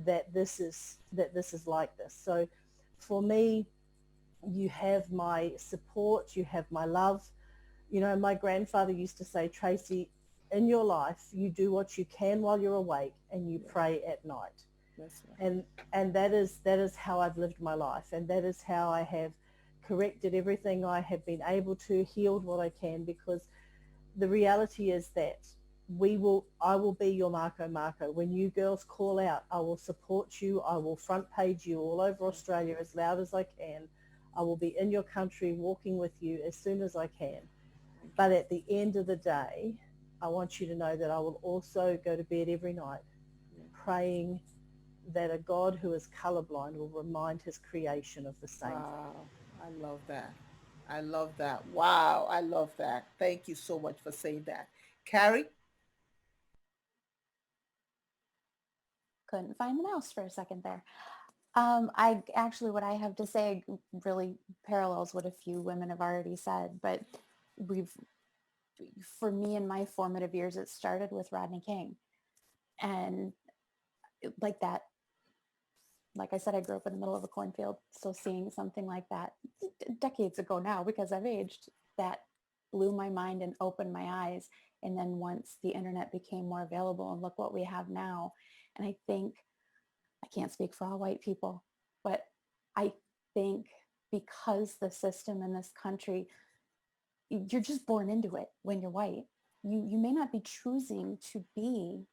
S7: that this is like this. So for me, you have my support, you have my love. You know, my grandfather used to say, Tracy, in your life, you do what you can while you're awake and you pray at night.
S1: That's right.
S7: And that is how I've lived my life, and that is how I have corrected everything I have been able to, healed what I can, because the reality is that I will be your Marco Marco. When you girls call out, I will support you. I will front page you all over Australia as loud as I can. I will be in your country walking with you as soon as I can. But at the end of the day, I want you to know that I will also go to bed every night praying that a God who is colorblind will remind his creation of the same thing.
S1: Wow. I love that. I love that. Wow. I love that. Thank you so much for saying that. Carrie?
S8: Couldn't find the mouse for a second there. I actually, what I have to say really parallels what a few women have already said, but for me in my formative years, it started with Rodney King. And like that, like I said, I grew up in the middle of a cornfield. So seeing something like that decades ago now, because I've aged, that blew my mind and opened my eyes. And then once the internet became more available, and look what we have now. And I think, I can't speak for all white people, but I think because the system in this country, you're just born into it when you're white. You may not be choosing to be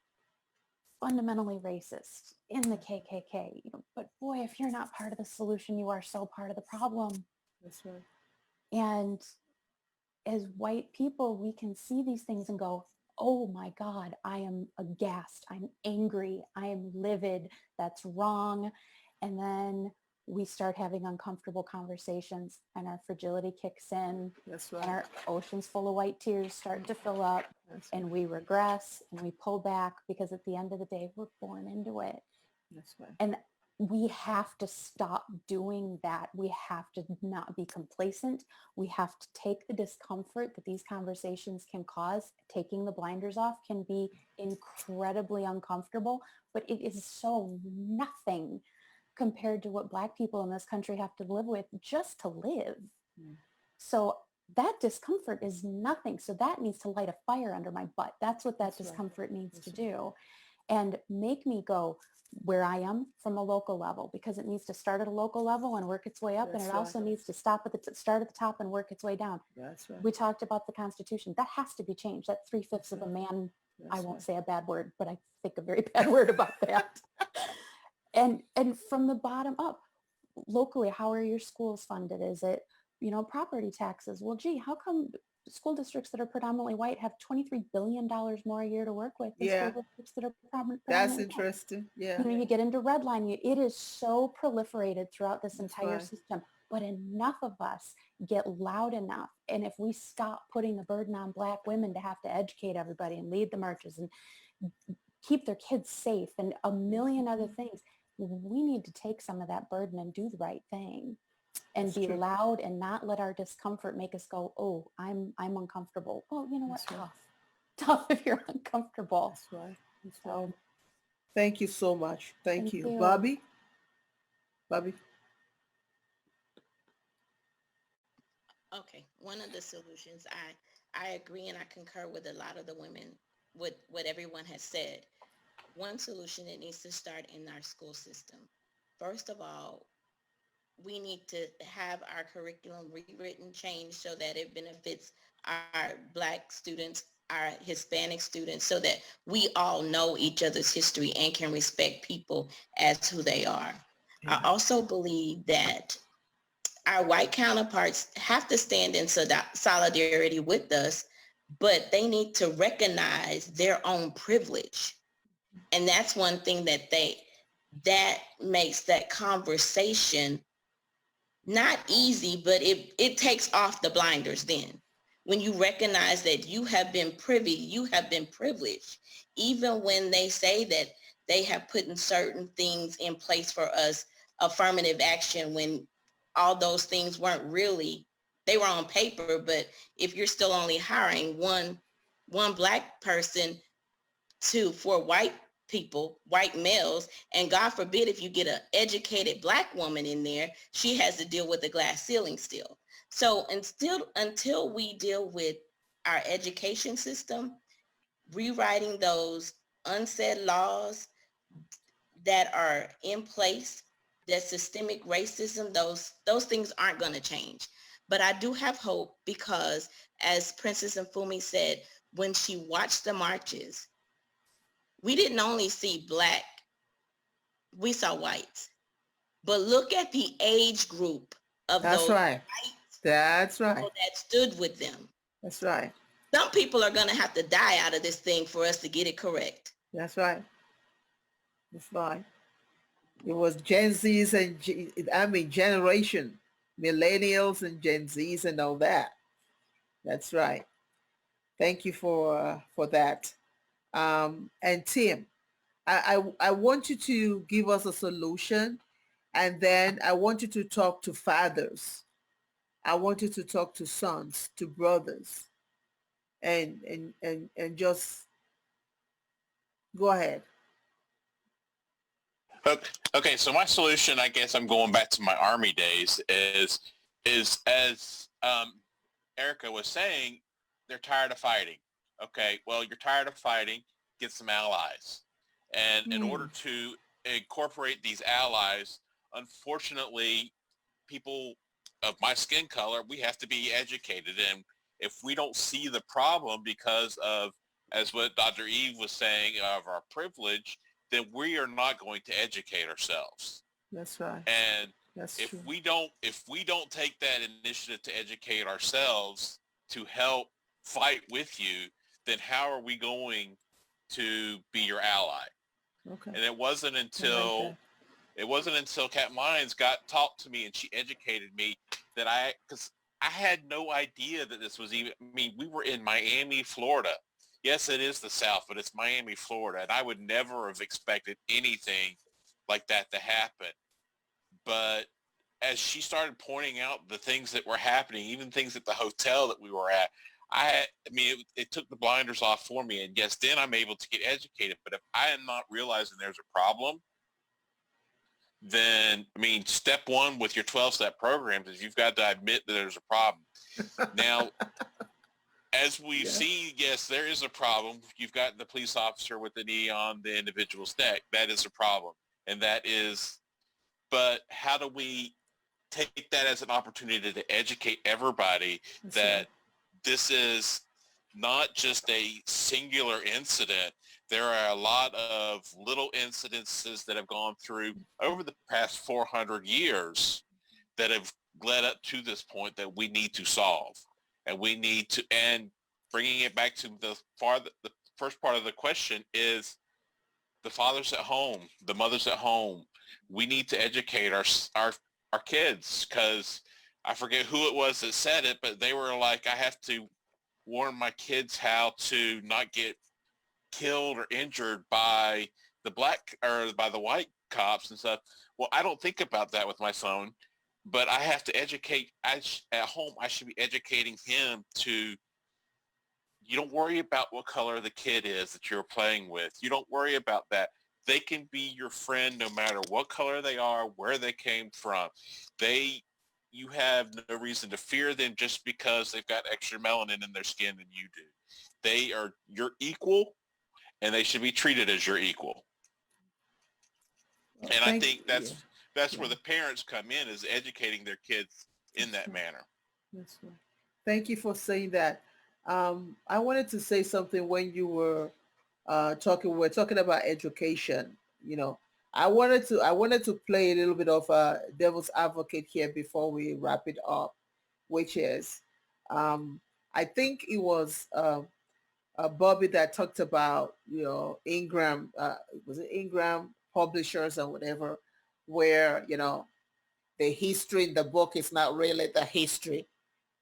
S8: fundamentally racist in the KKK, but boy, if you're not part of the solution, you are so part of the problem.
S1: That's right.
S8: And as white people, we can see these things and go, oh my God, I am aghast. I'm angry. I am livid. That's wrong. And then we start having uncomfortable conversations and our fragility kicks in.
S1: That's right.
S8: And our oceans full of white tears start to fill up.
S1: That's
S8: and
S1: right.
S8: we regress and we pull back, because at the end of the day, we're born into it.
S1: That's right.
S8: And we have to stop doing that. We have to not be complacent. We have to take the discomfort that these conversations can cause. Taking the blinders off can be incredibly uncomfortable, but it is so nothing compared to what Black people in this country have to live with just to live. So that discomfort is nothing. So that needs to light a fire under my butt. That's what that discomfort needs to do. And make me go where I am from a local level, because it needs to start at a local level and work its way up. And it also needs to stop at the start at the top and work its way down.
S1: That's right.
S8: We talked about the Constitution. That has to be changed. That 3/5 of a man, I won't say a bad word, but I think a very bad word about that. And from the bottom up, locally, how are your schools funded? Is it, property taxes? Well, gee, how come school districts that are predominantly white have $23 billion more a year to work with than school districts that are predominantly
S1: That's
S8: white?
S1: interesting. Yeah.
S8: You get into redlining. It is so proliferated throughout this entire system. But enough of us get loud enough. And if we stop putting the burden on Black women to have to educate everybody and lead the marches and keep their kids safe and a million other things, we need to take some of that burden and do the right thing. And be loud and not let our discomfort make us go, oh, I'm uncomfortable. Well, you know what? Tough if you're uncomfortable.
S1: That's right. That's
S8: so,
S1: right. Thank you so much. Thank you.
S8: you.
S1: Bobby?
S9: Okay, one of the solutions, I agree and I concur with a lot of the women, with what everyone has said. One solution that needs to start in our school system. First of all, we need to have our curriculum rewritten, changed so that it benefits our Black students, our Hispanic students, so that we all know each other's history and can respect people as who they are. I also believe that our white counterparts have to stand in solidarity with us, but they need to recognize their own privilege. And that's one thing that makes that conversation not easy, but it takes off the blinders then. When you recognize that you have been privy, you have been privileged, even when they say that they have put in certain things in place for us, affirmative action, when all those things weren't really, they were on paper, but if you're still only hiring one Black person for white people, white males, and God forbid if you get an educated Black woman in there, she has to deal with the glass ceiling still. So until we deal with our education system, rewriting those unsaid laws that are in place, that systemic racism, those things aren't going to change. But I do have hope because, as Princess and Fumi said, when she watched the marches, we didn't only see Black, we saw whites. But look at the age group of
S1: That's
S9: those
S1: right.
S9: whites
S1: That's right.
S9: that stood with them.
S1: That's right.
S9: Some people are going to have to die out of this thing for us to get it correct.
S1: That's right. That's right. It was Gen Zs and generation, millennials and Gen Zs and all that. That's right. Thank you for that. And Tim, I want you to give us a solution, and then I want you to talk to fathers. I want you to talk to sons, to brothers, and just go ahead.
S2: Okay, so my solution, I guess I'm going back to my Army days, is as Erica was saying, they're tired of fighting. Okay, well, you're tired of fighting, get some allies. And in order to incorporate these allies, unfortunately, people of my skin color, we have to be educated. And if we don't see the problem because of, as what Dr. Eve was saying, of our privilege, then we are not going to educate ourselves.
S1: That's right.
S2: And
S1: That's
S2: if
S1: true.
S2: we don't take that initiative to educate ourselves to help fight with you, then how are we going to be your ally?
S1: Okay.
S2: And it wasn't until Cat Mines got taught to me and she educated me that because I had no idea that this was even, I mean, we were in Miami, Florida. Yes, it is the South, but it's Miami, Florida. And I would never have expected anything like that to happen. But as she started pointing out the things that were happening, even things at the hotel that we were at, it took the blinders off for me. And yes, then I'm able to get educated. But if I am not realizing there's a problem, then, step one with your 12-step programs is you've got to admit that there's a problem. Now, as we've seen, yes, there is a problem. You've got the police officer with the knee on the individual's neck. That is a problem. But how do we take that as an opportunity to educate everybody that this is not just a singular incident? There are a lot of little incidences that have gone through over the past 400 years that have led up to this point that we need to solve. And we need to, and bringing it back to the first part of the question is the fathers at home, the mothers at home. We need to educate our kids, because I forget who it was that said it, but they were like, I have to warn my kids how to not get killed or injured by the black or by the white cops and stuff. Well, I don't think about that with my son, but I have to educate at home. I should be educating him to, you don't worry about what color the kid is that you're playing with. You don't worry about that. They can be your friend no matter what color they are, where they came from. You have no reason to fear them just because they've got extra melanin in their skin than you do. They are your equal, and they should be treated as your equal. And I think that's where the parents come in, is educating their kids in that manner.
S1: That's right. Thank you for saying that. I wanted to say something when you were talking about education. I wanted to play a little bit of a devil's advocate here before we wrap it up, which is, I think it was Bobby that talked about, Ingram, was it Ingram Publishers or whatever, where, the history in the book is not really the history,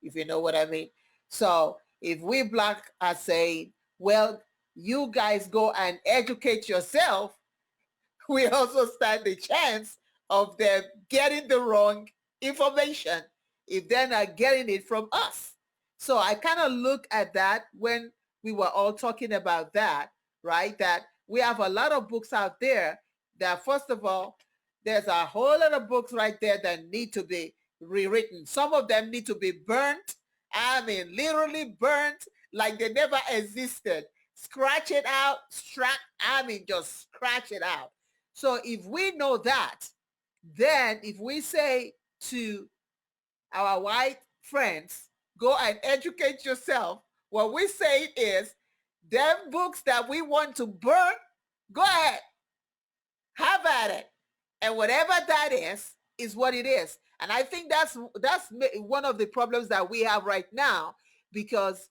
S1: if you know what I mean. So if we Black are saying, well, you guys go and educate yourself, we also stand the chance of them getting the wrong information if they're not getting it from us? So I kind of look at that when we were all talking about that, right? That we have a lot of books out there that, first of all, there's a whole lot of books right there that need to be rewritten. Some of them need to be burnt. I mean, literally burnt like they never existed. Scratch it out, just scratch it out. So if we know that, then if we say to our white friends, go and educate yourself, what we say is, them books that we want to burn, go ahead, have at it. And whatever that is what it is. And I think that's one of the problems that we have right now, because,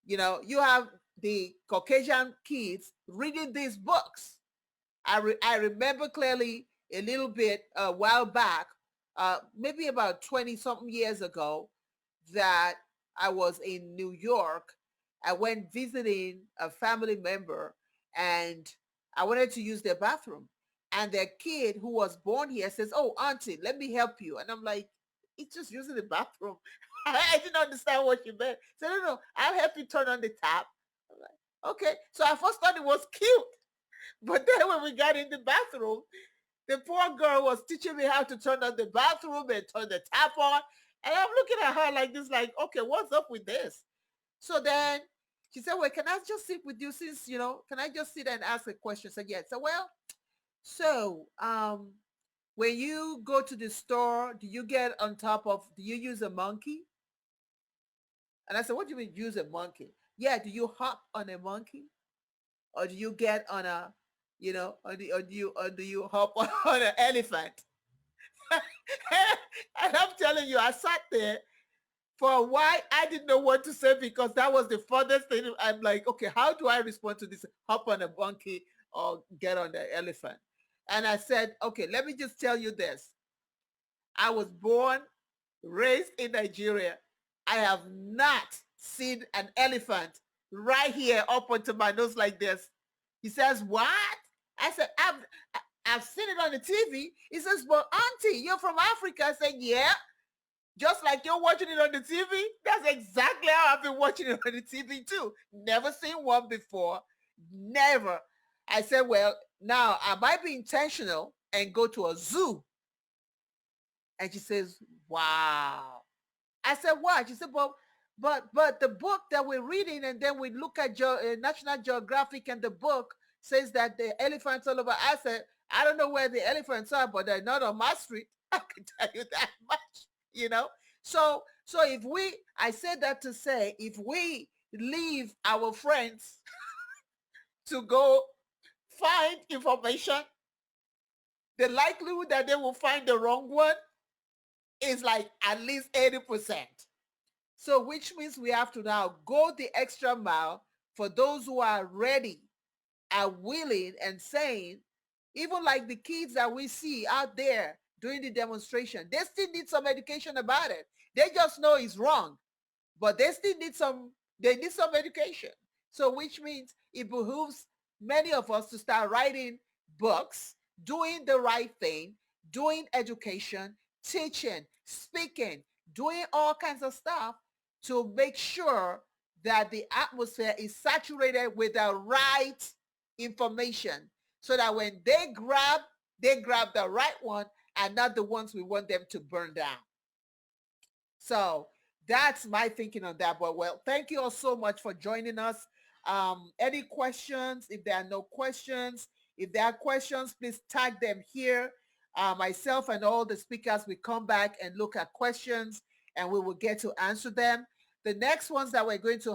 S1: you know, you have the Caucasian kids reading these books. I remember clearly a little bit a while back, maybe about 20 something years ago, that I was in New York. I went visiting a family member and I wanted to use their bathroom. And their kid who was born here says, "Oh, auntie, let me help you." And I'm like, "It's just using the bathroom." I didn't understand what you meant. So no, I'll help you turn on the tap. I'm like, okay. So I first thought it was cute. But then when we got in the bathroom, the poor girl was teaching me how to turn on the bathroom and turn the tap on. And I'm looking at her like this, like, okay, what's up with this? So then she said, "Well, can I just sit with you since, you know, can I just sit and ask a question?" I said, "Yes." So, well, so when you go to the store, do you use a monkey? And I said, "What do you mean use a monkey?" "Yeah, do you hop on a monkey? Or do you get on a, you know, or do you hop on an elephant?" And I'm telling you, I sat there for a while. I didn't know what to say because that was the furthest thing. I'm like, okay, how do I respond to this? Hop on a monkey or get on the elephant? And I said, okay, let me just tell you this. I was born, raised in Nigeria. I have not seen an elephant right here up onto my nose like this. He says, "What?" I said, I've seen it on the TV. He says, "Well, auntie, you're from Africa." I said, "Yeah, just like you're watching it on the TV. That's exactly how I've been watching it on the TV too. Never seen one before. Never." I said, "Well, now I might be intentional and go to a zoo." And she says, "Wow." I said, "What?" She said, but the book that we're reading, and then we look at National Geographic, and the book says that the elephants all over." I said, "I don't know where the elephants are, but they're not on my street." I can tell you that much, you know. So I said that to say, if we leave our friends to go find information, the likelihood that they will find the wrong one is like at least 80%. So which means we have to now go the extra mile for those who are ready, are willing, and saying, even like the kids that we see out there doing the demonstration, they still need some education about it. They just know it's wrong, but they still need some education. So which means it behooves many of us to start writing books, doing the right thing, doing education, teaching, speaking, doing all kinds of stuff to make sure that the atmosphere is saturated with the right information, so that when they grab the right one and not the ones we want them to burn down. So that's my thinking on that. But well, thank you all so much for joining us. Any questions? If there are no questions, if there are questions, please tag them here. Myself and all the speakers will come back and look at questions, and we will get to answer them. The next ones that we're going to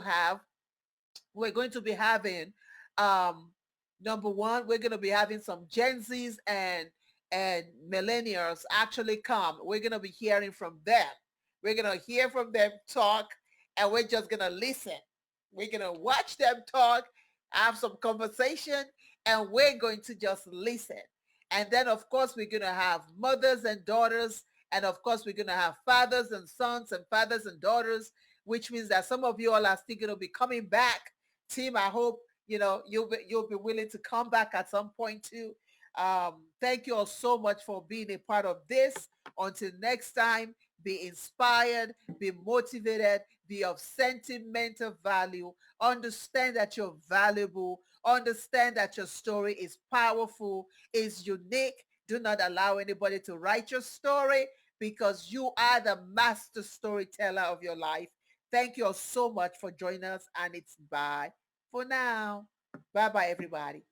S1: be having, number one, we're going to be having some Gen Zs and millennials actually come. We're going to be hearing from them. We're going to hear from them talk, and we're just going to listen. We're going to watch them talk, have some conversation, and we're going to just listen. And then, of course, we're going to have mothers and daughters, and of course, we're going to have fathers and sons and fathers and daughters, which means that some of you all are still going to be coming back. Team, I hope, you'll be willing to come back at some point too. Thank you all so much for being a part of this. Until next time, be inspired, be motivated, be of sentimental value. Understand that you're valuable. Understand that your story is powerful, is unique. Do not allow anybody to write your story because you are the master storyteller of your life. Thank you all so much for joining us, and it's bye for now. Bye-bye, everybody.